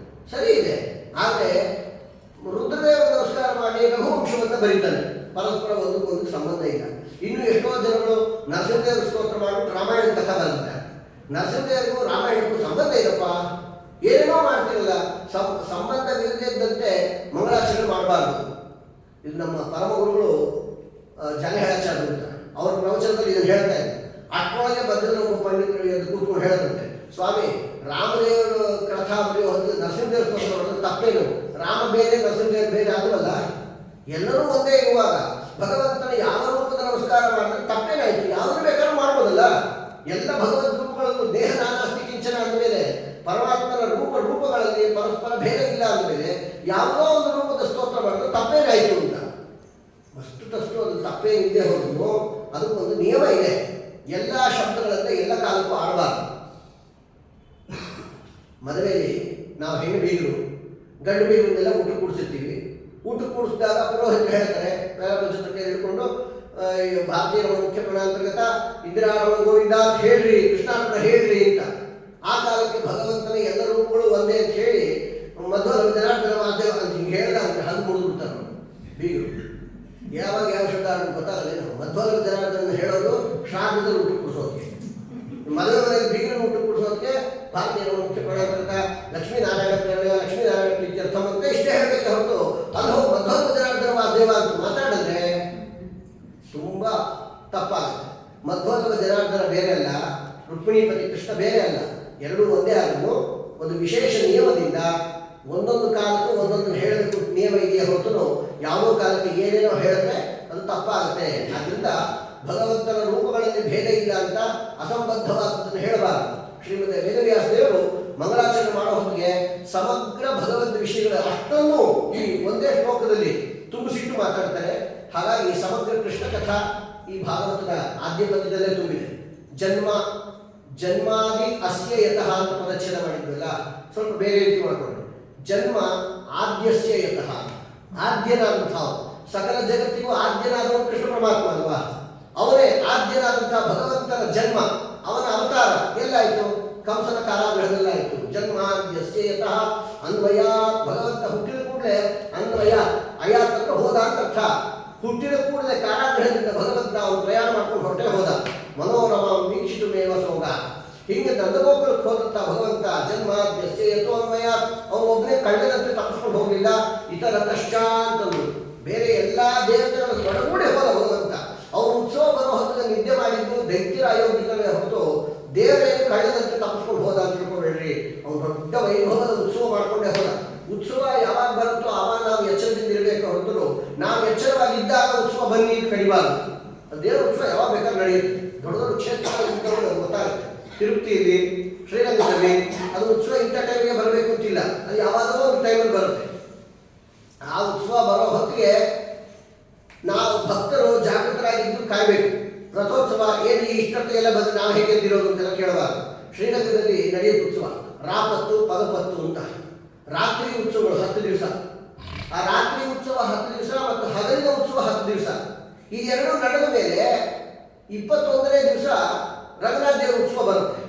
ಸರಿ ಇದೆ. ಆದರೆ ರುದ್ರದೇವರು ನಮಸ್ಕಾರ ಮಾಡಿ ರಘುವಂಶವನ್ನು ಬರೀತಾನೆ, ಪರಸ್ಪರ ಒಂದಕ್ಕೊಂದು ಸಂಬಂಧ ಇಲ್ಲ. ಇನ್ನು ಎಷ್ಟೋ ಜನಗಳು ನರಸಿಂಹದೇವರು ಸ್ತೋತ್ರ ಮಾಡಿಬಿಟ್ಟು ರಾಮಾಯಣ ಕಥೆ ಬರೆದಿದ್ದಾರೆ. ನರಸಿಂಹದೇವರಿಗೂ ರಾಮಾಯಣಕ್ಕೂ ಸಂಬಂಧ ಇದಪ್ಪ, ಏನೇನೋ ಮಾಡ್ತಿರಲ್ಲ. ಸಂಬಂಧವಿಲ್ಲದಂತೆ ಮಂಗಳಾಚರಣೆ ಮಾಡಬಾರ್ದು. ಇದು ನಮ್ಮ ಪರಮ ಗುರುಗಳು ಜಾಲಿಹಾಳಾಚಾರ್ಯರು ಅಂತ ಅವ್ರ ಪ್ರವಚನದಲ್ಲಿ ಇದನ್ನು ಹೇಳ್ತಾ ಇದ್ದಾರೆ. ಅಷ್ಟೊಳಗೆ ಬದ್ದರೆ ಒಬ್ಬ ಪಂಡಿತರು ಎದ್ದು ಕೂತ್ಕೊಂಡು ಹೇಳದಂತೆ, ಸ್ವಾಮಿ ರಾಮದೇವರು ಕಥಾ ಬರೆಯೋ ಹೊತ್ತು ನರಸಿಂಹದೇವ್ರ ಸ್ತೋತ್ರ ಮಾಡೋದು ತಪ್ಪೇನು? ರಾಮ ಬೇರೆ ನರಸಿಂಹದೇವರು ಬೇರೆ ಆಗುವಲ್ಲ, ಎಲ್ಲರೂ ಒಂದೇ ಇರುವಾಗ ಭಗವಂತನ ಯಾವ ರೂಪದ ನಮಸ್ಕಾರ ಮಾಡಿದ್ರೆ ತಪ್ಪೇನಾಯ್ತು? ಯಾವ್ದು ಬೇಕಾದ್ರೂ ಮಾಡ್ಬೋದಲ್ಲ. ಎಲ್ಲ ಭಗವದ್ ರೂಪಗಳನ್ನು ದೇಹ ನಾನಾಸ್ತಿ ಕಿಂಚನ ಅಂದಮೇಲೆ ಪರಮಾತ್ಮನ ರೂಪಗಳಲ್ಲಿ ಪರಸ್ಪರ ಭೇದ ಇಲ್ಲ ಅಂದಮೇಲೆ ಯಾವುದೋ ಒಂದು ರೂಪದ ಸ್ತೋತ್ರ ಮಾಡಿದ್ರೆ ತಪ್ಪೇನಾಯ್ತು ಅಂತ. ಅಷ್ಟು ಅದು ತಪ್ಪೇನಿದೆ ಹೋದ್ರು ಅದಕ್ಕೊಂದು ನಿಯಮ ಇದೆ. ಎಲ್ಲ ಶಬ್ದಗಳಂತೆ ಎಲ್ಲ ಕಾಲಕ್ಕೂ ಆಡಬಾರ್ದು. ಮದುವೆಯಲ್ಲಿ ನಾವು ಹೆಣ್ಣು ಬೀಗರು ಗಂಡು ಬೀಗರನ್ನೆಲ್ಲ ಊಟ ಕೂಡಿಸಿರ್ತೀವಿ. ಊಟ ಕೂಡಿಸಿದಾಗ ಪುರೋಹಿತರು ಹೇಳ್ತಾರೆ, ಜೊತೆ ಹಿಡ್ಕೊಂಡು ಭಾರತೀಯ ಮುಖ್ಯ ಪ್ರಣಾಂತರ್ಗತ ಇಂದಿರಾರಮಣ ಗೋವಿಂದ ಅಂತ ಹೇಳ್ರಿ, ಕೃಷ್ಣಾರ್ಪಣ ಹೇಳ್ರಿ ಅಂತ. ಆ ಕಾಲಕ್ಕೆ ಭಗವಂತನ ಎಲ್ಲ ರೂಪಗಳು ಒಂದೇ ಅಂತ ಹೇಳಿ ಮಧ್ವ ಜನಾರ್ದನ ವಾದ್ಯ ಅಂತ ಹಿಂಗೆ ಹೇಳ್ದ ಅಂತ ಹಂಗೆ ಮುಗಿದ್ಬಿಡ್ತಾರೆ ಬೀಗರು. ಯಾವಾಗ ಯಾವ ಶಬ್ದ ಗೊತ್ತಾಗಲ್ಲ. ಮಧ್ವ ಜನಾರ್ದನ ಹೇಳೋದು ಶ್ರಾದ್ದದಲ್ಲಿ ಊಟ ಕೂಡಿಸೋದಕ್ಕೆ, ಮದುವೆ ಮನೆಯಲ್ಲಿ ಬೀಗರನ್ನು ಊಟ ಕೂಡಿಸೋದಕ್ಕೆ ಭಾರತೀಯ ಮುಖ್ಯ ಪ್ರಣಾಂತರ್ಗತ ಲಕ್ಷ್ಮೀನಾರಾಯಣ ಪ್ರೇರಣೆ ಲಕ್ಷ್ಮೀನಾರಾಯಣ ಪ್ರೀತ್ಯರ್ಥ ಅಂತ ಇಷ್ಟೇ ಹೇಳಬೇಕೆ ಹೊರತು ಅಲ್ಲಿ ಹೋಗಿ ಮಧ್ವ ಜನಾರ್ದನ ವಾದೇವ ಅಂತ ಮಾತಾಡಿದ್ರೆ ತುಂಬ ತಪ್ಪಾಗುತ್ತೆ. ಮಧ್ವೋದ್ಭವ ಜನಾರ್ದನ ಬೇರೆ ಅಲ್ಲ, ರುಕ್ಮಿಣೀಪತಿ ಕೃಷ್ಣ ಬೇರೆ ಅಲ್ಲ, ಎರಡೂ ಒಂದೇ ಆದರೂ ಒಂದು ವಿಶೇಷ ನಿಯಮದಿಂದ ಒಂದೊಂದು ಕಾಲಕ್ಕೂ ಒಂದೊಂದು ಹೇಳಬೇಕು ನಿಯಮ ಇದೆಯಾ ಹೊರತು ಯಾವುದೋ ಕಾಲಕ್ಕೆ ಏನೇನೋ ಹೇಳಿದ್ರೆ ಅದು ತಪ್ಪಾಗುತ್ತೆ. ಆದ್ದರಿಂದ ಭಗವಂತನ ರೂಪಗಳಲ್ಲಿ ಭೇದ ಇಲ್ಲ ಅಂತ ಅಸಂಬದ್ಧವಾದದ್ದನ್ನು ಹೇಳಬಾರದು. ಶ್ರೀಮತಿ ವೇದವ್ಯಾಸ ದೇವರು ಮಂಗಳಾಚರಣೆ ಮಾಡೋ ಹೊತ್ತಿಗೆ ಸಮಗ್ರ ಭಗವದ್ ವಿಷಯಗಳ ಅಷ್ಟನ್ನು ಈ ಒಂದೇ ಶ್ಲೋಕದಲ್ಲಿ ತುಂಬಿಸಿಟ್ಟು ಮಾತಾಡ್ತಾರೆ. ಹಾಗಾಗಿ ಸಮಗ್ರ ಕೃಷ್ಣ ಕಥಾ ಈ ಭಾಗವತದ ಆದ್ಯ ಪದ್ಯದಲ್ಲೇ ತುಂಬಿದೆ. ಜನ್ಮಾದಿ ಅಸ್ಯ ಯತಃ ಅಂತ ಪದಚ್ಛೇದ ಮಾಡಿದ್ವಲ್ಲ, ಸ್ವಲ್ಪ ಬೇರೆ ರೀತಿ ಮಾಡಿಕೊಂಡು ಜನ್ಮ ಆದ್ಯಸ್ಯ ಯತಃ, ಆದ್ಯನಾದಂತಹ ಸಕಲ ಜಗತ್ತಿಗೂ ಆದ್ಯನಾದವನು ಕೃಷ್ಣ ಪರಮಾತ್ಮ ಅಲ್ವಾ, ಅವನೇ ಆದ್ಯನಾದಂತಹ ಭಗವಂತನ ಜನ್ಮ, ಅವನ ಅವತಾರ ಎಲ್ಲಾಯಿತು? ಕಂಸನ ಕಾರಾಗೃಹದಲ್ಲಾಯಿತು. ಜನ್ಮಾದ್ಯಸ್ಯ ಯತಃ ಅನ್ವಯ, ಭಗವಂತ ಹುಟ್ಟಿದ ಕೂಡಲೇ ಅನ್ವಯ, ಅಯಾತ್ ಅಂದ್ರೆ ಹೋದ ಅಂತ ಅರ್ಥ. ಹುಟ್ಟಿದ ಕೂಡಲೇ ಕಾರಾಗೃಹದಿಂದ ಭಗವಂತ ಅವನು ಪ್ರಯಾಣ ಮಾಡ್ಕೊಂಡು ಹೊರಟೆ ಹೋದ. ಮನೋರಮ ವೀಕ್ಷಿತು ಮೇವ ಸೋಗ, ಹೀಗೆ ನಂದಗೋಕುಲಕ್ಕೆ ಹೋದಂತ ಭಗವಂತ ಜನ್ಮಾದ್ಯಸ್ಯ ಯತೋನ್ವಯ, ಅವನು ಒಬ್ಬನೇ ಕಳ್ಳದಂತೆ ತಪ್ಪಿಸ್ಕೊಂಡು ಹೋಗಲಿಲ್ಲ. ಇತರ ಕಷ್ಟ ಅಂತಂದು ಬೇರೆ ಎಲ್ಲಾ ದೇವತೆಗಳ ಒಡಗೂಡೆ ಹೋದ ಭಗವಂತ. ಅವನು ಉತ್ಸವ ಬರೋ ಹೊತ್ತಿಗೆ ನಿದ್ದೆ ಮಾಡಿದ್ದು ದೈತ್ಯರ ಅಯೋಗ್ಯತವೇ ಹೊರತು ದೇವರೇನು ಕಳ್ಳದಂತೆ ತಪ್ಪಿಸ್ಕೊಂಡು ಹೋದ ಅಂತ ತಿಳ್ಕೊಬೇಡ್ರಿ. ಅವನು ದೊಡ್ಡ ವೈಭವದ ಉತ್ಸವ ಮಾಡ್ಕೊಂಡೇ ಹೋದ. ಉತ್ಸವ ಯಾವಾಗ ಬರುತ್ತೋ ಆವಾಗ ನಾವು ಎಚ್ಚರದಿಂದ ಇರಬೇಕು ಹೊರತು ನಾವು ಎಚ್ಚರವಾಗಿದ್ದಾಗ ಉತ್ಸವ ಬನ್ನಿ ಅಂತ ಕಡಿಬಾರ್ದು. ದೇವರ ಉತ್ಸವ ಯಾವಾಗ ಬೇಕಾದ್ರೆ ನಡೆಯುತ್ತೆ. ದೊಡ್ಡ ದೊಡ್ಡ ಕ್ಷೇತ್ರಗಳು ಗೊತ್ತಾಗುತ್ತೆ. ತಿರುಪತಿಯಲ್ಲಿ, ಶ್ರೀರಂಗದಲ್ಲಿ ಅದು ಉತ್ಸವ ಇಂಥ ಟೈಮಿಗೆ ಬರಬೇಕು ಅಂತಿಲ್ಲ, ಅದು ಯಾವಾಗಲೂ ಒಂದು ಟೈಮಲ್ಲಿ ಬರುತ್ತೆ. ಆ ಉತ್ಸವ ಬರೋ ಹೊತ್ತಿಗೆ ನಾವು ಭಕ್ತರು ಜಾಗೃತರಾಗಿದ್ದು ಕಾಯಬೇಕು. ರಥೋತ್ಸವ ಏನು ಇಷ್ಟೊತ್ತಿಗೆಲ್ಲ ಬಂದು ನಾವು ಹೇಗೆ ಎದ್ದಿರೋದು ಅಂತೆಲ್ಲ ಕೇಳಬಾರ್ದು. ಶ್ರೀರಂಗದಲ್ಲಿ ನಡೆಯುತ್ತೆ ಉತ್ಸವ ರಾಪತ್ತು ಪದಪತ್ತು ಅಂತ ರಾತ್ರಿ ಉತ್ಸವಗಳು 10 ದಿವಸ. ಆ ರಾತ್ರಿ ಉತ್ಸವ 10 ದಿವಸ ಮತ್ತು ಹಗಲಿನ ಉತ್ಸವ 10 ದಿವಸ. ಈ ಎರಡು ನಡೆದ ಮೇಲೆ 21ನೇ ದಿವಸ ರಂಗನಾಥ ದೇವರ ಉತ್ಸವ ಬರುತ್ತೆ.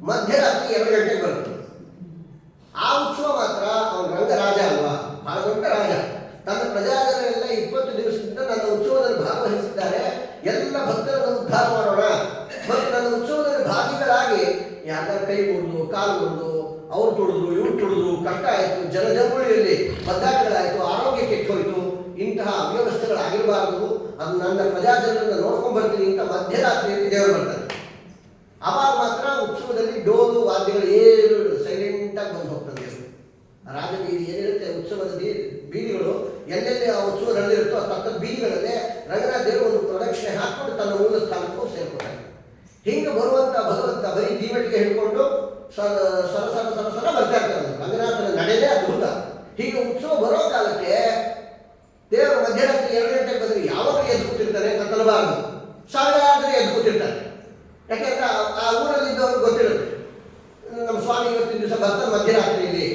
ಮಧ್ಯರಾತ್ರಿ 2 ಗಂಟೆಗೆ ಬರುತ್ತೆ. ಆ ಉತ್ಸವ ಮಾತ್ರ ಅವನು ರಂಗರಾಜ ಅಲ್ವಾ, ಬಹಳ ದೊಡ್ಡ ರಾಜ. ತನ್ನ ಪ್ರಜಾಜನರೆಲ್ಲ 20 ದಿವಸದಿಂದ ನನ್ನ ಉತ್ಸವದಲ್ಲಿ ಭಾಗವಹಿಸಿದ್ದಾರೆ. ಎಲ್ಲ ಭಕ್ತರನ್ನು ಉದ್ಧಾರ ಮಾಡೋಣ ಮತ್ತು ನನ್ನ ಉತ್ಸವದಲ್ಲಿ ಭಾಗಿಗಳಾಗಿ ಯಾರ ಕೈ ಮುರಿದು ಕಾಲು ಮುರಿದು ಅವ್ರು ತುಳಿದ್ರು ಇವ್ರು ತುಳಿದ್ರು ಕಷ್ಟ ಆಯಿತು, ಜನಜಂಗುಳಿಯಲ್ಲಿ ಬದ್ದಾಟಗಳಾಯಿತು, ಆರೋಗ್ಯ ಕೆಟ್ಟು ಹೋಯಿತು. ಇಂತಹ ಅವ್ಯವಸ್ಥೆಗಳಾಗಿರಬಾರದು. ಅದು ನನ್ನ ಪ್ರಜಾಜನರನ್ನು ನೋಡ್ಕೊಂಡು ಬರ್ತೀನಿ ಅಂತ ಮಧ್ಯರಾತ್ರಿಯಲ್ಲಿ ದೇವರು ಬರ್ತಾರೆ. ಆವಾಗ ಮಾತ್ರ ಉತ್ಸವದಲ್ಲಿ ಡೋಲು ವಾದ್ಯಗಳು ಏನು ಸೈಲೆಂಟಾಗಿ ಬಂದು ಹೋಗ್ತದೆ. ರಾಜಬೀದಿ ಏನಿರುತ್ತೆ ಉತ್ಸವದ ಬೀದಿಗಳು ಎಲ್ಲೆಲ್ಲಿ ಆ ಉತ್ಸವ ನಡೆದಿರುತ್ತೋ ಆ ಪಕ್ಕದ ಬೀದಿಗಳಲ್ಲೇ ರಂಗನಾಥ ದೇವರು ಒಂದು ಪ್ರದಕ್ಷಿಣೆ ಹಾಕಿಕೊಂಡು ತನ್ನ ಮೂಲ ಸ್ಥಾನಕ್ಕೂ ಸೇರ್ಕೊಳ್ತಾರೆ. ಹಿಂಗೆ ಬರುವಂಥ ಭಗವಂತ ಬರೀ ದೀವಟಿಗೆ ಹಿಡ್ಕೊಂಡು ಸರ ಬರ್ತಾ ಇರ್ತಾರೆ. ರಂಗನಾಥನ ನಡೆದೇ ಅದ್ಭುತ. ಹೀಗೆ ಉತ್ಸವ ಬರೋ ಕಾಲಕ್ಕೆ ದೇವರು ಮಧ್ಯರಾತ್ರಿ 2 ಗಂಟೆಗೆ ಬಂದರೆ ಯಾವಾಗ ಎದ್ದು ಕೂತಿರ್ತಾರೆ ಅಂತ ಅನ್ನಬಾರದು. ಸಾವಿರಾರು ಎದ್ದು ಕೂತಿರ್ತಾರೆ. ಯಾಕೆಂದ್ರೆ ಆ ಊರಲ್ಲಿ ಇದ್ದವ್ರಿಗೆ ಗೊತ್ತಿರುತ್ತೆ ನಮ್ಮ ಸ್ವಾಮಿ ಇವತ್ತಿನ ದಿವಸ ಬರ್ತಾನೆ ಮಧ್ಯರಾತ್ರಿಯಲ್ಲಿ.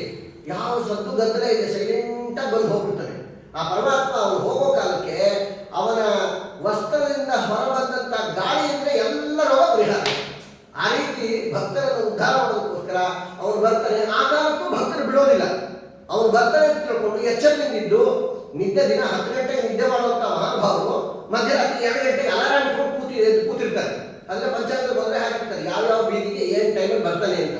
ಯಾವ ಸದ್ದು ಗದ್ದಲ ಇದೆ, ಸೈಲೆಂಟಾಗಿ ಬಂದು ಹೋಗ್ಬಿಡ್ತಾನೆ. ಆ ಪರಮಾತ್ಮ ಅವನು ಹೋಗೋ ಕಾಲಕ್ಕೆ ಅವನ ವಸ್ತ್ರದಿಂದ ಹೊರಬಂದಂಥ ಗಾಳಿ ಅಂದರೆ ಎಲ್ಲರೂ ಪರಿಹಾರ. ಆ ರೀತಿ ಭಕ್ತರನ್ನು ಉದ್ಧಾರ ಮಾಡೋದಕ್ಕೋಸ್ಕರ ಅವನು ಬರ್ತಾನೆ. ಆ ಕಾಲಕ್ಕೂ ಭಕ್ತರು ಬಿಡೋದಿಲ್ಲ. ಅವನು ಬರ್ತಾನೆ ಅಂತ ತಿಳ್ಕೊಂಡು ಎಚ್ಚರದಿಂದಿದ್ದು ನಿದ್ದೆ ದಿನ 10 ಗಂಟೆಗೆ ನಿದ್ದೆ ಮಾಡುವಂಥ ಮಹಾನುಭಾವರು ಮಧ್ಯರಾತ್ರಿ 2 ಗಂಟೆಗೆ ಅಲಾರಾಮ್ ಇಟ್ಕೊಂಡು ಕೂತಿರ್ತಾರೆ. ಅಲ್ಲೇ ಪಂಚಾಯತ್ ಬಂದರೆ ಹಾಕಿರ್ತಾರೆ ಯಾವ್ಯಾವ ಬೀದಿಗೆ ಏನು ಟೈಮಿಗೆ ಬರ್ತಾನೆ ಅಂತ.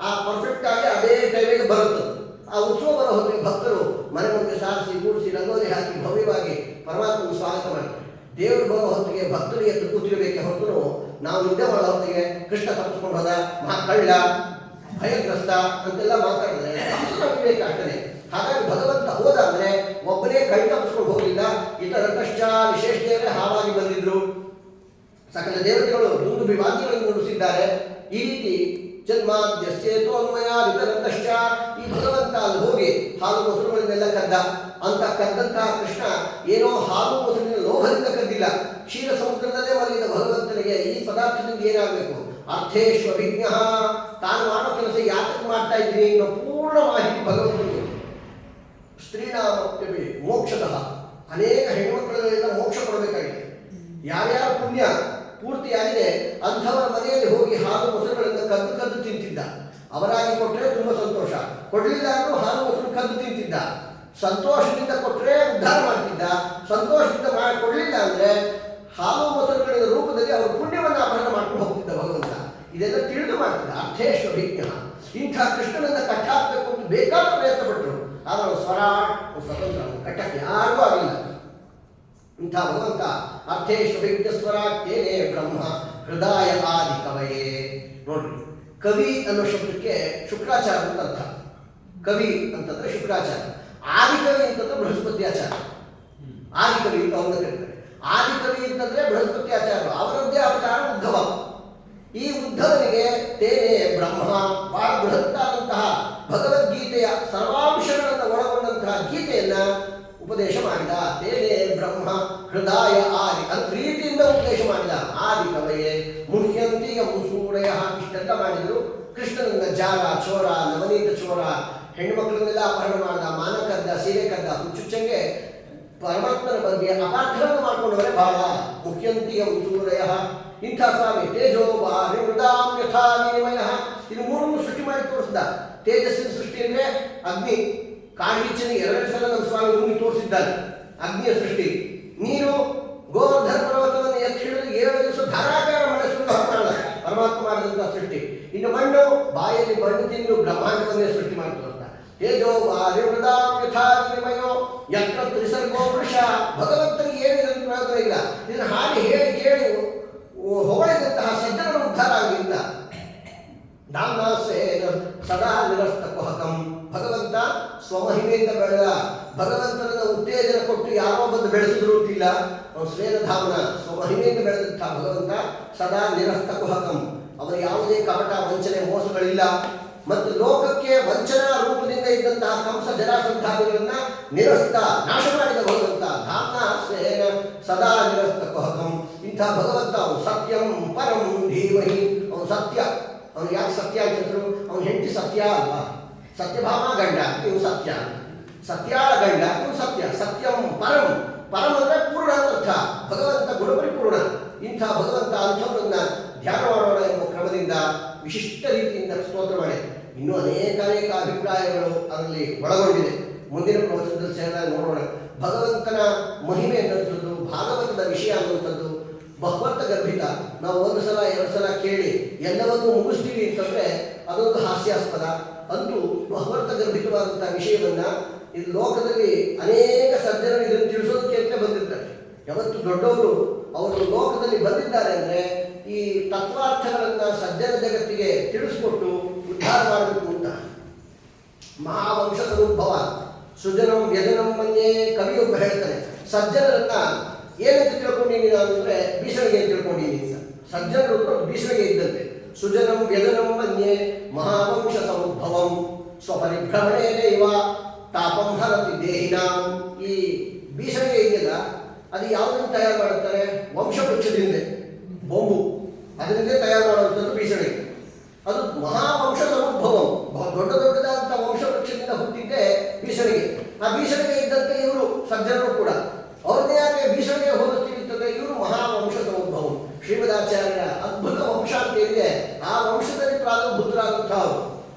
ಆ ಪರ್ಫೆಕ್ಟ್ ಆಗಿ ಅದೇ ಟೈಮಿಗೆ ಬರುತ್ತೆ. ಆ ಉತ್ಸವ ಬರೋ ಹೊತ್ತಿಗೆ ಭಕ್ತರು ಮನೆ ಮುಂದೆ ಸಾರಿಸಿ ಕೂಡಿಸಿ ರಂಗೋಲಿ ಹಾಕಿ ಭವ್ಯವಾಗಿ ಪರಮಾತ್ಮನ ಸ್ವಾಗತ ಮಾಡ್ತಾರೆ. ದೇವರು ಬರೋ ಹೊತ್ತಿಗೆ ಭಕ್ತರು ಎದ್ದು ಕೂತಿರಬೇಕೆ ಹೊರತು ನಾವು ನಿದ್ದೆ ಮಾಡೋ ಹೊತ್ತಿಗೆ ಕೃಷ್ಣ ತಪ್ಪಿಸ್ಕೊಂಡು ಹೋದ, ಕಳ್ಳ, ಭಯಗ್ರಸ್ತ ಅಂತೆಲ್ಲ ಮಾತಾಡಿದ್ರೆ ವಿವೇಕ ಆಗ್ತದೆ. ಹಾಗಾಗಿ ಭಗವಂತ ಹೋದ ಅಂದ್ರೆ ಒಬ್ಬನೇ ಕೈ ತಪ್ಪಿಸ್ಕೊಂಡು ಹೋಗಲಿಲ್ಲ. ಇತರ ಕಷ್ಟ ವಿಶೇಷ ದೇವರೇ ಹಾವಾಗಿ ಬಂದಿದ್ರು. ಸಕಲ ದೇವತೆಗಳು ದುಂದುಬಿ ವಾದ್ಯಗಳನ್ನು ನುಡಿಸಿದ್ದಾರೆ. ಈ ರೀತಿ ಜನ್ಮಾದ್ಯಸ್ಯೇತೋ ಅನ್ವಯಾದಿತರಂತಶ್ಚ ಈ ಭಗವಂತ ಅಲ್ಲಿ ಹೋಗಿ ಹಾಲು ಮೊಸರುಗಳನ್ನೆಲ್ಲ ಕದ್ದ. ಅಂತ ಕದ್ದಂತಹ ಕೃಷ್ಣ ಏನೋ ಹಾಲು ಮೊಸರಿನ ಲೋಭದಿಂದ ಕದ್ದಿಲ್ಲ. ಕ್ಷೀರ ಸಮುದ್ರದಲ್ಲೇ ಮಲಗಿದ ಭಗವಂತನಿಗೆ ಈ ಪದಾರ್ಥದಿಂದ ಏನಾಗಬೇಕು, ಅರ್ಥೇಶ್ವಭಿಜ್ಞ, ತಾನು ಮಾಡೋ ಕೆಲಸ ಯಾತಕ್ಕೆ ಮಾಡ್ತಾ ಇದ್ದೀನಿ ಅನ್ನೋ ಪೂರ್ಣ ಮಾಹಿತಿ ಭಗವಂತನಿಗೆ. ಸ್ತ್ರೀನಾಮಪ್ಯಪಿ ಮೋಕ್ಷತಃ, ಅನೇಕ ಹೆಣ್ಣುಮಕ್ಕಳೆಲ್ಲ ಮೋಕ್ಷ ಕೊಡಬೇಕಾಗಿದೆ. ಯಾರ್ಯಾರ ಪುಣ್ಯ ಪೂರ್ತಿಯಾಗಿದೆ ಅಂಥವರ ಮನೆಯಲ್ಲಿ ಹೋಗಿ ಹಾಲು ಮೊಸರುಗಳನ್ನು ಕದ್ದು ತಿಂತಿದ್ದ. ಅವರಾಗಿ ಕೊಟ್ಟರೆ ತುಂಬ ಸಂತೋಷ, ಕೊಡಲಿಲ್ಲ ಅಂದ್ರೂ ಹಾಲು ಮೊಸರು ಕದ್ದು ತಿಂತಿದ್ದ. ಸಂತೋಷದಿಂದ ಕೊಟ್ಟರೆ ಉದ್ಧಾರ ಮಾಡ್ತಿದ್ದ, ಸಂತೋಷದಿಂದ ಕೊಡಲಿಲ್ಲ ಅಂದರೆ ಹಾಲು ಮೊಸರುಗಳ ರೂಪದಲ್ಲಿ ಅವರು ಪುಣ್ಯವನ್ನು ಅಪಹರಣ ಮಾಡ್ಕೊಂಡು ಹೋಗ್ತಿದ್ದ ಭಗವಂತ. ಇದೆಲ್ಲ ತಿಳಿದು ಮಾಡ್ತಿದ್ದ. ಅರ್ಥೇಶ್ವಭಿಜ್ಞ. ಇಂಥ ಕೃಷ್ಣನನ್ನು ಕಟ್ಟಾಕಬೇಕು ಅಂತ ಬೇಕಾದ ಪ್ರಯತ್ನ ಪಟ್ಟರು. ಆದರೆ ಸ್ವರಾಟ್ ಸ್ವತಂತ್ರ ಕಟ್ಟಕ್ಕೆ ಯಾರಿಗೂ ಆಗಲಿಲ್ಲ. ಇಂಥ ಭಗವಂತ ಅರ್ಥೇಶ್ವಭಿಜ್ಞ ಸ್ವರಾಟೇನೇ ಬ್ರಹ್ಮ ಹೃದಯ ಆದಿ ಕವಯೇ. ನೋಡ್ರಿ, ಕವಿ ಅನ್ನೋ ಶಬ್ದಕ್ಕೆ ಶುಕ್ರಾಚಾರ ಅಂತ ಅರ್ಥ. ಕವಿ ಅಂತಂದ್ರೆ ಶುಕ್ರಾಚಾರ್ಯ, ಆದಿಕವಿ ಅಂತಂದ್ರೆ ಬೃಹಸ್ಪತ್ಯಾಚಾರ್ಯ. ಆದಿಕವಿ ಅಂತ ಅವನ್ನ ಕರೀತಾರೆ. ಆದಿಕವಿ ಅಂತಂದ್ರೆ ಬೃಹಸ್ಪತ್ಯಾಚಾರ್ಯರು, ಅವರದ್ದೇ ಅವತಾರ ಉದ್ಧವ. ಈ ಉದ್ಧವನಿಗೆ ತೇನೇ ಬ್ರಹ್ಮ, ಬಹಳ ಬೃಹತ್ತಾದಂತಹ ಭಗವದ್ಗೀತೆಯ ಸರ್ವಾಂಶಗಳನ್ನು ಒಳಗೊಂಡಂತಹ ಗೀತೆಯನ್ನ ಉಪದೇಶ ಮಾಡಿದ. ತೇನೇ ಬ್ರಹ್ಮ ಹೃದಯ ಆದಿ ಅಂತ ಪ್ರೀತಿಯಿಂದ ಉಪದೇಶ ಮಾಡಿದ. ಆದಿ ಕವಯೇ ಮುಹ್ಯಂತಿ ಮುಸೂರಯ, ಇಷ್ಟೆಲ್ಲ ಮಾಡಿದ್ರು. ಕೃಷ್ಣನನ್ನ ಜಾಲ, ಚೋರ, ನವನೀತ ಚೋರ, ಹೆಣ್ಣುಮಕ್ಕಳನ್ನೆಲ್ಲ ಅಪಹರಣ ಮಾಡಿದ, ಮಾನ ಕದ್ದ, ಸೀರೆ ಕದ್ದ, ಹುಚ್ಚುಚ್ಚಂಗೆ ಪರಮಾತ್ಮನ ಬಗ್ಗೆ ಅಪಾರ್ಥವನ್ನು ಮಾಡಿಕೊಂಡವರೇ ಬಹಳ. ಮುಖ್ಯಂತಿ ಮುಸೂರಯ. ಇಂಥ ಸ್ವಾಮಿ ತೇಜೋ ವಾರಿಮೃದಾಂ ಯಥಾ ವಿನಿಮಯ, ಇದು ಮೂರನ್ನು ಸೃಷ್ಟಿ ಮಾಡಿ ತೋರಿಸಿದ. ತೇಜಸ್ಸಿನ ಸೃಷ್ಟಿ ಅಂದರೆ ಅಗ್ನಿ, ಕಾಡ್ಗಿಚ್ಚನಿಗೆ 2 ಸಲ ನಮ್ಮ ಸ್ವಾಮಿ ನುಂಗಿ ತೋರಿಸಿದ್ದಾನೆ ಅಗ್ನಿಯ ಸೃಷ್ಟಿ. ನೀರು ಗೋವರ್ಧನ ಪರ್ವತವನ್ನು ಎತ್ತಿ ಹಿಡಿದು 7 ದಿವಸ ಧಾರಾಕಾರ ಮನಸ್ಸನ್ನು ಹೊರಮಾಡ ಪರಮಾತ್ಮ ಮಾಡಿದಂತಹ ಸೃಷ್ಟಿ. ಇನ್ನು ಮಣ್ಣು, ಬಾಯಲ್ಲಿ ಮಣ್ಣು ತಿಂದು ಬ್ರಹ್ಮಾಂಡವನ್ನೇ ಸೃಷ್ಟಿ ಮಾಡಿ ತೋರಿಸ್ದ. ತೇಜೋ ವಾರಿಮೃದಾಂ ಯಥಾ ವಿನಿಮಯೋ ಯತ್ರ ತ್ರಿಸರ್ಗೋ ವೃಷ. ಭಗವಂತನಿಗೆ ಏನಿದೆ ಪ್ರಯೋಜನ ಇಲ್ಲ. ಇದನ್ನು ಹಾಗೆ ಹೇಳಿ ಕೇಳಿ ಹೊಗಳಿದಂತಹ ಸಜ್ಜನರು ಉದ್ಧಾರ ಆಗಲಿಲ್ಲ. ದಾಮ್ನಾಸೇನ ಸದಾ ನಿರಸ್ತ ಕುಹಕಂ. ಭಗವಂತ ಸ್ವಮಹಿಮೆಯಿಂದ ಬೆಳೆದ. ಭಗವಂತನನ್ನು ಉತ್ತೇಜನ ಕೊಟ್ಟು ಯಾರೋ ಬಂದು ಬೆಳೆಸಿದ್ರು ಅಂತಿಲ್ಲ. ಅವನು ಸ್ವೇನಧಾಮನ ಸ್ವಮಹಿಮೆಯಿಂದ ಬೆಳೆದಂತಹ ಭಗವಂತ ಸದಾ ನಿರಸ್ತ ಕುಹಕಂ. ಅವರ ಯಾವುದೇ ಕಪಟ ವಂಚನೆ ಮೋಸಗಳಿಲ್ಲ. ಮತ್ತು ಲೋಕಕ್ಕೆ ವಂಚನಾ ರೂಪದಿಂದ ಇದ್ದಂತಹ ಕಂಸ ಜರಾಸಂಧಾನಗಳನ್ನ ನಿರಸ್ತ ನಾಶ ಮಾಡಿದ ಭಗವಂತ. ಧಾಮ್ನ ಸ್ವೇನ ಸದಾ ನಿರಸ್ತ ಕುಹಕಂ. ಇಂಥ ಭಗವಂತ ಅವನು ಸತ್ಯಂ ಪರಂ ಧೀಮಹಿ. ಅವನು ಸತ್ಯ. ಅವನು ಯಾಕೆ ಸತ್ಯ ಅಂತಂದ್ರು, ಅವನು ಹೆಂಡತಿ ಸತ್ಯ ಅಲ್ವಾ, ಸತ್ಯಭಾಮ ಗಂಡ, ನೀವು ಸತ್ಯ, ಸತ್ಯಾಳ ಗಂಡ, ನೀವು ಸತ್ಯ. ಸತ್ಯಂ ಪರಂ, ಪರಂ ಅಂದರೆ ಪೂರ್ಣ ಅರ್ಥ. ಭಗವಂತ ಗುಣಪರಿಪೂರ್ಣ. ಇಂಥ ಭಗವಂತ ಅಂಥವರನ್ನ ಧ್ಯಾನ ಮಾಡೋಣ ಎಂಬ ಕ್ರಮದಿಂದ ವಿಶಿಷ್ಟ ರೀತಿಯಿಂದ ಸ್ತೋತ್ರ ಮಾಡಿ ಇನ್ನೂ ಅನೇಕ ಅಭಿಪ್ರಾಯಗಳು ಅದರಲ್ಲಿ ಒಳಗೊಂಡಿದೆ. ಮುಂದಿನ ಪ್ರವಚನದಲ್ಲಿ ಸೇರಿದಾಗ ನೋಡೋಣ. ಭಗವಂತನ ಮಹಿಮೆ ಅನ್ನುವಂಥದ್ದು, ಭಾಗವತದ ವಿಷಯ ಅನ್ನುವಂಥದ್ದು ಬಹುವರ್ತ ಗರ್ಭಿತ. ನಾವು 1 ಸಲ 2 ಸಲ ಕೇಳಿ ಎಲ್ಲವನ್ನೂ ಮುಗಿಸ್ತೀವಿ ಅಂತಂದರೆ ಅದೊಂದು ಹಾಸ್ಯಾಸ್ಪದ. ಅಂತೂ ಬಹುವರ್ತ ಗರ್ಭಿತವಾದಂಥ ವಿಷಯವನ್ನು ಈ ಲೋಕದಲ್ಲಿ ಅನೇಕ ಸಜ್ಜನರು ಇದನ್ನು ತಿಳಿಸೋದಕ್ಕೆ ಅಂತ ಬಂದಿರ್ತಾರೆ. ಯಾವತ್ತು ದೊಡ್ಡವರು ಅವರು ಲೋಕದಲ್ಲಿ ಬಂದಿದ್ದಾರೆ ಅಂದರೆ ಈ ತತ್ವಾರ್ಥಗಳನ್ನು ಸಜ್ಜನ ಜಗತ್ತಿಗೆ ತಿಳಿಸ್ಕೊಟ್ಟು ಉದ್ಧಾರ ಮಾಡಬೇಕು ಅಂತ. ಮಹಾವಂಶ ಸಮುದ್ಭವ ಸುಜನಂ ವ್ಯಜನಂ ಮನ್ಯೇ ಕವಿಯೊಬ್ಬ ಹೇಳ್ತಾನೆ. ಸಜ್ಜನರನ್ನ ಏನಂತ ತಿಳ್ಕೊಂಡಿನಿ ನಾನು ಅಂದರೆ ಬೀಸಣಿಗೆ ಅಂತ ತಿಳ್ಕೊಂಡಿನಿ ಅಂತ. ಸಜ್ಜನರು ಬೀಸಣಿಗೆ ಇದ್ದಂತೆ. ಸುಜನಂ ವ್ಯಜನಂ ಮನ್ಯೇ ಮಹಾವಂಶ ಸಮುದ್ಭವಂ ಸ್ವಪರಿಭ್ರಮಣೇನ ಇವ ತಾಪಂ ಹರತಿ ದೇಹಿನಾಂ. ಈ ಬೀಸಣಿಗೆ ಇದೆಯಲ್ಲ, ಅದು ಯಾವುದನ್ನು ತಯಾರು ಮಾಡುತ್ತಾರೆ? ವಂಶವೃಕ್ಷದಿಂದ, ಬೊಂಬು ಅದರಿಂದ ತಯಾರು ಮಾಡುವಂಥದ್ದು ಬೀಸಣಿಗೆ. ಅದು ಮಹಾವಂಶ ಸಮುದ್ಭವಂ, ದೊಡ್ಡ ದೊಡ್ಡದಾದಂಥ ವಂಶವೃಕ್ಷದಿಂದ ಹುಟ್ಟಿದ್ದೇ ಬೀಸಣಿಗೆ. ಆ ಬೀಸಣಿಗೆ ಇದ್ದಂತೆ ಇವರು ಸಜ್ಜನರು ಕೂಡ ಅವ್ರನ್ನೇ ಯಾಕೆ ಬೀಸಣಿಗೆ ಹೋಲಿಸ್ತಿರ್ತದೆ? ಇವರು ಮಹಾವಂಶ ಸಮುದ್ಭವಂ. ಶ್ರೀಮದಾಚಾರ್ಯರ ಅದ್ಭುತ ವಂಶ ಅಂತ ಇದೆ, ಆ ವಂಶದಲ್ಲಿ ಪ್ರಾದುರ್ಭೂತರಾದಂಥವ್ರು.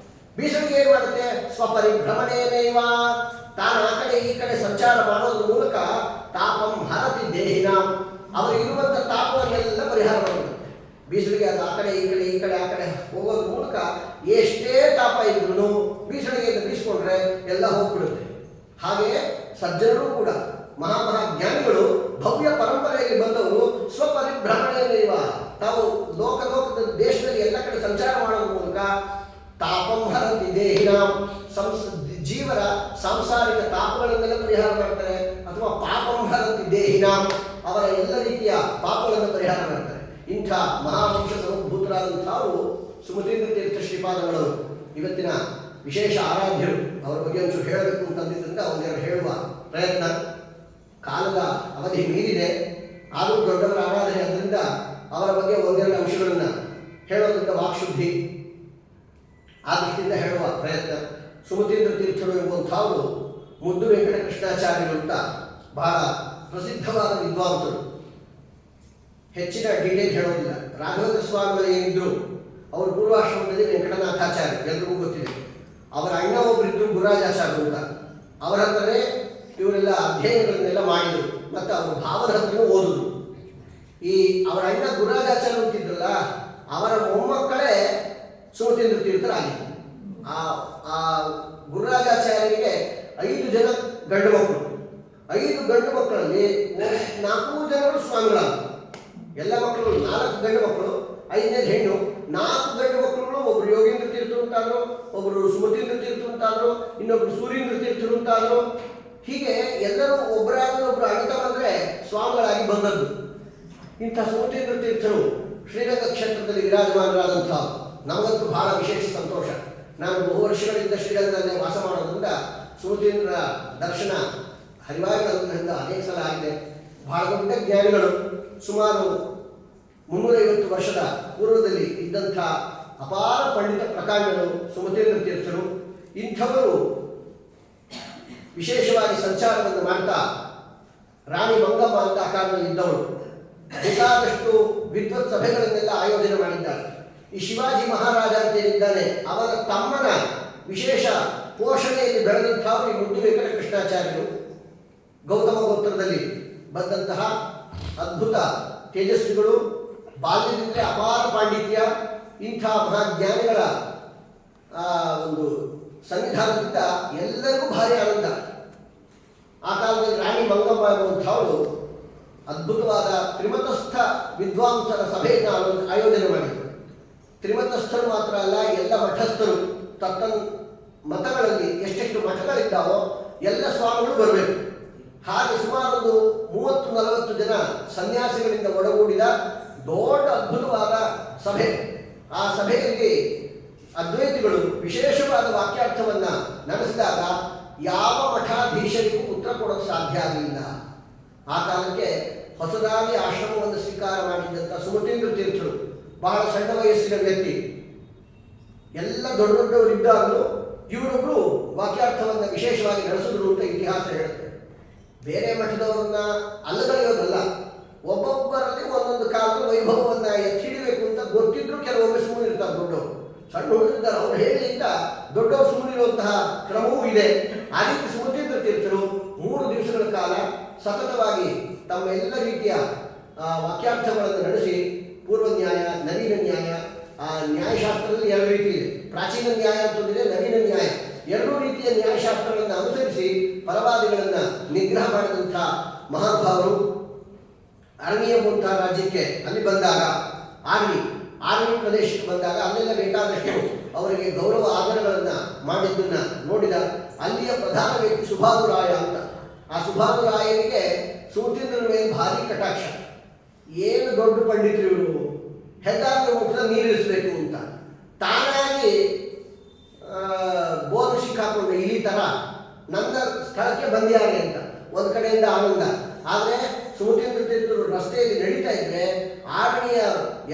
ಬೀಸಣಿಗೆ ಏನು ಮಾಡುತ್ತೆ? ಸ್ವಪರಿಭ್ರಮಣೇನೈವ, ತಾನು ಆ ಕಡೆ ಈ ಕಡೆ ಸಂಚಾರ ಮಾಡೋದ್ರ ಮೂಲಕ ತಾಪಂ ಹರತಿ ದೇಹಿನಾಂ, ಅವರಿಗಿರುವಂಥ ತಾಪವನ್ನೆಲ್ಲ ಪರಿಹಾರ ಮಾಡುತ್ತೆ. ಬೀಸಣಿಗೆ ಅದು ಆ ಕಡೆ ಈ ಕಡೆ ಈ ಕಡೆ ಆ ಕಡೆ ಹೋಗೋದ್ರ ಮೂಲಕ ಎಷ್ಟೇ ತಾಪ ಇದ್ರೂ ಬೀಸಣಿಗೆಯಿಂದ ಬೀಸ್ಕೊಂಡ್ರೆ ಎಲ್ಲ ಹೋಗ್ಬಿಡುತ್ತೆ. ಹಾಗೆಯೇ ಸಜ್ಜನರು ಕೂಡ ಮಹಾಜ್ಞಾನಿಗಳು ಭವ್ಯ ಪರಂಪರೆಯಲ್ಲಿ ಬಂದವರು ಸ್ವಪರಿಭ್ರಮಣೆಯಲ್ಲಿರುವ ತಾವು ಲೋಕದ ದೇಶದಲ್ಲಿ ಎಲ್ಲ ಕಡೆ ಸಂಚಾರ ಮಾಡೋದ್ರ ಮೂಲಕ ತಾಪಂ ಹರತಿ ದೇಹಿನಾಂ, ಜೀವರ ಸಾಂಸಾರಿಕ ತಾಪಗಳನ್ನೆಲ್ಲ ಪರಿಹಾರ ಮಾಡ್ತಾರೆ. ಅಥವಾ ಪಾಪಂ ಹರತಿ ದೇಹಿನಾಂ, ಅವರ ಎಲ್ಲ ರೀತಿಯ ಪಾಪಗಳನ್ನು ಪರಿಹಾರ ಮಾಡ್ತಾರೆ. ಇಂಥ ಮಹಾವಂಶ ಸಮುದ್ಭೂತರಾದಂಥವರು ಸುಮತೀಂದ್ರ ತೀರ್ಥ ಶ್ರೀಪಾದಗಳು ಇವತ್ತಿನ ವಿಶೇಷ ಆರಾಧ್ಯರು. ಅವರ ಬಗ್ಗೆ ಒಂಚೂರು ಹೇಳಬೇಕು ಅಂತಂದಿದ್ದರಿಂದ ಒಂದೆರಡು ಹೇಳುವ ಪ್ರಯತ್ನ. ಕಾಲದ ಅವಧಿ ಮೀರಿದೆ, ಆದರೂ ದೊಡ್ಡವರ ಆರಾಧನೆ ಆದ್ದರಿಂದ ಅವರ ಬಗ್ಗೆ ಒಂದೆರಡು ಅಂಶಗಳನ್ನು ಹೇಳೋದ್ರಿಂದ ವಾಕ್ಶುದ್ಧಿ, ಆ ದೃಷ್ಟಿಯಿಂದ ಹೇಳುವ ಪ್ರಯತ್ನ. ಸುಮತೀಂದ್ರ ತೀರ್ಥರು ಎಂಬುವಂಥವರು ಮುದ್ದು ವೆಂಕಟಕೃಷ್ಣಾಚಾರ್ಯರು ಅಂತ ಬಹಳ ಪ್ರಸಿದ್ಧವಾದ ವಿದ್ವಾಂಸರು. ಹೆಚ್ಚಿನ ಡೀಟೇಲ್ ಹೇಳೋದಿಲ್ಲ. ರಾಘವೇಂದ್ರ ಸ್ವಾಮಿಗಳು ಏನಿದ್ರು ಅವರು ಪೂರ್ವಾಶ್ರಮದಲ್ಲಿ ವೆಂಕಟನಾಥಾಚಾರ್ಯ ಎಲ್ರಿಗೂ ಗೊತ್ತಿದೆ. ಅವರ ಅಣ್ಣ ಒಬ್ಬರಿದ್ರು ಗುರುರಾಜಾಚಾರ್ಯರು ಅಂತ, ಅವರ ಹತ್ರನೇ ಇವರೆಲ್ಲ ಅಧ್ಯಯನಗಳನ್ನೆಲ್ಲ ಮಾಡಿದರು ಮತ್ತು ಅವರ ಭಾವದ ಹತ್ರನೂ ಓದಿದ್ರು. ಈ ಅವರ ಅಣ್ಣ ಗುರುರಾಜಾಚಾರ್ಯ ಅಂತಿದ್ರಲ್ಲ, ಅವರ ಮೊಮ್ಮಕ್ಕಳೇ ಸುಮತೀಂದ್ರ ತೀರ್ಥರಾಗಿದ್ದರು. ಆ ಗುರುರಾಜಾಚಾರ್ಯರಿಗೆ 5 ಜನ ಗಂಡು ಮಕ್ಕಳು. 5 ಗಂಡು ಮಕ್ಕಳಲ್ಲಿ 4 ಜನರು ಸ್ವಾಮಿಗಳಾದರು. ಎಲ್ಲ ಮಕ್ಕಳು 4 ಗಂಡು ಮಕ್ಕಳು, 5ನೇ ಹೆಣ್ಣು. 4 ಗಂಡು ಮಕ್ಕಳುಗಳು, ಒಬ್ಬರು ಯೋಗೇಂದ್ರ ತೀರ್ಥರು ಅಂತಾದ್ರು, ಒಬ್ಬರು ಸುಮತೀಂದ್ರ ತೀರ್ಥರು ಅಂತಾದ್ರು, ಇನ್ನೊಬ್ರು ಸೂರ್ಯೇಂದ್ರ ತೀರ್ಥರು ಅಂತಾದ್ರು. ಹೀಗೆ ಎಲ್ಲರೂ ಒಬ್ಬರಾದ್ರೂ ಒಬ್ಬರು ಅಣ್ಣ ಬಂದರೆ ಸ್ವಾಮಿಗಳಾಗಿ ಬಂದದ್ದು. ಇಂಥ ಸುಮತೀಂದ್ರ ತೀರ್ಥರು ಶ್ರೀರಂಗ ಕ್ಷೇತ್ರದಲ್ಲಿ ವಿರಾಜಮಾನರಾದಂಥ ನಮಗಂತೂ ಬಹಳ ವಿಶೇಷ ಸಂತೋಷ. ನಾನು ಬಹು ವರ್ಷಗಳಿಂದ ಶ್ರೀರಂಗದಲ್ಲೇ ವಾಸ ಮಾಡೋದ್ರಿಂದ ಸುಮತೀಂದ್ರ ದರ್ಶನ ಹರಿವಾಯುಗಳಿಂದ ಅನೇಕ ಸಲ ಆಗಿದೆ. ಬಹಳ ದೊಡ್ಡ ಜ್ಞಾನಿಗಳು, ಸುಮಾರು 350 ವರ್ಷದ ಪೂರ್ವದಲ್ಲಿ ಇದ್ದಂಥ ಅಪಾರ ಪಂಡಿತ ಪ್ರಕಾಂಡರು ಸುಮತೀಂದ್ರ ತೀರ್ಥರು. ಇಂಥವರು ವಿಶೇಷವಾಗಿ ಸಂಚಾರವನ್ನು ಮಾಡ್ತಾ ರಾಣಿ ಮಂಗಮ್ಮ ಅಂತ ಆ ಕಾಲದಲ್ಲಿ ಇದ್ದವರು ಬೇಕಾದಷ್ಟು ವಿದ್ವತ್ ಸಭೆಗಳನ್ನೆಲ್ಲ ಆಯೋಜನೆ ಮಾಡಿದ್ದಾರೆ. ಈ ಶಿವಾಜಿ ಮಹಾರಾಜ ಅಂತ ಏನಿದ್ದಾನೆ, ಅವರ ತಮ್ಮನ ವಿಶೇಷ ಪೋಷಣೆಯಲ್ಲಿ ಬೆಳೆದಂಥವರು ಈ ಮುದ್ದು ವೆಂಕಟಕೃಷ್ಣಾಚಾರ್ಯರು. ಗೌತಮ ಗೋತ್ರದಲ್ಲಿ ಬಂದಂತಹ ಅದ್ಭುತ ತೇಜಸ್ವಿಗಳು, ಬಾಲ್ಯದಿಂದಲೇ ಅಪಾರ ಪಾಂಡಿತ್ಯ. ಇಂಥ ಮಹಾಜ್ಞಾನಿಗಳ ಒಂದು ಸನ್ನಿಧಾನದಿಂದ ಎಲ್ಲರಿಗೂ ಭಾರಿ ಆನಂದ. ಆ ಕಾಲದಲ್ಲಿ ರಾಣಿ ಮಂಗಮ್ಮ ಎನ್ನುವಂಥವಳು ಅದ್ಭುತವಾದ ತ್ರಿಮತಸ್ಥ ವಿದ್ವಾಂಸರ ಸಭೆಯನ್ನು ಆಯೋಜನೆ ಮಾಡಿದರು. ತ್ರಿಮತಸ್ಥರು ಮಾತ್ರ ಅಲ್ಲ, ಎಲ್ಲ ಮಠಸ್ಥರು ತತ್ತನ್ ಮತಗಳಲ್ಲಿ ಎಷ್ಟೆಷ್ಟು ಮಠಗಳಿದ್ದಾವೋ ಎಲ್ಲ ಸ್ವಾಮಿಗಳು ಬರಬೇಕು. ಹಾಗೆ ಸುಮಾರು 30-40 ಜನ ಸನ್ಯಾಸಿಗಳಿಂದ ಒಡಗೂಡಿದ ದೊಡ್ಡ ಅದ್ಭುತವಾದ ಸಭೆ. ಆ ಸಭೆಯಲ್ಲಿ ಅದ್ವೈತಿಗಳು ವಿಶೇಷವಾದ ವಾಕ್ಯಾರ್ಥವನ್ನು ನಡೆಸಿದಾಗ ಯಾವ ಮಠಾಧೀಶರಿಗೂ ಉತ್ತರ ಕೊಡೋದು ಸಾಧ್ಯ ಆಗಲಿಲ್ಲ. ಆ ಕಾಲಕ್ಕೆ ಹೊಸದಾಗಿ ಆಶ್ರಮವನ್ನು ಸ್ವೀಕಾರ ಮಾಡಿದ್ದಂಥ ಸುಮತೀಂದ್ರ ತೀರ್ಥರು ಬಹಳ ಸಣ್ಣ ವಯಸ್ಸಿನ ವ್ಯಕ್ತಿ. ಎಲ್ಲ ದೊಡ್ಡ ದೊಡ್ಡವರಿದ್ದಾಗಲೂ ಇವರೊಬ್ಬರು ವಾಕ್ಯಾರ್ಥವನ್ನು ವಿಶೇಷವಾಗಿ ನಡೆಸಿದ್ರು ಅಂತ ಇತಿಹಾಸ ಹೇಳುತ್ತೆ. ಬೇರೆ ಮಠದವರನ್ನ ಅಲ್ಲಗಳೆಯೋದಲ್ಲ, ಒಬ್ಬೊಬ್ಬರಲ್ಲಿ ಒಂದೊಂದು ಕಾಲದ ವೈಭವವನ್ನು ಎತ್ತಿ ಹಿಡಿಬೇಕು ಅಂತ ಗೊತ್ತಿದ್ರು ಕೆಲವೊಮ್ಮೆ ಸುಮ್ಮನೆ ಇರ್ತಾರೆ. ದೊಡ್ಡವರು ಸಣ್ಣ ಹುಡುಗಿದ್ದಾರೆ, ಅವ್ರು ಹೇಳಿಯಿಂದ ದೊಡ್ಡವರು ಸುಮ್ಮನಿರುವಂತಹ ಕ್ರಮವೂ ಇದೆ. ಆ ರೀತಿ ಸುಮತೀಂದ್ರ ಕಾಲ ಸತತವಾಗಿ ತಮ್ಮ ಎಲ್ಲ ರೀತಿಯ ವಾಕ್ಯಾರ್ಥಗಳನ್ನು ನಡೆಸಿ ಪೂರ್ವ ನ್ಯಾಯ, ನವೀನ ನ್ಯಾಯ, ನ್ಯಾಯಶಾಸ್ತ್ರದಲ್ಲಿ ಎರಡು ರೀತಿ ಇದೆ. ಪ್ರಾಚೀನ ನ್ಯಾಯ ಅಂತಂದಿದೆ, ನವೀನ ನ್ಯಾಯ. ಎರಡೂ ರೀತಿಯ ನ್ಯಾಯಶಾಸ್ತ್ರಗಳನ್ನು ಅನುಸರಿಸಿ ಪರವಾದಿಗಳನ್ನು ನಿಗ್ರಹ ಮಾಡಿದಂಥ ಮಹಾನುಭಾವರು ಅರಣ್ಯ ಎಂಬಂತಹ ರಾಜ್ಯಕ್ಕೆ ಅಲ್ಲಿ ಬಂದಾಗ, ಆರ್ಮಿ ಪ್ರದೇಶಕ್ಕೆ ಬಂದಾಗ ಅಲ್ಲೆಲ್ಲ ಬೇಕಾದಷ್ಟು ಅವರಿಗೆ ಗೌರವ ಆದರಗಳನ್ನು ಮಾಡಿದ್ದನ್ನು ನೋಡಿದ ಅಲ್ಲಿಯ ಪ್ರಧಾನ ವ್ಯಕ್ತಿ ಸುಭಾನುರಾಯ ಅಂತ. ಆ ಸುಭಾನುರಾಯನಿಗೆ ಸುಮತೀಂದ್ರನ ಮೇಲೆ ಭಾರಿ ಕಟಾಕ್ಷ. ಏನು ದೊಡ್ಡ ಪಂಡಿತರು ಇವರು, ಹೆದ್ದಾರಿನ ಮುಖದಲ್ಲಿ ನೀರಿಳಿಸಬೇಕು ಅಂತ ತಾನಾಗಿ ಬೋರ್ಡ್ ಸಿಕ್ಕಾಕೊಂಡು ಇಲಿ ಥರ ನನ್ನ ಸ್ಥಳಕ್ಕೆ ಬಂದಿದ್ದಾರೆ ಅಂತ ಒಂದು ಕಡೆಯಿಂದ ಆನಂದ. ಆದರೆ ಸುಮತೀಂದ್ರ ತೀರ್ಥರು ರಸ್ತೆಯಲ್ಲಿ ನಡೀತಾ ಇದ್ರೆ ಆರಣಿಯ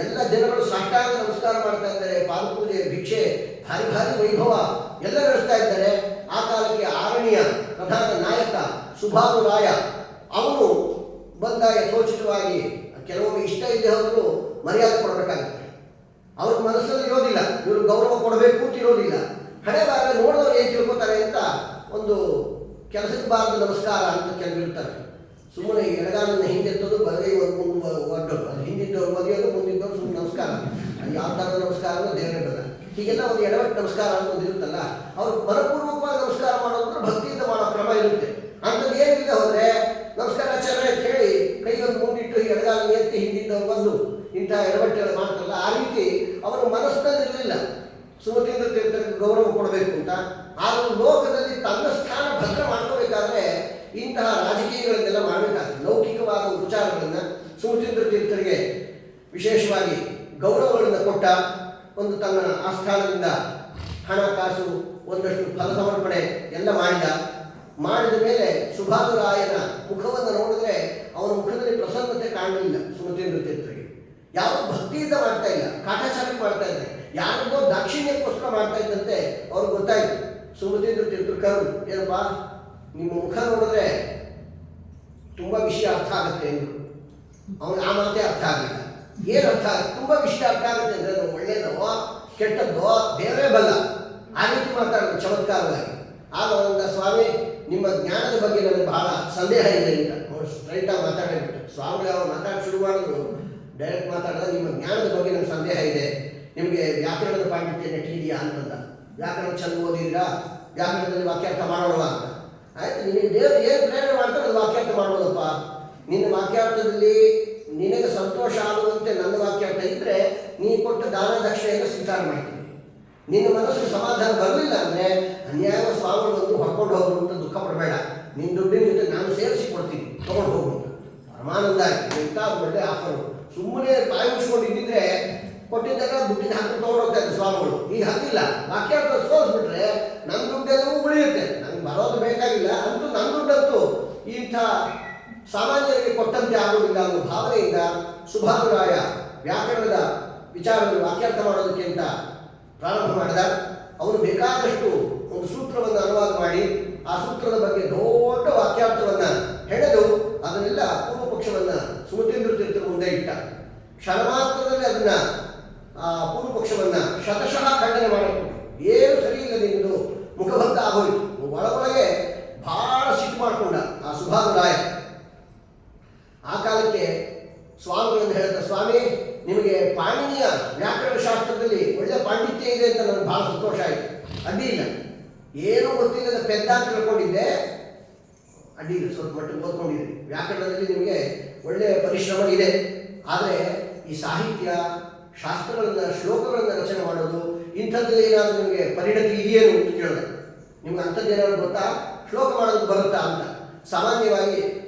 ಎಲ್ಲ ಜನಗಳು ಸಾಷ್ಟಾಂಗ ನಮಸ್ಕಾರ ಮಾಡ್ತಾ ಇದ್ದಾರೆ, ಪಾದಪೂಜೆ, ಭಿಕ್ಷೆ, ಭಾರಿ ಭಾರಿ ವೈಭವ ಎಲ್ಲ ನಡೆಸ್ತಾ ಇದ್ದಾರೆ. ಆ ಕಾಲಕ್ಕೆ ಆರಣಿಯ ಪ್ರಧಾನ ನಾಯಕ ಸುಭಾನುರಾಯ ಅವನು ಬಂದ ಯಥೋಚಿತವಾಗಿ ಕೆಲವೊಮ್ಮೆ ಇಷ್ಟ ಇಲ್ಲದೆ ಹೋದರೂ ಮರ್ಯಾದೆ ಕೊಡಬೇಕಾಗುತ್ತೆ. ಅವ್ರ ಮನಸ್ಸಲ್ಲಿ ಇರೋದಿಲ್ಲ, ಇವರು ಗೌರವ ಕೊಡಬೇಕು ಅಂತ ಇರೋದಿಲ್ಲ. ಹಣೆ ಬಾರ ನೋಡಿದವ್ರು ಏನು ತಿಳ್ಕೊತಾರೆ ಅಂತ ಒಂದು ಕೆಲಸಕ್ಕೆ ಬಾರದ ನಮಸ್ಕಾರ ಅಂತ ಕೆಲವು ಇರ್ತಾರೆ. ಸುಮ್ಮನೆ ಎಡಗಾಲನ್ನು ಹಿಂದೆತ್ತೋದು, ಬಲಗೈ ಒಂದು ಒಡ್ಡೋದು, ಅದು ಹಿಂದಿದ್ದವ್ರು ಮದುವೆಯೋದು, ಮುಂದಿದ್ದವ್ರು ಸುಮ್ಮನೆ ನಮಸ್ಕಾರ. ಯಾವ ಥರದ ನಮಸ್ಕಾರನೂ ದೇವರೇ ಬಲ್ಲ. ಹೀಗೆಲ್ಲ ಒಂದು ಎಡವಟ್ಟು ನಮಸ್ಕಾರ ಅಂತ ಒಂದು ಇರುತ್ತಲ್ಲ, ಅವ್ರು ಮನಪೂರ್ವಕವಾಗಿ ನಮಸ್ಕಾರ ಮಾಡೋದಂದ್ರೆ ಭಕ್ತಿಯಿಂದ ಮಾಡೋ ಕ್ರಮ ಇರುತ್ತೆ. ಅಂಥದ್ದು ಏನಿಲ್ಲದೆ ಹೋದರೆ ನಮಸ್ಕಾರ ಆಚಾರ್ಯ ಅಂತ ಹೇಳಿ ಕೈಯನ್ನು ಮುಂದಿಟ್ಟು ಎಡಗಾಲನ್ನು ಎತ್ತಿ ಹಿಂದಿದ್ದವ್ರು ಬಂದು ಇಂಥ ಎಡವಟ್ಟೆಗಳು ಮಾಡ್ತಾರಲ್ಲ, ಆ ರೀತಿ ಅವರ ಮನಸ್ಸಿನಲ್ಲಿರಲಿಲ್ಲ ಸುಮತೀಂದ್ರ ತೀರ್ಥರಿಗೆ ಗೌರವ ಕೊಡಬೇಕು ಅಂತ. ಆದರೂ ಲೋಕದಲ್ಲಿ ತನ್ನ ಸ್ಥಾನ ಭದ್ರ ಮಾಡ್ಕೋಬೇಕಾದ್ರೆ ಇಂತಹ ರಾಜಕೀಯಗಳನ್ನೆಲ್ಲ ಮಾಡಬೇಕಾಗ್ತದೆ. ಲೌಕಿಕವಾದ ವಿಚಾರಗಳನ್ನು ಸುಮತೀಂದ್ರ ತೀರ್ಥರಿಗೆ ವಿಶೇಷವಾಗಿ ಗೌರವಗಳನ್ನು ಕೊಟ್ಟ. ಒಂದು ತನ್ನ ಆಸ್ಥಾನದಿಂದ ಹಣ ಕಾಸು ಒಂದಷ್ಟು ಫಲ ಸಮರ್ಪಣೆ ಎಲ್ಲ ಮಾಡಿದ ಮೇಲೆ ಸುಭಾನುರಾಯನ ಮುಖವನ್ನು ನೋಡಿದ್ರೆ ಅವನ ಮುಖದಲ್ಲಿ ಪ್ರಸನ್ನತೆ ಕಾಣಲಿಲ್ಲ ಸುಮತೀಂದ್ರ ತೀರ್ಥರಿಗೆ. ಯಾವ ಭಕ್ತಿಯಿಂದ ಮಾಡ್ತಾ ಇಲ್ಲ, ಕಾಟಾಚಾರಕ್ಕೆ ಮಾಡ್ತಾ ಇದ್ದಾರೆ, ಯಾರಿಗೋ ದಾಕ್ಷಿಣ್ಯಕ್ಕೋಸ್ಕರ ಮಾಡ್ತಾ ಇದ್ದಂತೆ ಅವ್ರಿಗೆ ಗೊತ್ತಾಯ್ತು. ಸುಮತೀಂದ್ರ ತೀರ್ಥರು ಕರು, ಏನಪ್ಪ ನಿಮ್ಮ ಮುಖ ನೋಡಿದ್ರೆ ತುಂಬ ವಿಷಯ ಅರ್ಥ ಆಗುತ್ತೆ ಎಂದರು. ಅವನಿಗೆ ಆ ಮಾತೇ ಅರ್ಥ ಆಗಲಿಲ್ಲ. ಏನು ಅರ್ಥ ಆಗುತ್ತೆ? ತುಂಬ ವಿಷಯ ಅರ್ಥ ಆಗುತ್ತೆ ಅಂದರೆ ಅದು ಒಳ್ಳೆಯದೋ ಕೆಟ್ಟದ್ದೋ ದೇವರೇ ಬಲ್ಲ. ಆ ರೀತಿ ಮಾತಾಡೋದು ಚಮತ್ಕಾರವಾಗಿ. ಆಗ ಅವನಿಂದ, ಸ್ವಾಮಿ ನಿಮ್ಮ ಜ್ಞಾನದ ಬಗ್ಗೆ ನನಗೆ ಬಹಳ ಸಂದೇಹ ಇದೆ ಅಂತ ಅವ್ರು ಸ್ಟ್ರೈಟಾಗಿ ಮಾತಾಡಿಬಿಟ್ಟು. ಸ್ವಾಮಿಗಳು ಅವ್ರು ಮಾತಾಡಿ ಶುರು ಮಾಡೋದು ಡೈರೆಕ್ಟ್ ಮಾತಾಡಿದ, ನಿಮ್ಮ ಜ್ಞಾನದ ಬಗ್ಗೆ ನನಗೆ ಸಂದೇಹ ಇದೆ, ನಿಮಗೆ ವ್ಯಾಕರಣದ ಪಾಂಡಿತ್ಯ ನೆಟ್ಟಿದೆಯಾ ಅಂತಂದ. ವ್ಯಾಕರಣ ಚೆಂದ ಓದಿದ್ದೀರಾ, ವ್ಯಾಕರಣದಲ್ಲಿ ವಾಕ್ಯಾರ್ಥ ಮಾಡೋಣ ಅಂತ. ಆಯ್ತು, ನಿನಗೆ ದೇವರು ಏನು ಪ್ರೇರಣೆ ಮಾಡ್ತಾರೆ ಅದು ವಾಕ್ಯಾರ್ಥ ಮಾಡ್ಬೋದಪ್ಪ. ನಿನ್ನ ವಾಕ್ಯಾರ್ಥದಲ್ಲಿ ನಿನಗೆ ಸಂತೋಷ ಆಗುವಂತೆ ನನ್ನ ವಾಕ್ಯಾರ್ಥ ಇದ್ದರೆ ನೀ ಕೊಟ್ಟ ದಾನ ದಕ್ಷಿಣೆಯನ್ನು ಸ್ವೀಕಾರ ಮಾಡ್ತೀನಿ. ನಿನ್ನ ಮನಸ್ಸಿಗೆ ಸಮಾಧಾನ ಬರಲಿಲ್ಲ ಅಂದರೆ ಅನ್ಯಾಯ ಸ್ವಾಮಿಗಳು ಬಂದು ಹೊಡ್ಕೊಂಡು ಹೋಗು ಅಂತ ದುಃಖ ಪಡಬೇಡ, ನಿನ್ನ ದುಡ್ಡಿನ ಜೊತೆ ನಾನು ಸೇರಿಸಿ ಕೊಡ್ತೀನಿ, ತೊಗೊಂಡು ಹೋಗು ಅಂತ. ಪರಮಾನಂದ ಆಯ್ತು. ಇಂಥ ಒಳ್ಳೆ ಆಫರು. ಸುಮ್ಮನೆ ಬಾಯಿ ಮುಚ್ಕೊಂಡಿದ್ದಿದ್ರೆ ಕೊಟ್ಟಿದ್ದಾಗ ದುಡ್ಡಿನ ಹಾಕಿ ತೊಗೊಂಡೋಗ್ತಾ ಇದ್ದ ಸ್ವಾಮಿಗಳು. ಈಗ ಹಾಗಿಲ್ಲ, ವಾಕ್ಯಾರ್ಥ ಸೋಲಿಸ್ಬಿಟ್ರೆ ನನ್ನ ದುಡ್ಡೆಲ್ಲವೂ ಉಳಿಯುತ್ತೆ, ನನಗೆ ಬರೋದು ಬೇಕಾಗಿಲ್ಲ, ಅಂತೂ ನನ್ನ ದುಡ್ಡಂತೂ ಇಂಥ ಸಾಮಾನ್ಯರಿಗೆ ಕೊಟ್ಟಂತೆ ಆಗುವುದಿಲ್ಲ ಅನ್ನೋ ಭಾವನೆಯಿಂದ ಸುಭಾನುರಾಯ ವ್ಯಾಕರಣದ ವಿಚಾರವನ್ನು ವಾಕ್ಯಾರ್ಥ ಮಾಡೋದಕ್ಕೆ ಅಂತ ಪ್ರಾರಂಭ ಮಾಡಿದ. ಅವನು ಬೇಕಾದಷ್ಟು ಒಂದು ಸೂತ್ರವನ್ನು ಅನುವಾದ ಮಾಡಿ ಆ ಸೂತ್ರದ ಬಗ್ಗೆ ದೊಡ್ಡ ವಾಕ್ಯಾರ್ಥವನ್ನು ಹೆಣೆದು ಅದನ್ನೆಲ್ಲ ಪೂರ್ವ ಪಕ್ಷವನ್ನು ಸುಮತೀಂದ್ರ ತೀರ್ಥರ ಮುಂದೆ ಇಟ್ಟ. ಕ್ಷಣ ಮಾತ್ರದಲ್ಲಿ ಅದನ್ನು ಪೂರ್ವ ಪಕ್ಷವನ್ನು ಶತಶಃ ಖಂಡನೆ ಮಾಡಿಕೊಟ್ಟು, ಏನು ಸರಿ ಇಲ್ಲ ನಿಮ್ಮದು, ಮುಖಭಂಗ ಆಗೋಯಿತು. ಒಳಗೊಳಗೆ ಬಹಳ ಸಿಟ್ಟು ಮಾಡಿಕೊಂಡ ಆ ಸುಭಾನುರಾಯ. ಆ ಕಾಲಕ್ಕೆ ಸ್ವಾಮಿಗಳನ್ನು ಹೇಳ್ತಾರೆ, ಸ್ವಾಮಿ ನಿಮಗೆ ಪಾಣಿನಿಯ ವ್ಯಾಕರಣ ಶಾಸ್ತ್ರದಲ್ಲಿ ಒಳ್ಳೆ ಪಾಂಡಿತ್ಯ ಇದೆ ಅಂತ ನನಗೆ ಭಾಳ ಸಂತೋಷ ಆಯಿತು. ಅಡ್ಡಿ ಇಲ್ಲ, ಏನೂ ಗೊತ್ತಿಲ್ಲದ ಪೆದ್ದ ಅಂತ ತಿಳ್ಕೊಂಡಿದ್ದೆ, ಅಡ್ಡಿ ಇಲ್ಲ, ಸ್ವಲ್ಪ ಮಟ್ಟಿಗೆ ಓದ್ಕೊಂಡಿದ್ದೆ. ವ್ಯಾಕರಣದಲ್ಲಿ ನಿಮಗೆ ಒಳ್ಳೆಯ ಪರಿಶ್ರಮ ಇದೆ. ಆದರೆ ಈ ಸಾಹಿತ್ಯ ಶಾಸ್ತ್ರಗಳನ್ನು ಶ್ಲೋಕಗಳನ್ನು ರಚನೆ ಮಾಡೋದು ಇಂಥದ್ದಲ್ಲಿ ಏನಾದರೂ ನಿಮಗೆ ಪರಿಣತಿ ಇದೆಯೇನು ಅಂತ ಕೇಳಿದೆ. ನಿಮ್ಗೆ ಅಂಥದ್ದು ಏನಾದ್ರು ಗೊತ್ತಾ, ಶ್ಲೋಕ ಮಾಡೋದು ಬರುತ್ತಾ ಅಂತ. ಸಾಮಾನ್ಯವಾಗಿ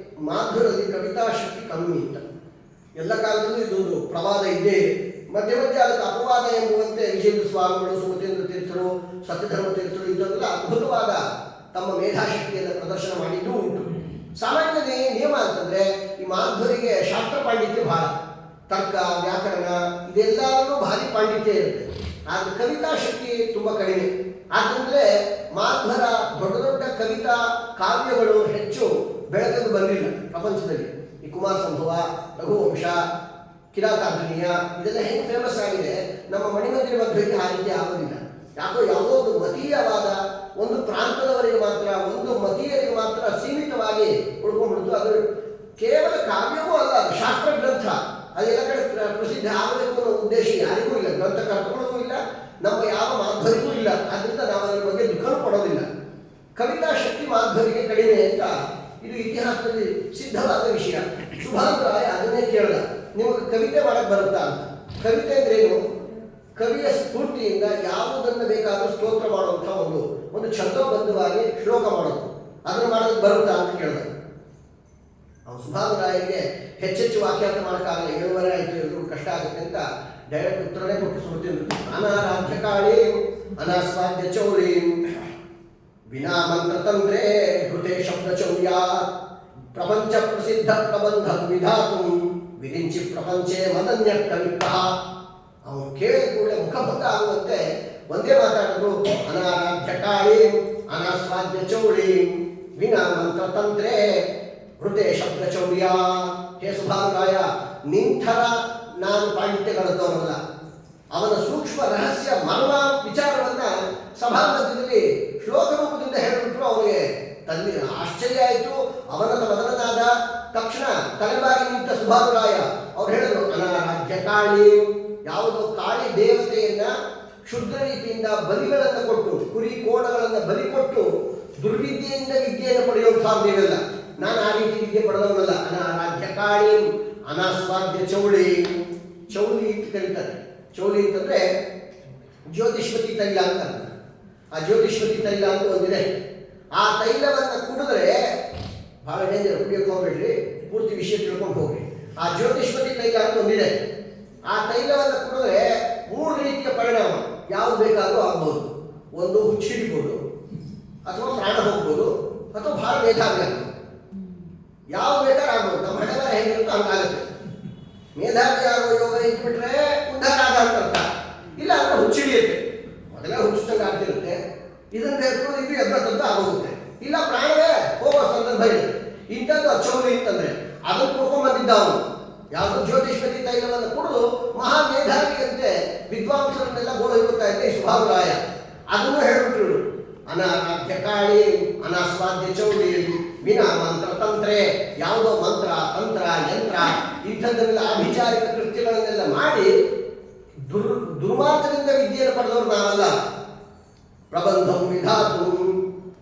ಮಾಧುರಲ್ಲಿ ಕವಿತಾ ಶಕ್ತಿ ಕಮ್ಮಿ ಅಂತ ಎಲ್ಲ ಕಾಲದಲ್ಲೂ ಇದೊಂದು ಪ್ರವಾದ ಇದ್ದೇ ಇದೆ. ಮಧ್ಯೆ ಮಧ್ಯೆ ಅದಕ್ಕೆ ಅಪವಾದ ಎಂಬುವಂತೆ ವಿಜೇಂದ್ರ ಸ್ವಾಮಿಗಳು, ಸುಮತೀಂದ್ರ ತೀರ್ಥರು, ಸತ್ಯಧರ್ಮ ತೀರ್ಥರು ಇದೆಲ್ಲ ಅದ್ಭುತವಾದ ತಮ್ಮ ಮೇಧಾಶಕ್ತಿಯನ್ನು ಪ್ರದರ್ಶನ ಮಾಡಿದ್ದೂ ಉಂಟು. ಸಾಮಾನ್ಯನೇ ನಿಯಮ ಅಂತಂದರೆ ಈ ಮಾಧ್ವರಿಗೆ ಶಾಸ್ತ್ರ ಪಾಂಡಿತ್ಯ ಬಹಳ, ತರ್ಕ ವ್ಯಾಕರಣ ಇದೆಲ್ಲವೂ ಭಾರಿ ಪಾಂಡಿತ್ಯ ಇರುತ್ತೆ. ಆದರೆ ಕವಿತಾ ಶಕ್ತಿ ತುಂಬ ಕಡಿಮೆ. ಆದ್ದರಿಂದಲೇ ಮಾಧ್ವರ ದೊಡ್ಡ ದೊಡ್ಡ ಕವಿತಾ ಕಾವ್ಯಗಳು ಹೆಚ್ಚು ಬೆಳಕಲು ಬಂದಿಲ್ಲ ಪ್ರಪಂಚದಲ್ಲಿ. ಈ ಕುಮಾರ ಸಂಭವ, ರಘುವಂಶ, ಕಿರಾತಾರ್ಜುನೀಯ ಇದೆಲ್ಲ ಹೆಂಗೆ ಫೇಮಸ್ ಆಗಿದೆ, ನಮ್ಮ ಮಣಿಮಂದಿರ ಮಧ್ವಕ್ಕೆ ಆ ರೀತಿ ಆಗೋದಿಲ್ಲ. ಯಾಕೋ ಯಾವುದೋ ಒಂದು ಮತೀಯವಾದ ಒಂದು ಪ್ರಾಂತದವರಿಗೆ ಮಾತ್ರ, ಒಂದು ಮತೀಯರಿಗೆ ಮಾತ್ರ ಸೀಮಿತವಾಗಿ ಉಳ್ಕೊಂಡು ಪ್ರಸಿದ್ಧ ಆಗಬೇಕು ಅನ್ನೋ ಉದ್ದೇಶ ಯಾರಿಗೂ ಇಲ್ಲ, ಗ್ರಂಥಕರ್ತಗಳಿಗೂ ಇಲ್ಲ, ನಮ್ಮ ಯಾವ ಮಾಧ್ವರಿಗೂ ಇಲ್ಲ. ಆದ್ದರಿಂದ ನಾವು ಅದರ ಬಗ್ಗೆ ದುಃಖನೂ ಪಡೋದಿಲ್ಲ. ಕವಿತಾ ಶಕ್ತಿ ಮಾಧ್ವರಿಗೆ ಕಡಿಮೆ ಅಂತ ಇದು ಇತಿಹಾಸದಲ್ಲಿ ಸಿದ್ಧವಾದ ವಿಷಯ. ಸುಭಾಂತರಾಯ ಅದನ್ನೇ ಕೇಳಿದ, ನಿಮಗೆ ಕವಿತೆ ಮಾಡಕ್ಕೆ ಬರುತ್ತಾ ಅಂತ. ಕವಿತೆ ಅಂದ್ರೇನು? ಕವಿಯ ಸ್ಫೂರ್ತಿಯಿಂದ ಯಾವುದನ್ನು ಬೇಕಾದರೂ ಸ್ತೋತ್ರ ಮಾಡುವಂಥ ಒಂದು ಛಂದೋಬದ್ಧವಾಗಿ ಶ್ಲೋಕ ಮಾಡೋದು, ಅದನ್ನು ಮಾಡೋದಕ್ಕೆ ಬರುತ್ತಾ ಅಂತ ಕೇಳಿದ. ಅವನು ಸುಭಾಂತರಾಯನಿಗೆ ಹೆಚ್ಚೆಚ್ಚು ವಾಕ್ಯಾರ್ಥ ಮಾಡೋಕ್ಕಾಗಲ್ಲ, 7 ಆಯಿತು, ಎಲ್ಲರೂ ಕಷ್ಟ ಆಗುತ್ತೆ ಅಂತ ಡೈರೆಕ್ಟ್ ಉತ್ತರನೇ ಕೊಟ್ಟು ಸ್ಮೃತಿ ಅನಾರಾಧ್ಯ ಕಾಳಿ ಅನಾಸ್ವಾದ್ಯ ಚೌಳಿ ವಿನಾ ಮಂತ್ರತಂತ್ರೇ ಹೃದಯ ಶಬ್ದ ಚೌರ್ಯ ಪ್ರಪಂಚ ಪ್ರಸಿದ್ಧ ಪ್ರಬಂಧ ವಿಧಾತು ವಿರಿಂಚಿ ಪ್ರಪಂಚೇ ಮದನ್ಯ ಕವಿಕ. ಅವನು ಕೇಳಿದ ಕೂಡಲೇ ಮುಖಭಂಗ ಆಗುವಂತೆ ಒಂದೇ ಮಾತಾಡಿದ್ರು, ಅನಾರಾಧ್ಯ ಕಾಳಿ ಅನಾಸ್ವಾದ್ಯ ಚೌಳಿ ವಿನಾ ಮಂತ್ರತಂತ್ರೇ ಹೃದಯ ಶಬ್ದ ಚೌರ್ಯ. ಹೇ ಸುಭಾಂತರಾಯ, ನಿಂಥರ ನಾನು ಪಾಂಡಿತ್ಯಗಳದ್ದವನಲ್ಲ. ಅವನ ಸೂಕ್ಷ್ಮ ರಹಸ್ಯ ಮರ್ಮ ವಿಚಾರವನ್ನ ಸಭಾಮಧ್ಯದಲ್ಲಿ ಶ್ಲೋಕ ರೂಪದಿಂದ ಹೇಳಿಬಿಟ್ರು. ಅವನಿಗೆ ತಲ್ಲಿ ಆಶ್ಚರ್ಯ ಆಯಿತು. ಅವನ ಮದನನಾದ ತಕ್ಷಣ ತಲೆಬಾಗಿ ನಿಂತ ಸುಭಾಂತರಾಯ ಅವ್ರು ಹೇಳಿದ್ರು, ಅನಾರಾಧ್ಯ ಕಾಳಿ, ಯಾವುದೋ ಕಾಳಿ ದೇವತೆಯನ್ನ ಶುದ್ಧ ರೀತಿಯಿಂದ ಬಲಿಗಳನ್ನು ಕೊಟ್ಟು, ಕುರಿ ಕೋಣಗಳನ್ನು ಬಲಿ ಕೊಟ್ಟು ದುರ್ವಿದ್ಯೆಯಿಂದ ವಿದ್ಯೆಯನ್ನು ಪಡೆಯುವಂತಹ ನೀವೆಲ್ಲ. ನಾನು ಆ ರೀತಿ ವಿದ್ಯೆ ಪಡೆದವನಲ್ಲ. ಅನಾರಾಧ್ಯ ಕಾಳಿ ಅನಾಸ್ವಾದ್ಯ ಚೌಳಿ. ಚೌಲಿ ಅಂತ ಕರೀತಾರೆ. ಚೌಲಿ ಅಂತಂದ್ರೆ ಜ್ಯೋತಿಷ್ಮತಿ ತೈಲ ಅಂತ. ಆ ಜ್ಯೋತಿಷ್ಮತಿ ತೈಲ ಅಂತ ಒಂದಿದೆ. ಆ ತೈಲವನ್ನು ಕುಡಿದ್ರೆ ಬಹಳ ಡೇಂಜರ್, ಕುಡಿಯೋಕೆ ಹೋಗ್ಬೇಡ್ರಿ, ಪೂರ್ತಿ ವಿಷಯ ತಿಳ್ಕೊಂಡು ಹೋಗ್ರಿ. ಆ ಜ್ಯೋತಿಷ್ಮತಿ ತೈಲ ಅಂತ ಒಂದಿದೆ. ಆ ತೈಲವನ್ನು ಕುಡಿದ್ರೆ 3 ರೀತಿಯ ಪರಿಣಾಮ ಯಾವ್ದು ಬೇಕಾದರೂ ಆಗ್ಬೋದು. ಒಂದು ಹುಚ್ಚಿಡಿಬೋದು, ಅಥವಾ ಪ್ರಾಣ ಹೋಗ್ಬೋದು, ಅಥವಾ ಬಹಳ ಮೇಧಾವಿ ಆಗ್ಬೋದು. ಯಾವ ಬೇಕಾದ್ರೂ ಆಗ್ಬೋದು. ನಮ್ಮ ಹಣೆಬರ ಹೇಗಿರುತ್ತೋ ಹಂಗಾಗುತ್ತೆ. ಮೇಧಾವಿ ಆಗುವ ಯೋಗ ಇಟ್ಬಿಟ್ರೆ ಉದ್ಧಾರ ಆಗ ಅಂತ ಅರ್ಥ. ಇಲ್ಲ ಅಂದ್ರೆ ಹುಚ್ಚಿಡಿಯುತ್ತೆ, ಮೊದಲೇ ಹುಚ್ಚಂಗೆ ಆಗ್ತಿರುತ್ತೆ. ಇದನ್ನು ಬೇರ್ಕೊಂಡು ಇದು ಎದ್ದ ಆಗೋಗುತ್ತೆ. ಇಲ್ಲ ಪ್ರಾಣವೇ ಹೋಗೋ ಸಂದರ್ಭ ಇದೆ. ಇಂಥದ್ದು ಅಚ್ಚೌಲಿ ಅಂತಂದ್ರೆ ಅದನ್ನು ಕುಡ್ಕೊಂಡ್ ಬಂದಿದ್ದ ಅವನು. ಯಾವುದೋ ಜ್ಯೋತಿಷ್ಮತಿ ತೈಲವನ್ನು ಕುಡಿದು ಮಹಾ ಮೇಧಾವಿಯಂತೆ ವಿದ್ವಾಂಸರನ್ನೆಲ್ಲ ಗೋಳೈಗುತ್ತಾ ಇದ್ದೆ ಸುಭಾಂತರಾಯ. ಅದನ್ನು ಹೇಳ್ಬಿಟ್ರು, ಅನಾರಾಧ್ಯ ಕಾಳಿ ಅನಾಸ್ವಾದ್ಯ ಚೌಳಿ ವಿನಾ ಮಂತ್ರ ತಂತ್ರೆ. ಯಾವುದೋ ಮಂತ್ರ ತಂತ್ರ ಯಂತ್ರ ಇಂಥದ್ದನ್ನೆಲ್ಲ ಅಭಿಚಾರಿಕ ಕೃತ್ಯಗಳನ್ನೆಲ್ಲ ಮಾಡಿ ದುರ್ಮಾರ್ಗದಿಂದ ವಿದ್ಯೆಯನ್ನು ಪಡೆದವರು ನಾವಲ್ಲ. ಪ್ರಬಂಧಂ ವಿಧಾತು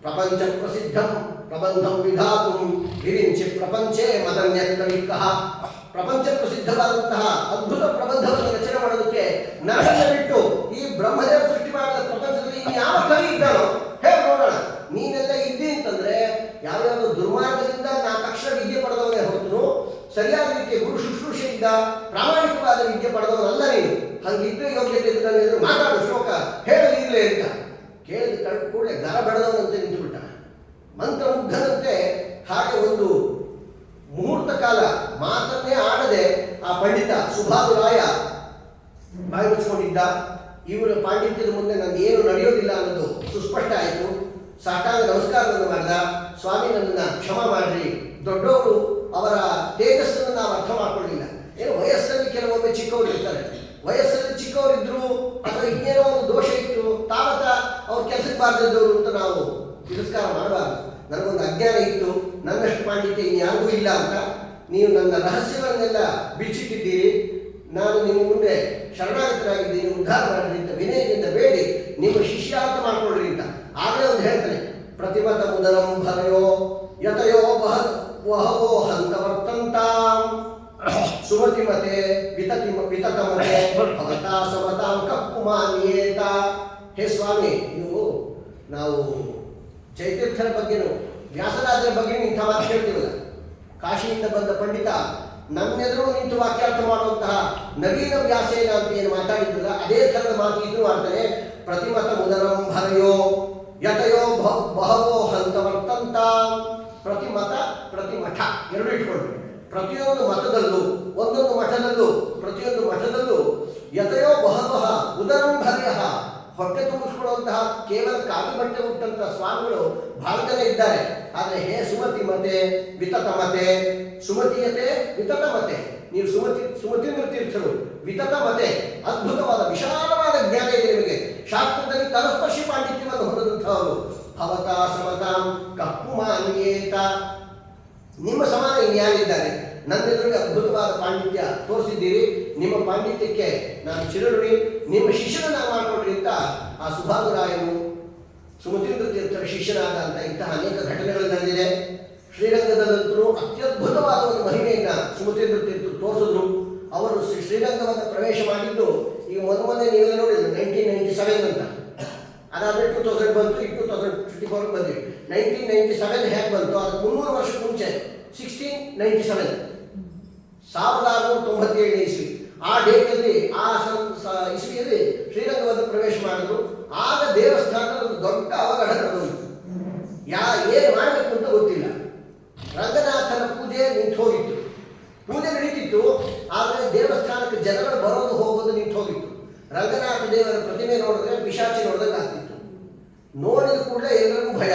ಪ್ರಪಂಚ ಪ್ರಸಿದ್ಧಂ ಪ್ರಬಂಧಂ ವಿಧಾತು ವಿರಿಂಚಿ ಪ್ರಪಂಚೇ ಮದನ್ಯ ಕವಿಕ. ಪ್ರಪಂಚ ಪ್ರಸಿದ್ಧವಾದಂತಹ ಅದ್ಭುತ ಪ್ರಬಂಧವನ್ನು ರಚನೆ ಮಾಡೋದಕ್ಕೆ ನನ್ನನ್ನು ಬಿಟ್ಟು ಈ ಬ್ರಹ್ಮದೇವ ಸೃಷ್ಟಿ ಮಾಡಿದ ಪ್ರಪಂಚದಲ್ಲಿ ಯಾವ ಕವಿ ಇದ್ದಾನೋ ಹೇಳಿ ನೋಡೋಣ. ನೀನೆಲ್ಲ ಇದ್ದಿ ಅಂತಂದ್ರೆ ಯಾವ್ಯಾವ ದುರ್ಮಾರ್ಗದಿಂದ 4 ಅಕ್ಷರ ವಿದ್ಯೆ ಪಡೆದವನೇ ಹೊರತು ಸರಿಯಾದ ರೀತಿಯ ಗುರು ಶುಶ್ರೂಷೆಯಿಂದ ಪ್ರಾಮಾಣಿಕವಾದ ವಿದ್ಯೆ ಪಡೆದವನಲ್ಲ ನೀನು. ಹಂಗಿದ್ರೆ ಯೋಗ್ಯತೆ ಇದ್ದರೆ ಮಾತಾಡು, ಶ್ಲೋಕ ಹೇಳಲಿ ಇರಲೇ ಅಂತ ಕೇಳಿದ ಕಳೆದ ಕೂಡಲೇ ಗರ ಬೆಳೆದವನಂತೆ ನಿಂತುಬಿಟ್ಟ, ಮಂತ್ರಮುಗ್ಧನಂತೆ. ಹಾಗೆ ಒಂದು ಮುಹೂರ್ತ ಕಾಲ ಮಾತನ್ನೇ ಆಡದೆ ಆ ಪಂಡಿತ ಸುಭಾಂತರಾಯ ಬಾಯಿ ಮುಚ್ಚಿಕೊಂಡಿದ್ದ. ಇವರ ಪಾಂಡಿತ್ಯದ ಮುಂದೆ ನನಗೆ ಏನು ನಡೆಯೋದಿಲ್ಲ ಅನ್ನೋದು ಸುಸ್ಪಷ್ಟ ಆಯಿತು. ಸಾಷ್ಟಾಂಗ ನಮಸ್ಕಾರವನ್ನು ಮಾಡಿದ. ಸ್ವಾಮಿ, ನನ್ನನ್ನು ಕ್ಷಮ ಮಾಡ್ರಿ, ದೊಡ್ಡವರು ಅವರ ತೇಜಸ್ಸನ್ನು ನಾವು ಅರ್ಥ ಮಾಡ್ಕೊಳ್ಳಿಲ್ಲ. ಏನು ವಯಸ್ಸಲ್ಲಿ ಕೆಲವೊಮ್ಮೆ ಚಿಕ್ಕವರು ಇರ್ತಾರೆ, ವಯಸ್ಸಲ್ಲಿ ಚಿಕ್ಕವರಿದ್ರು ಅಥವಾ ಇನ್ನೇನೋ ಒಂದು ದೋಷ ಇತ್ತು, ತಾವತ ಅವ್ರು ಕೆಲಸಕ್ಕೆ ಬಾರದಿದ್ದವರು ಅಂತ ನಾವು ತಿರಸ್ಕಾರ ಮಾಡಬಾರ್ದು. ನನಗೊಂದು ಅಜ್ಞಾನ ಇತ್ತು, ನನ್ನಷ್ಟು ಪಾಂಡಿತ್ಯ ಇನ್ಯಾರಿಗೂ ಇಲ್ಲ ಅಂತ ನೀವು ನನ್ನ ರಹಸ್ಯಗಳನ್ನೆಲ್ಲ ಬಿಚ್ಚಿಟ್ಟಿದ್ದೀರಿ. ನಾನು ನಿಮ್ಮ ಮುಂದೆ ಶರಣಾಗತರಾಗಿದ್ದೀನಿ, ಉದ್ಧಾರ ಮಾಡ್ರಿ ಅಂತ ವಿನಯದಿಂದ ಬೇಡಿ ನಿಮ್ಮ ಶಿಷ್ಯ ಅಂತ ಮಾಡ್ಕೊಳ್ರಿ ಅಂತ. ಆಗಲೇ ಒಂದು ಹೇಳ್ತಾನೆ, ಪ್ರತಿಮತ ಮುದರಂ ಭರಯೋ ಯತಯೋ ವಹವೋ ಹಂತ ವರ್ತಂತಾಂ ಸುಮತಿಮತೆ ವಿತತಮತೆ ಭವತಾ ಸಮತಾಂ ಕಪ್ಪುಮಾನ್ಯೇತ. ಹೇ ಸ್ವಾಮಿ, ನಾವು ಚೈತೀರ್ಥರ ಬಗ್ಗೆನೂ ವ್ಯಾಸರಾಜರ ಬಗ್ಗೆನೂ ಇಂಥ ಮಾತು ಕೇಳ್ತೀವಲ್ಲ. ಕಾಶಿಯಿಂದ ಬಂದ ಪಂಡಿತ ನನ್ನೆದುರು ನಿಂತು ವಾಕ್ಯಾರ್ಥ ಮಾಡುವಂತಹ ನವೀನ ವ್ಯಾಸೇನ ಅಂತ ಏನು ಮಾತಾಡಿದ್ರಲ್ಲ, ಅದೇ ಥರದ ಮಾತು ಇದ್ರು ಮಾಡ್ತಾನೆ. ಪ್ರತಿಮತ ಮುದರಂ ಭರಯೋ ಯತಯೋ ಬಹವೋ ಹಂತ ವರ್ತಂತ. ಪ್ರತಿಮತ ಪ್ರತಿಮಠ ಎರಡು ಇಟ್ಕೊಳ್ರಿ. ಪ್ರತಿಯೊಂದು ಮಠದಲ್ಲೂ ಒಂದೊಂದು ಮಠದಲ್ಲೂ ಪ್ರತಿಯೊಂದು ಮಠದಲ್ಲೂ ಯತಯೋ ಬಹವಃ ಉದರಂ ಭರ್ಯ, ಹೊಟ್ಟೆ ತುಂಬಿಸ್ಕೊಳ್ಳುವಂತಹ ಕೇವಲ ಕಾವಿ ಬಟ್ಟೆ ಉಟ್ಟಂತಹ ಸ್ವಾಮಿಗಳು ಬಹಳ ಜನ ಇದ್ದಾರೆ. ಆದರೆ ಹೇ ಸುಮತಿ ಮತೆ ವಿತತ ಮತೆ, ಸುಮತಿಯತೆ ವಿತತ ಮತೆ, ನೀವು ಸುಮತೀಂದ್ರ ತೀರ್ಥರು, ವಿತತ ಮತೆ, ಅದ್ಭುತವಾದ ವಿಶಾಲವಾದ ಜ್ಞಾನ ಇದೆ ನಿಮಗೆ. ಶಾಸ್ತ್ರದಲ್ಲಿ ತಲಸ್ಪರ್ಶಿ ಪಾಂಡಿತ್ಯವನ್ನು ಹೊಂದಿದಂಥವರು. ಭವತಾ ಸಮತಾಂ ಕಪ್ಪು ಮಾನ್ಯೇತ, ನಿಮ್ಮ ಸಮಾನ ಇನ್ಯಾರಿದ್ದಾರೆ? ನನ್ನೆಲ್ಲರಿಗೂ ಅದ್ಭುತವಾದ ಪಾಂಡಿತ್ಯ ತೋರಿಸಿದ್ದೀರಿ. ನಿಮ್ಮ ಪಾಂಡಿತ್ಯಕ್ಕೆ ನಾನು ಚಿರಋಣಿ. ನಿಮ್ಮ ಶಿಷ್ಯನನ್ನ ಮಾಡಿಕೊಂಡ್ರಿ ಅಂತ ಆ ಸುಭಾಗುರಾಯನು ಸುಮತೀಂದ್ರ ತೀರ್ಥರ ಶಿಷ್ಯನಾದ ಅಂತ ಇಂತಹ ಅನೇಕ ಘಟನೆಗಳು ನಡೆದಿದೆ. ಶ್ರೀರಂಗದಲ್ಲಂತೂ ಅತ್ಯದ್ಭುತವಾದ ಒಂದು ಮಹಿಮೆಯನ್ನು ಸುಮತೀಂದ್ರ ತೀರ್ಥರು ತೋರಿಸಿದ್ರು. ಅವರು ಶ್ರೀರಂಗವನ್ನು ಪ್ರವೇಶ ಮಾಡಿದ್ದು ಈಗ ಮೊನ್ನೆ ನೀವೆಲ್ಲ ನೋಡಿದ್ರು 1997 ಅಂತ. ಅದಾದ್ಮೇಲೆ 2000 ಬಂತು, ಈಗ 2024 ಬಂದ್ವಿ. 1997 ಹೇಗೆ ಬಂತು? ಅದಕ್ಕೆ 300 ವರ್ಷಕ್ಕೆ ಮುಂಚೆ 1697 1697 ಇಸ್ವಿ. ಆ ಡೇಟಲ್ಲಿ ಆ ಇಸ್ವಿಯಲ್ಲಿ ಶ್ರೀರಂಗವನ್ನು ಪ್ರವೇಶ ಮಾಡಿದ್ರು. ಆಗ ದೇವಸ್ಥಾನದ ಒಂದು ದೊಡ್ಡ ಅವಘಡ ನಡೆದು ಏನು ಮಾಡಬೇಕು ಅಂತ ಗೊತ್ತಿಲ್ಲ. ರಂಗನಾಥನ ಪೂಜೆ ನಿಂತು ಹೋಗಿತ್ತು. ಪೂಜೆ ನಡೀತಿತ್ತು, ಆದರೆ ದೇವಸ್ಥಾನಕ್ಕೆ ಜನಗಳು ಬರೋದು ಹೋಗೋದು ನಿಂತು ಹೋಗಿತ್ತು. ರಂಗನಾಥ ದೇವರ ಪ್ರತಿಮೆ ನೋಡಿದ್ರೆ ಪಿಶಾಚಿ ನೋಡಿದಂಗೆ ಆಗ್ತಿತ್ತು. ನೋಡಿದ ಕೂಡಲೇ ಎಲ್ಲರಿಗೂ ಭಯ.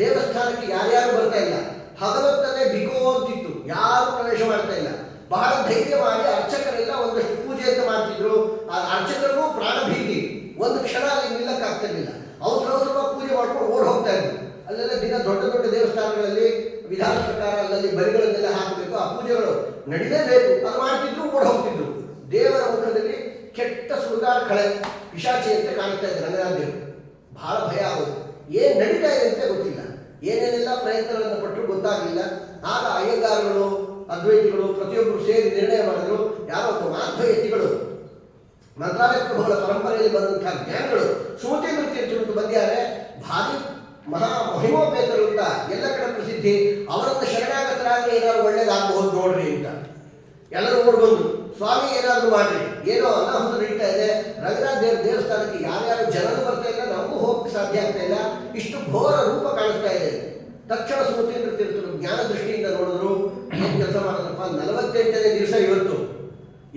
ದೇವಸ್ಥಾನಕ್ಕೆ ಯಾರ್ಯಾರು ಬರ್ತಾ ಇಲ್ಲ. ಹಗಲೊತ್ತಲ್ಲೇ ಬಿಕೋ ಅಂತಿತ್ತು, ಯಾರು ಪ್ರವೇಶ ಮಾಡ್ತಾ ಇಲ್ಲ. ಬಹಳ ಧೈರ್ಯ ಮಾಡಿ ಅರ್ಚಕರೆಲ್ಲ ಒಂದಷ್ಟು ಪೂಜೆ ಅಂತ ಮಾಡ್ತಿದ್ರು. ಆ ಅರ್ಚಕರಿಗೂ ಪ್ರಾಣ ಭೀತಿ. ಒಂದು ಕ್ಷಣ ಅಲ್ಲಿ ನಿಲ್ಲಕ್ಕಾಗ್ತಿರ್ಲಿಲ್ಲ. ಅವಸರ ಪೂಜೆ ಮಾಡ್ಕೊಂಡು ಓಡ್ ಹೋಗ್ತಾ ಇದ್ರು. ಅಲ್ಲೆಲ್ಲ ದಿನ ದೊಡ್ಡ ದೊಡ್ಡ ದೇವಸ್ಥಾನಗಳಲ್ಲಿ ವಿಧಾನ ಪ್ರಕಾರ ಅಲ್ಲಲ್ಲಿ ಬಲಿಗಳನ್ನೆಲ್ಲ ಹಾಕಬೇಕು, ಆ ಪೂಜೆಗಳು ನಡೀಲೇಬೇಕು. ಅದು ಮಾಡ್ತಿದ್ರು, ಓಡ್ ಹೋಗ್ತಿದ್ರು. ದೇವರ ಮುಖದಲ್ಲಿ ಕೆಟ್ಟ ಸುಡುಗಾಡ ಕಳೆ ಪಿಶಾಚಿ ಅಂತ ಕಾಣ್ತಾ ಇದ್ದ ರಂಗನಾಥ ದೇವರು. ಬಹಳ ಭಯ ಆಗೋದು. ಏನು ನಡೀತಾ ಇದೆ ಅಂತ ಗೊತ್ತಿಲ್ಲ. ಏನೇನೆಲ್ಲ ಪ್ರಯತ್ನಗಳನ್ನು ಪಟ್ಟರು ಗೊತ್ತಾಗಲಿಲ್ಲ. ಆಗ ಅಯ್ಯಂಗಾರಗಳು, ಅದ್ವೈತಿಗಳು ಪ್ರತಿಯೊಬ್ಬರು ಸೇರಿ ನಿರ್ಣಯ ಮಾಡಿದ್ರು. ಯಾರೋ ಒಬ್ಬ ಮಾಧ್ವಯತಿಗಳು ಮಂತ್ರಾಲಯ ಪ್ರಭುಗಳ ಪರಂಪರೆಯಲ್ಲಿ ಬಂದಂತಹ ಜ್ಞಾನಿಗಳು ಸುಮತೀಂದ್ರ ತೀರ್ಥರು ಬಂದಿದ್ದಾರೆ. ಭಾರಿ ಮಹಾ ಮಹಿಮೋಪೇತರು ಅಂತ ಎಲ್ಲ ಕಡೆ ಪ್ರಸಿದ್ಧಿ. ಅವರನ್ನು ಶರಣಾಗತರಾಗಿ ಏನಾದ್ರು ಒಳ್ಳೇದಾಗಬಹುದು ನೋಡ್ರಿ ಅಂತ ಎಲ್ಲರೂ ಓಡ್ ಬಂದ್ರು. ಸ್ವಾಮಿ ಏನಾದರೂ ಮಾಡ್ರಿ, ಏನೋ ಅನಾಹುತ ನಡೀತಾ ಇದೆ. ರಂಗನಾಥ ದೇವಸ್ಥಾನಕ್ಕೆ ಯಾರ್ಯಾರು ಜನರು ಬರ್ತಾ ಇಲ್ಲ, ನಮಗೂ ಹೋಗಕ್ಕೆ ಸಾಧ್ಯ ಆಗ್ತಾ ಇಲ್ಲ. ಇಷ್ಟು ಘೋರ ರೂಪ ಕಾಣಿಸ್ತಾ ಇದೆ. ತಕ್ಷಣ ಸುಮತೀಂದ್ರ ತೀರ್ಥರು ಜ್ಞಾನ ದೃಷ್ಟಿಯಿಂದ ನೋಡಿದ್ರು. ಏನು ಕೆಲಸ ಮಾಡಿದ್ರಪ್ಪ, 48ನೇ ದಿವಸ ಇವತ್ತು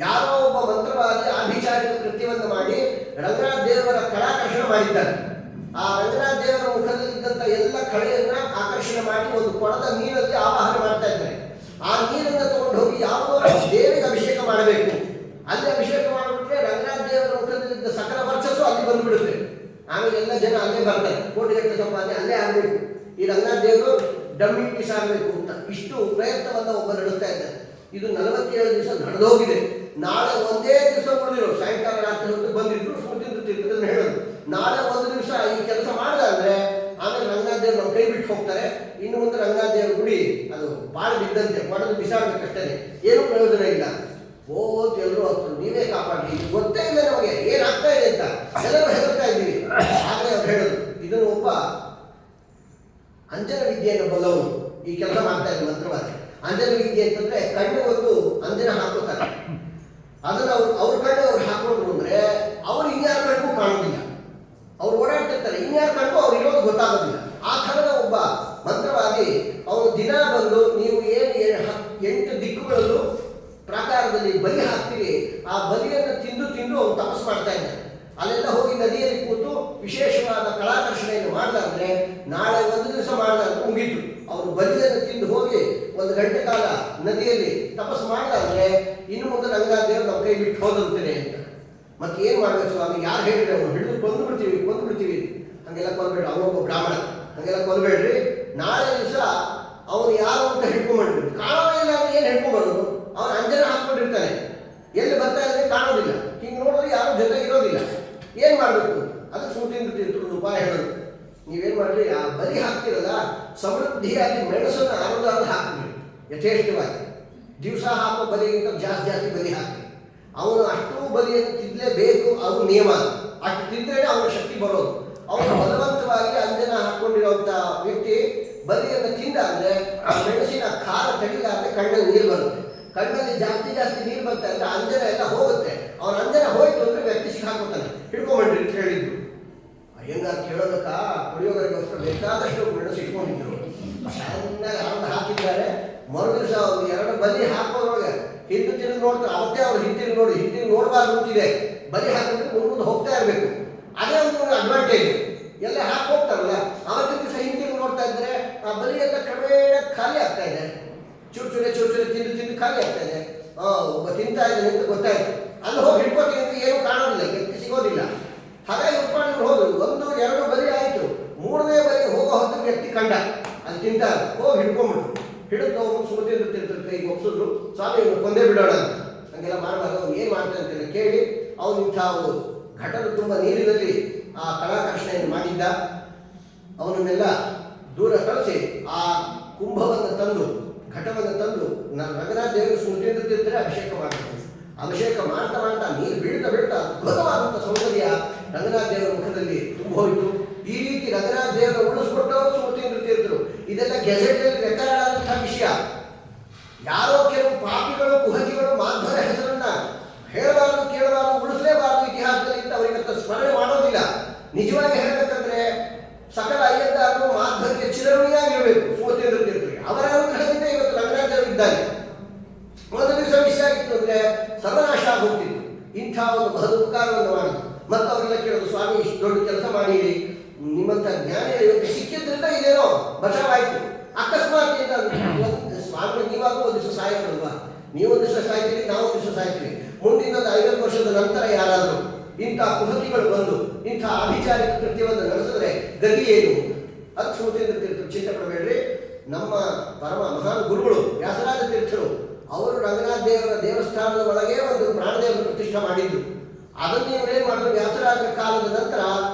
ಯಾರೋ ಒಬ್ಬ ಮಂತ್ರವಾದಿ ಆಭಿಚಾರಿಕ ಕೃತ್ಯವನ್ನು ಮಾಡಿ ರಂಗನಾಥ ದೇವರ ಕಳಾಕರ್ಷಣೆ ಮಾಡಿದ್ದಾರೆ. ಆ ರಂಗನಾಥ ದೇವರ ಮುಖದಲ್ಲಿದ್ದಂಥ ಎಲ್ಲ ಕಳೆಯನ್ನ ಆಕರ್ಷಣೆ ಮಾಡಿ ಒಂದು ಕೊಡದ ನೀರಲ್ಲಿ ಆವಾಹನೆ ಮಾಡ್ತಾ ಇದ್ದಾರೆ. ಆ ನೀರನ್ನು ತಗೊಂಡು ಹೋಗಿ ಯಾವುದೋ ದೇವಿಗೆ ಅಭಿಷೇಕ ಮಾಡಬೇಕು. ಅಲ್ಲಿ ಅಭಿಷೇಕ ಮಾಡಿಬಿಟ್ರೆ ರಂಗನಾಥ ದೇವರ ಮುಖದಲ್ಲಿದ್ದ ಸಕಲ ವರ್ಚಸ್ಸು ಅಲ್ಲಿ ಬಂದುಬಿಡುತ್ತೆ. ಆಮೇಲೆ ಎಲ್ಲ ಜನ ಅಲ್ಲೇ ಬರ್ತಾರೆ. ಕೋಟಿಗಟ್ಟಲೆ ಸಂಪಾದನೆ ಅಲ್ಲೇ ಆಗಬೇಕು. ಈ ರಂಗನಾಥ ದೇವರು ಡಮ್ಮಿ ಪೀಸ್ ಆಗಬೇಕು ಅಂತ ಇಷ್ಟು ಪ್ರಯತ್ನವನ್ನು ಒಬ್ಬ ನಡೆಸ್ತಾ ಇದ್ದಾರೆ. ಇದು 47 ದಿವಸ ನಡೆದೋಗಿದೆ. ನಾಳೆ ಒಂದೇ ದಿವಸ ಉಳಿದಿರೋ ಸಾಯಂಕಾಲ ರಾತ್ರಿ ಹೊತ್ತು ಬಂದಿದ್ರು ಸುಮತೀಂದ್ರ ತೀರ್ಥರನ್ನು ಹೇಳೋದು, ನಾಳೆ ಒಂದು ದಿವಸ ಈ ಕೆಲಸ ಮಾಡ್ದ ಅಂದ್ರೆ ಆಮೇಲೆ ರಂಗನಾಥ ದೇವರು ನಮ್ಮ ಕೈ ಬಿಟ್ಟು ಹೋಗ್ತಾರೆ. ಇನ್ನು ಮುಂದೆ ರಂಗನಾಥ ದೇವರ ಗುಡಿ ಅದು ಬಾಳು ಬಿದ್ದಂತೆ ಪಡೆದು ಬಿಸಾಡಬೇಕಷ್ಟೇ, ಏನೂ ಪ್ರಯೋಜನ ಇಲ್ಲ. ಓದ್ ಎಲ್ಲರೂ ಆಗ್ತದೆ, ನೀವೇ ಕಾಪಾಡಿ, ಗೊತ್ತೇ ಇಲ್ಲ ನಮಗೆ ಏನಾಗ್ತಾ ಇದೆ ಅಂತ ಎಲ್ಲರೂ ಹೆದರ್ತಾ ಇದ್ದೀವಿ. ಆಗಲೇ ಅವ್ರು ಹೇಳೋದು, ಇದನ್ನು ಒಬ್ಬ ಅಂಜನ ವಿದ್ಯೆಯನ್ನು ಬಲ್ಲವನು ಈ ಕೆಲಸ ಮಾಡ್ತಾ ಇದ್ದ ಮಂತ್ರವಾದಿ. ಅಂಜನ ವಿದ್ಯೆ ಅಂತಂದ್ರೆ ಕಣ್ಣು ಒಂದು ಅಂಜನ ಹಾಕೋತಾರೆ. ಅದನ್ನು ಅವ್ರ ಕಣ್ಣು ಅವ್ರು ಹಾಕೊಂಡ್ರು ಅಂದ್ರೆ ಅವ್ರು ಇನ್ಯಾರ ಕಣ್ಣು ಕಾಣೋದಿಲ್ಲ. ಅವ್ರು ಓಡಾಡ್ತಿರ್ತಾರೆ, ಇನ್ಯಾರ ಕಣ್ಣು ಅವ್ರು ಇರೋದು ಗೊತ್ತಾಗೋದಿಲ್ಲ. ಆ ಥರದ ಒಬ್ಬ ಮಂತ್ರವಾದಿ ಅವನು ದಿನ ಬಂದು ನೀವು ಏನು 8 ದಿಕ್ಕುಗಳಲ್ಲೂ ಪ್ರಾಕಾರದಲ್ಲಿ ಬಲಿ ಹಾಕ್ತೀರಿ, ಆ ಬಲಿಯನ್ನು ತಿಂದು ತಿಂದು ಅವನು ತಪಸ್ಸು ಮಾಡ್ತಾ ಇದ್ದಾನೆ. ಅಲ್ಲೆಲ್ಲ ಹೋಗಿ ನದಿಯಲ್ಲಿ ಕೂತು ವಿಶೇಷವಾದ ಕಳಾಕರ್ಷಣೆಯನ್ನು ಮಾಡ್ದಂದ್ರೆ ನಾಳೆ ಒಂದು ದಿವಸ ಮಾಡ್ದಂದ್ರೆ ಮುಗೀತು. ಅವರು ಬಲಿಯನ್ನು ತಿಂದು ಹೋಗಿ 1 ಗಂಟೆ ಕಾಲ ನದಿಯಲ್ಲಿ ತಪಸ್ಸು ಮಾಡ್ದಂದ್ರೆ ಇನ್ನು ಮುಂದೆ ರಂಗನಾಥ ದೇವರು ನಮ್ಮ ಕೈ ಬಿಟ್ಟು ಹೋದಂತೇನೆ ಅಂತ. ಮತ್ತೆ ಏನು ಮಾಡ್ಬೇಕು ಸ್ವಾಮಿ, ಯಾರು ಹೇಳಿದ್ರೆ ಅವನು ಹಿಡಿದು ಕೊಂದು ಬಿಡ್ತೀವಿ. ಹಂಗೆಲ್ಲ ಕೊಲ್ಬೇಡ್ರಿ, ಅವನೊಬ್ಬ ಬ್ರಾಹ್ಮಣ, ಹಂಗೆಲ್ಲ ಕೊಲ್ಬೇಡ್ರಿ. ನಾಳೆ ದಿವಸ ಅವನು ಯಾರು ಅಂತ ಹಿಡ್ಕೊಂಡ್ಬಿಡ್ಬೇಕು. ಕಾಣೋದೇ ಇಲ್ಲ ಅಂದ್ರೆ ಏನು ಹಿಡ್ಕೊಂಡ್ಬರೋದು? ಅವನು ಅಂಜನ ಹಾಕ್ಕೊಂಡಿರ್ತಾನೆ, ಎಲ್ಲಿ ಬರ್ತಾ ಇದ್ರೆ ಕಾಣೋದಿಲ್ಲ. ಹಿಂಗೆ ನೋಡಿದ್ರೆ ಯಾರು ಜೊತೆ ಇರೋದಿಲ್ಲ. ಏನು ಮಾಡಬೇಕು? ಅದಕ್ಕೆ ಸುಮತೀಂದ್ರ ತೀರ್ಥರು ಉಪಾಯ ಹೇಳೋದು, ನೀವೇನು ಮಾಡ್ರಿ, ಆ ಬಲಿ ಹಾಕ್ತಿರಲ್ಲ ಸಮೃದ್ಧಿಯಾಗಿ ಮೆಣಸನ್ನು ಅರ್ಧ ಹಾಕ್ಬಿಡಿ ಯಥೇಷ್ಟವಾಗಿ. ದಿವಸ ಹಾಕೋ ಬಲಿಗಿಂತ ಜಾಸ್ತಿ ಬಲಿ ಹಾಕಿ. ಅವನು ಅಷ್ಟು ಬಲಿಯನ್ನು ತಿದ್ದಲೇಬೇಕು, ಅದು ನಿಯಮ. ಅಷ್ಟು ತಿಂದ್ರೇನೆ ಅವನ ಶಕ್ತಿ ಬರೋದು. ಅವನು ಬಲವಂತವಾಗಿ ಅಂಜನ ಹಾಕ್ಕೊಂಡಿರುವಂಥ ವ್ಯಕ್ತಿ ಬಲಿಯನ್ನು ತಿಂದ ಅಂದರೆ ಆ ಮೆಣಸಿನ ಖಾರ ತಡಿಲಾದ್ರೆ ಕಣ್ಣಲ್ಲಿ ನೀರು ಬರುತ್ತೆ. ಕಣ್ಣಲ್ಲಿ ಜಾಸ್ತಿ ನೀರು ಬರ್ತಾ ಇದ್ರೆ ಅಂಜನ ಎಲ್ಲ ಹೋಗುತ್ತೆ. ಅವನ ಅಂಜನ ಹೋಯ್ತು ಅಂದರೆ ವ್ಯಕ್ತಿ ಸಿಕ್ಕಾಕೋತಾನೆ. ಹಿಡ್ಕೊಂಡ್ಬಿಡ್ರಿ ಅಂತ ಹೇಳಿದ್ರು. ಅಯ್ಯಂಗಾರ ಕೇಳೋದಕ್ಕ ಪುಳಿಯೋಗರಿಗೋಸ್ಕರ ಬೇಕಾದಷ್ಟು ಮೆಣಸು ಇಟ್ಕೊಂಡಿದ್ರು. ಚೆನ್ನಾಗಿ ಹರಿದು ಹಾಕಿದ್ದಾರೆ. ಮರುದಿವಸ ಅವ್ರು 2 ಬಲಿ ಹಾಕೋದ್ರೊಳಗೆ ಹಿಂದೆ ತಿರುಗಿ ನೋಡ್ತಾರೆ. ಅವತ್ತೇ ಅವ್ರು ಹಿಂತಿರುಗಿ ನೋಡಬಾರ್ದು ಅಂತಿದೆ. ಬಲಿ ಹಾಕಿದ್ರೆ ಮುಂದೆ ಹೋಗ್ತಾ ಇರಬೇಕು. ಅದೇ ಒಂದು ಅಡ್ವಾಂಟೇಜ್. ಎಲ್ಲ ಹಾಕಿ ಹೋಗ್ತಾರಲ್ಲ, ಅವತ್ತಿನ ದಿವಸ ಹಿಂತಿರುಗಿ ನೋಡ್ತಾ ಇದ್ರೆ ಆ ಬಲಿ ಎಲ್ಲ ಕ್ರಮೇಣ ಖಾಲಿ ಆಗ್ತಾ ಇದೆ. ಚೂರು ಚೂರು ತಿಂದು ಖಾಲಿ ಆಗ್ತಾ ಇದೆ. ಒಬ್ಬ ತಿಂತಾ ಇದ್ದಾನೆ ಅಂತ ಗೊತ್ತಾಯ್ತು. ಅಲ್ಲಿ ಹೋಗಿ ಹಿಡ್ಕೋತೀನಿ ಅಂತ ಏನೂ ಕಾಣೋದಿಲ್ಲ, ವ್ಯಕ್ತಿ ಸಿಗೋದಿಲ್ಲ. ಹಾಗಾಗಿ ಉತ್ಪಾದನೆ ಹೋದ್ರು. 1, 2 ಬಲಿ ಆಯಿತು. 3ನೇ ಬಲಿ ಹೋಗೋ ಹೊತ್ತು ವ್ಯಕ್ತಿ ಕಂಡ ಅಲ್ಲಿ ತಿಂತ ಹೋಗಿ ಹಿಡ್ಕೊಂಡ್ಬಿಡು. ಹಿಡಿದು ಸುಮತೀಂದ್ರ ತೀರ್ಥರ ಕೈಗೆ ಒಪ್ಪಿಸಿದ್ರು. ಸ್ವಾಮಿ ಇವನು ಕೊಂದೇ ಬಿಡೋಣ ಅಂತ. ಹಂಗೆಲ್ಲ ಮಾಡಬಾರ್ದು. ಅವ್ನು ಏನು ಮಾಡ್ತಾನೆ ಅಂತೆಲ್ಲ ಕೇಳಿ ಅವನು ಇಂಥ ಒಂದು ಘಟದ ತುಂಬ ನೀರಿನಲ್ಲಿ ಆ ಕಲಾಕರ್ಷಣೆಯನ್ನು ಮಾಡಿದ್ದ. ಅವನನ್ನೆಲ್ಲ ದೂರ ಕಳಿಸಿ ಆ ಕುಂಭವನ್ನು ತಂದು ಘಟವನ್ನು ತಂದು ರಂಗನಾಥ ದೇವರು ಸ್ಮೃತಿಯಿಂದ ತಿಂದರೆ ಅಭಿಷೇಕ ಮಾಡ್ತಾರೆ. ಅಭಿಷೇಕ ಮಾಡ್ತಾ ಮಾಡ್ತಾ ನೀರು ಬೀಳ್ತಾ ಅದ್ಭುತವಾದಂಥ ಸೌಂದರ್ಯ ರಂಗನಾಥ ದೇವರ ಮುಖದಲ್ಲಿ ತುಂಬ ಹೋಯಿತು. ಈ ರೀತಿ ರಂಗನಾಥ ದೇವರ ಉಳಿಸ್ಕೊಟ್ಟವರು ಸ್ಮೃತಿಯಿಂದ ತೀರ್ಥರು. ಇದೆಲ್ಲ ಗೆಜೆಟಲ್ಲಿ ರೆಕಾರ್ಡ್ ಆದಂತಹ ವಿಷಯ. ಯಾರೋ ಕೆಲವು ಪಾಪಿಗಳು ಕುಹಕಿಗಳು ಮಾಧ್ವರ ಹೆಸರನ್ನ ಹೇಳಬಾರದು, ಕೇಳಬಾರದು, ಉಳಿಸಲೇಬಾರದು ಇತಿಹಾಸದಲ್ಲಿ ಅಂತ ಅವರಿಗಂತ ಸ್ಮರಣೆ ಮಾಡೋದಿಲ್ಲ. ನಿಜವಾಗಿ ಹೇಳಬೇಕಂದ್ರೆ ಸಕಲ ಅಯ್ಯಂಗಾರರು ಮಾಧ್ವರಿಗೆ ಚಿರಋಣಿಯಾಗಿರಬೇಕು ಸ್ಮೃತಿಯಿಂದ ತೀರ್ಥರಿಗೆ. ಅವರ ಅನುಗ್ರಹದಿಂದ ಇವತ್ತು ರಂಗನಾಥ ದೇವರು ಇದ್ದಾನೆ. ಒಂದು ದಿವಸ ವಿಷಯ ಆಗಿತ್ತು ಅಂದರೆ ಸರ್ವನಾಶ ಆಗೋಗ್ತಿತ್ತು. ಇಂಥ ಒಂದು ಬಹಳ ಉಪಕಾರವನ್ನು ಮಾಡಿದ್ರು. ಮತ್ತು ಅವರೆಲ್ಲ ಕೇಳೋದು, ಸ್ವಾಮಿ ಇಷ್ಟು ದೊಡ್ಡ ಕೆಲಸ ಮಾಡಿರಿ, ನಿಮ್ಮಂಥ ಜ್ಞಾನಿಗಳು ಇವತ್ತು ಸಿಕ್ಕಿದ್ರಿಂದ ಇದೇನೋ ಬಚಾವಾಯಿತು. ಅಕಸ್ಮಾತ್ ಸ್ವಾಮಿ ನೀವಾಗ ಒಂದು ದಿವಸ ಸಾಯೋದಲ್ವಾ, ನೀವು ಒಂದು ದಿವಸ ಸಾಯ್ತೀರಿ, ನಾವು ಒಂದು ದಿವಸ ಸಾಯ್ತೀವಿ. ಮುಂದಿನ 50 ವರ್ಷದ ನಂತರ ಯಾರಾದರೂ ಇಂಥ ಕುಹಕಿಗಳು ಬಂದು ಇಂಥ ಅಭಿಚಾರಿಕ ಕೃತ್ಯವನ್ನು ನಡೆಸಿದ್ರೆ ಗತಿ ಏನು? ಅದು ಸ್ಮೃತಿಯಿಂದ ತೀರ್ಥರು. ಚಿಂತೆ ಪಡಬೇಡ್ರಿ. ನಮ್ಮ ಪರಮ ಮಹಾನ್ ಗುರುಗಳು ವ್ಯಾಸರಾಜ ತೀರ್ಥರು ಅವರು ರಂಗನಾಥ ದೇವರ ದೇವಸ್ಥಾನದ ಒಳಗೆ ಒಂದು ಪ್ರಾಣದೇವರ ಪ್ರತಿಷ್ಠೆ ಮಾಡಿದ್ದು. ಅದನ್ನು ಇವರೇನು ಮಾಡಿದ್ರು, ವ್ಯಾಸರಾಜರ ಕಾಲದ ನಂತರ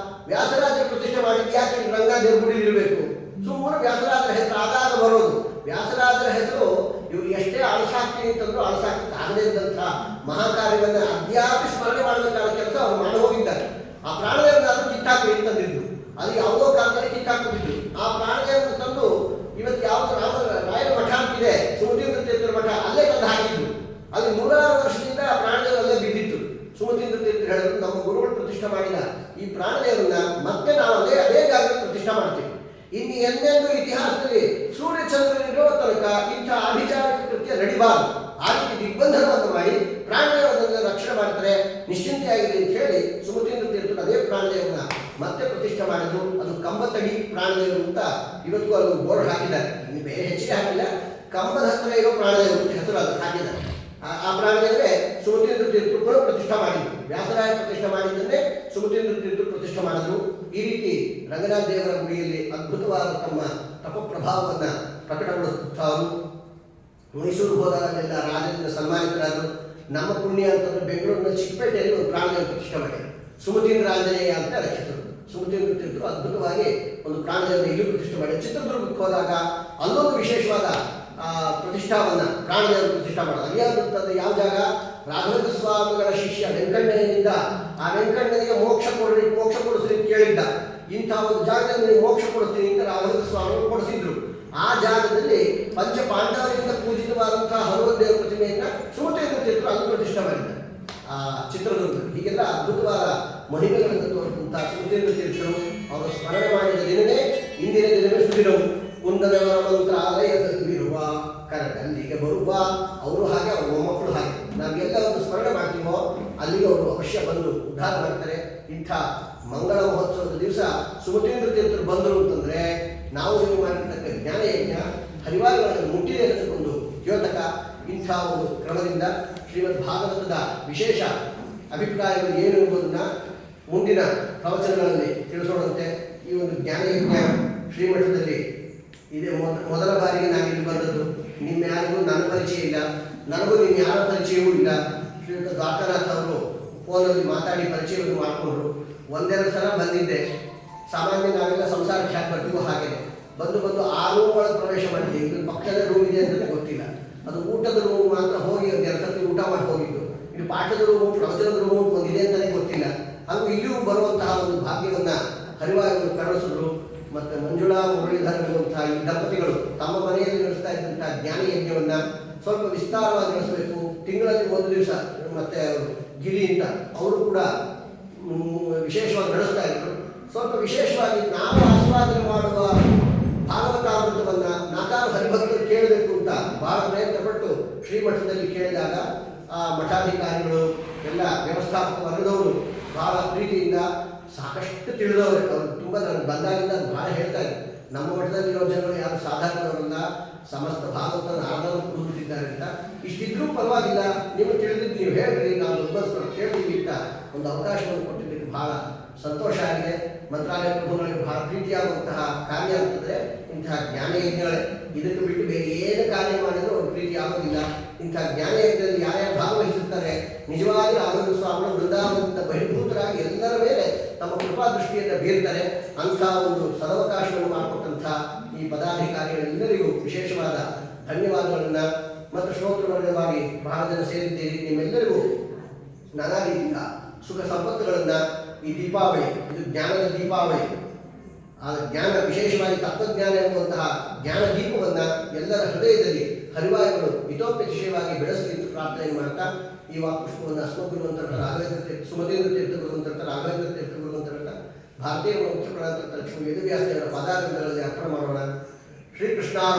ವ್ಯಾಸರಾಜರ ಪ್ರತಿಷ್ಠೆ ಮಾಡಿದ್ದು ಯಾಕೆ ರಂಗನಾಥ ದೇವ್ರ ಗುಡಿ ಇರಬೇಕು? ಸುಮ್ಮನೆ ವ್ಯಾಸರಾಜರ ಹೆಸರು ಆಗಾಗ ಬರೋದು. ವ್ಯಾಸರಾಜರ ಹೆಸರು ಇವರು ಎಷ್ಟೇ ಅಳಸಾಕ್ತೀನಿ ಅಂತಂದ್ರು ಅಳಸಾಕ್ತಿ ಆಗದೇ ಇದ್ದಂಥ ಮಹಾಕಾರ್ಯವನ್ನು ಅದ್ಯಾಪಿ ಸ್ಮರಣೆ ಮಾಡಬೇಕಾದ ಕೆಲಸ ಅವರು ಮಾಡಿ ಹೋಗಿದ್ದಾರೆ. ಆ ಪ್ರಾಣದೇವರನ್ನ ಅದು ಕಿತ್ತಾಕಿ ತಂದಿದ್ದು, ಅದು ಯಾವುದೋ ಕಾಲದಲ್ಲಿ ಕಿತ್ತಾಕ್ಬಿಟ್ಟಿದ್ದು. ಆ ಪ್ರಾಣದೇವರನ್ನು ತಂದು ಇವತ್ತು ಯಾವುದು ರಾಯರ ಮಠ ಅಂತಿದೆ, ಸುಮತೀಂದ್ರ ತೀರ್ಥರ ಮಠ, ಅಲ್ಲೇ ತಂದು ಹಾಕಿದ್ದು. ಅಲ್ಲಿ 100 ವರ್ಷದಿಂದ ಆ ಪ್ರಾಣದೇವರು ಅಲ್ಲೇ ಬಿದ್ದಿತ್ತು. ಸುಮತೀಂದ್ರ ತೀರ್ಥರು ಹೇಳಿದ್ರು, ನಮ್ಮ ಗುರುಗಳು ಪ್ರತಿಷ್ಠೆ ಮಾಡಿದ ಈ ಪ್ರಾಣದೇವರನ್ನ ಮತ್ತೆ ನಾವು ಅದೇ ಜಾಗದಲ್ಲಿ ಪ್ರತಿಷ್ಠೆ ಮಾಡ್ತೀವಿ. ಇನ್ನು ಎಂದೆಂದು ಇತಿಹಾಸದಲ್ಲಿ ಸೂರ್ಯಚಂದ್ರನಿರೋ ತನಕ ಇಂಥ ಅಭಿಚಾರಿಕ ಕೃತ್ಯ ನಡಿಬಾರದು. ಆ ರೀತಿ ದಿಗ್ಬಂಧನವನ್ನು ಮಾಡಿ ಪ್ರಾಣದೇವರನ್ನ ರಕ್ಷಣೆ ಮಾಡ್ತಾರೆ, ನಿಶ್ಚಿಂತೆಯಾಗಿದೆ ಅಂತ ಹೇಳಿ ಸುಮತೀಂದ್ರ ತೀರ್ಥರು ಅದೇ ಪ್ರಾಣದೇವರನ್ನ ಮತ್ತೆ ಪ್ರತಿಷ್ಠೆ ಮಾಡಿದ್ರು. ಅದು ಕಂಬತಡಿ ಪ್ರಾಣದೇವರು ಅಂತ ಇವತ್ತಿಗೂ ಅದು ಬೋರ್ಡ್ ಹಾಕಿದ್ದಾರೆ. ಇನ್ನು ಬೇರೆ ಹೆಚ್ಚಿಗೆ ಹಾಕಿಲ್ಲ. ಕಂಬದ ಹತ್ತಿರ ಇರೋ ಪ್ರಾಣದೇವರು ಅಂತ ಹೆಸರು ಅದಕ್ಕೆ ಹಾಕಿದ್ದಾರೆ. ಆ ಪ್ರಾಣದೇವರೇ ಸುಮತೀಂದ್ರ ತೀರ್ಥರು ಕೂಡ ಪ್ರತಿಷ್ಠೆ ಮಾಡಿದ್ರು. ವ್ಯಾಸರಾಯ ಪ್ರತಿಷ್ಠೆ ಮಾಡಿದ್ದನ್ನೇ ಸುಮತೀಂದ್ರ ತೀರ್ಥರು ಪ್ರತಿಷ್ಠೆ ಮಾಡಿದ್ರು. ಈ ರೀತಿ ರಂಗನಾಥ ದೇವರ ಗುಡಿಯಲ್ಲಿ ಅದ್ಭುತವಾದ ತಮ್ಮ ತಪಪ್ರಭಾವವನ್ನು ಪ್ರಕಟಗೊಳಿಸುತ್ತಾರೆ. ಮೈಸೂರು ಹೋದಾಗಲೆಲ್ಲ ರಾಜರಿಂದ ಸನ್ಮಾನಿತರಾದರು. ನಮ್ಮ ಪುಣ್ಯ ಅಂತಂದ್ರೆ ಬೆಂಗಳೂರಿನ ಚಿಕ್ಕಪೇಟೆಯಲ್ಲಿ ಒಂದು ಪ್ರಾಣದೇವ ಪ್ರತಿಷ್ಠೆ ಮಾಡಿದರು. ಸುಮತೀಂದ್ರ ಆಂಜನೇಯ ಅಂತ ರಚಿಸಿದರು. ಸುಮತೀಂದ್ರ ತೀರ್ಥರು ಅದ್ಭುತವಾಗಿ ಒಂದು ಪ್ರಾಣದೇವರ ಇಲ್ಲಿ ಪ್ರತಿಷ್ಠೆ ಮಾಡಿ. ಚಿತ್ರದುರ್ಗಕ್ಕೆ ಹೋದಾಗ ಅಲ್ಲೊಂದು ವಿಶೇಷವಾದ ಪ್ರತಿಷ್ಠಾವನ್ನ ಪ್ರಾಣದೇವರು ಪ್ರತಿಷ್ಠಾ ಮಾಡೋದು. ಅಲ್ಲಿಯಾದಂಥದ್ದು ಯಾವ ಜಾಗ? ರಾಘವೇಂದ್ರ ಸ್ವಾಮಿಗಳ ಶಿಷ್ಯ ವೆಂಕಣ್ಣನಿಂದ ಆ ವೆಂಕಣ್ಣನಿಗೆ ಮೋಕ್ಷ ಕೊಡಿಸ್ರಿ ಕೇಳಿದ್ದ. ಇಂಥ ಒಂದು ಜಾಗದಲ್ಲಿ ನೀವು ಮೋಕ್ಷ ಕೊಡಿಸ್ತೀನಿ ಅಂತ ರಾಘವೇಂದ್ರ ಸ್ವಾಮಿಗಳು ಕೊಡಿಸಿದ್ರು. ಆ ಜಾಗದಲ್ಲಿ ಪಂಚ ಪಾಂಡವರಿಂದ ಪೂಜಿತವಾದಂತಹ ಹನುಮಂತೇವ ಪ್ರತಿಮೆಯನ್ನ ಸುಮತೀಂದ್ರ ತೀರ್ಥರು ಅಲ್ಲಿ ಪ್ರತಿಷ್ಠೆ ಮಾಡಿದ್ದಾರೆ ಆ ಚಿತ್ರದುರ್ಗದಲ್ಲಿ. ಹೀಗೆಲ್ಲ ಅದ್ಭುತವಾದ ಮಹಿಮೆಗಳನ್ನು ತೋರಿಸಿದಂತಹ ಸುಮತೀಂದ್ರ ತೀರ್ಥರು ಅವರು ಸ್ಮರಣೆ ಮಾಡಿದ ದಿನವೇ ಇಂದಿನ ದಿನವೇ ಸುದಿನವು. ಕುಂದನವರ ಮಂತ್ರಾಲಯದಲ್ಲಿರುವ ಕರಗಲ್ಲಿಗೆ ಬರುವ ಅವರು ಹಾಗೆ ಅವ್ರ ಮೊಮ್ಮಕ್ಕಳು ಹಾಗೆ ನಾವೆಲ್ಲ ಒಂದು ಸ್ಮರಣೆ ಮಾಡ್ತೀವೋ ಅಲ್ಲಿಗೆ ಅವರು ಅವಶ್ಯ ಬಂದು ಉದ್ಧಾರ ಮಾಡ್ತಾರೆ. ಇಂಥ ಮಂಗಳ ಮಹೋತ್ಸವದ ದಿವಸ ಸುಮತೀಂದ್ರ ತೀರ್ಥರು ಬಂದರು ಅಂತಂದ್ರೆ ನಾವು ನೀವು ಮಾಡಿರ್ತಕ್ಕ ಜ್ಞಾನಯಜ್ಞ ಹರಿವಾರಗಳನ್ನು ಮುಟ್ಟಿದೆ ಅನ್ನೋದಕ್ಕೊಂದು ದ್ಯೋತಕ. ಇಂಥ ಒಂದು ಕ್ರಮದಿಂದ ಶ್ರೀಮದ್ ಭಾಗವತದ ವಿಶೇಷ ಅಭಿಪ್ರಾಯಗಳು ಏನು ಎಂಬುದನ್ನು ಮುಂದಿನ ಪ್ರವಚನಗಳಲ್ಲಿ ತಿಳಿಸೋಣಂತೆ. ಈ ಒಂದು ಜ್ಞಾನಯಜ್ಞ ಶ್ರೀಮಠದಲ್ಲಿ ಇದೇ ಮೊದಲ ಬಾರಿಗೆ ನಾನಿಲ್ಲಿ ಬಂದದ್ದು. ನಿಮ್ಮ ಯಾರಿಗೂ ನನ್ನ ಪರಿಚಯ ಇಲ್ಲ, ನನಗೂ ನಿಮ್ಮ ಯಾರ ಪರಿಚಯವೂ ಇಲ್ಲ. ಶ್ರೀಯುತ ದ್ವಾರಕಾನಾಥ್ ಅವರು ಫೋನಲ್ಲಿ ಮಾತಾಡಿ ಪರಿಚಯವನ್ನು ಮಾಡಿಕೊಂಡ್ರು. 1-2 ಸಲ ಬಂದಿದ್ದೆ. ಸಾಮಾನ್ಯ ನಾವೆಲ್ಲ ಸಂಸಾರಕ್ಕೆ ಯಾಕೆ ಬರ್ತೀವೋ ಹಾಗೆ ಬಂದು ಆ ರೂಮ್ ಒಳಗೆ ಪ್ರವೇಶ ಮಾಡಿದ್ದೆ. ಇದು ಪಕ್ಕದ ರೂಮ್ ಇದೆ ಅಂತಲೇ ಗೊತ್ತಿಲ್ಲ. ಅದು ಊಟದ ರೂಮ್ ಮಾತ್ರ ಹೋಗಿ 2 ಸರ್ತಿ ಊಟ ಮಾಡಿ ಹೋಗಿದ್ದು. ಇದು ಪಾಠದ ರೂಮು ಪ್ರವಚನದ ರೂಮು ಒಂದಿದೆ ಅಂತಲೇ ಗೊತ್ತಿಲ್ಲ. ಹಾಗೂ ಇಲ್ಲಿಯೂ ಬರುವಂತಹ ಒಂದು ಭಾಗ್ಯವನ್ನು ಹರಿವಾರಗಳು ಕರುಣಿಸಿದ್ರು. ಮತ್ತು ಮಂಜುಳಾ ಮುರಳೀಧರ್ ಎನ್ನುವಂತಹ ಈ ದಂಪತಿಗಳು ತಮ್ಮ ಮನೆಯಲ್ಲಿ ನಡೆಸ್ತಾ ಇದ್ದಂತಹ ಜ್ಞಾನ ಯಜ್ಞವನ್ನು ಸ್ವಲ್ಪ ವಿಸ್ತಾರವಾಗಿ ನಡೆಸಬೇಕು. ತಿಂಗಳಲ್ಲಿ 1 ದಿವಸ ಮತ್ತೆ ಗಿರಿ ಅಂತ ಅವರು ಕೂಡ ವಿಶೇಷವಾಗಿ ನಡೆಸ್ತಾ ಇದ್ರು. ಸ್ವಲ್ಪ ವಿಶೇಷವಾಗಿ ನಾವು ಆಸ್ವಾದನೆ ಮಾಡುವ ಭಾಗವತಾಮೃತವನ್ನು ನಾಲ್ಕಾರು ಹರಿಭಕ್ತರು ಕೇಳಬೇಕು ಅಂತ ಬಹಳ ಪ್ರಯತ್ನಪಟ್ಟು ಶ್ರೀಮಠದಲ್ಲಿ ಕೇಳಿದಾಗ ಆ ಮಠಾಧಿಕಾರಿಗಳು ಎಲ್ಲ ವ್ಯವಸ್ಥಾಪಕ ವರ್ಗದವರು ಬಹಳ ಪ್ರೀತಿಯಿಂದ ಸಾಕಷ್ಟು ತಿಳಿದವರು. ಅವರು ತುಂಬ ನನಗೆ ಬಂದಾಗಿಂದ ಭಾಳ ಹೇಳ್ತಾರೆ, ನಮ್ಮ ಮಠದಲ್ಲಿರೋ ಜನರು ಯಾರು ಸಾಧಾರಣವರಲ್ಲ, ಸಮಸ್ತ ಭಾಗವತನ ಆಧಾರ ಕೂಡುತ್ತಿದ್ದಾರೆ ಅಂತ. ಇಷ್ಟಿದ್ರೂ ಪರವಾಗಿಲ್ಲ, ನೀವು ತಿಳಿದಿದ್ದು ನೀವು ಹೇಳ್ರಿ, ನಾವು ಒಬ್ಬರು ಕೇಳ್ತೀವಿ ಅಂತ ಒಂದು ಅವಕಾಶವನ್ನು ಕೊಟ್ಟಿದ್ದಕ್ಕೆ ಬಹಳ ಸಂತೋಷ ಆಗಿದೆ. ಮಂತ್ರಾಲಯ ಪ್ರಭುಗಳಿಗೆ ಬಹಳ ಪ್ರೀತಿಯಾಗುವಂತಹ ಕಾರ್ಯ ಅಂತಂದರೆ ಇಂತಹ ಜ್ಞಾನಯಜ್ಞಗಳೇ. ಇದಕ್ಕೆ ಬಿಟ್ಟು ಬೇರೆ ಏನು ಕಾರ್ಯ ಮಾಡಿದರೂ ಅವ್ರ ಪ್ರೀತಿ ಆಗೋದಿಲ್ಲ. ಇಂಥ ಜ್ಞಾನಯಜ್ಞದಲ್ಲಿ ಯಾರ್ಯಾರು ಭಾಗವಹಿಸುತ್ತಾರೆ ನಿಜವಾಗಿ ರಾಘವೇಂದ್ರ ಸ್ವಾಮಿಗಳು ವೃಂದಾವನದಿಂದ ಬಹಿರ್ಭೂತರಾಗಿ ಎಲ್ಲರ ಮೇಲೆ ತಮ್ಮ ಕೃಪಾ ದೃಷ್ಟಿಯನ್ನು ಬೀರ್ತಾರೆ. ಅಂಥ ಒಂದು ಸದವಕಾಶವನ್ನು ಮಾಡಿಕೊಟ್ಟಂಥ ಈ ಪದಾಧಿಕಾರಿಗಳೆಲ್ಲರಿಗೂ ವಿಶೇಷವಾದ ಧನ್ಯವಾದಗಳನ್ನು ಮತ್ತು ಶ್ರೋತೃವರ್ಗವಾಗಿ ಬಹಳ ಜನ ಸೇರಿದ್ದೀರಿ. ನಿಮ್ಮೆಲ್ಲರಿಗೂ ನಾನಾ ರೀತಿಯ ಸುಖ ಸಂಪತ್ತುಗಳನ್ನು ಈ ದೀಪಾವಳಿ, ಇದು ಜ್ಞಾನದ ದೀಪಾವಳಿ, ಆ ಜ್ಞಾನ ವಿಶೇಷವಾಗಿ ತತ್ವಜ್ಞಾನ ಎನ್ನುವಂತಹ ಜ್ಞಾನ ದೀಪವನ್ನು ಎಲ್ಲರ ಹೃದಯದಲ್ಲಿ ಹರಿವಾಯುಗಳು ಹಿತೋಪೇಕ್ಷವಾಗಿ ಬೆಳೆಸಲಿ ಎಂದು ಪ್ರಾರ್ಥನೆ ಮಾಡ್ತಾ ಈ ವಾಪುಷ್ಪವನ್ನು ಅಸ್ಮಗುರುವಂತಹ ರಾಘವೇಂದ್ರ ಸುಮದೇಂದ್ರ ತೀರ್ಥಗುರುವಂತಹ ರಾಘವೇಂದ್ರ ತೀರ್ಥಗುರುವಂತಹ ಭಾರತೀಯ ಮುಖ್ಯ ಪ್ರಾಣಾಂತರ ಲಕ್ಷ್ಮೀ ವೇದವ್ಯಾಸ ದೇವರ ಪದಾರ್ಥಗಳಲ್ಲಿ ಅರ್ಪಣೆ ಮಾಡೋಣ. ಶ್ರೀಕೃಷ್ಣ.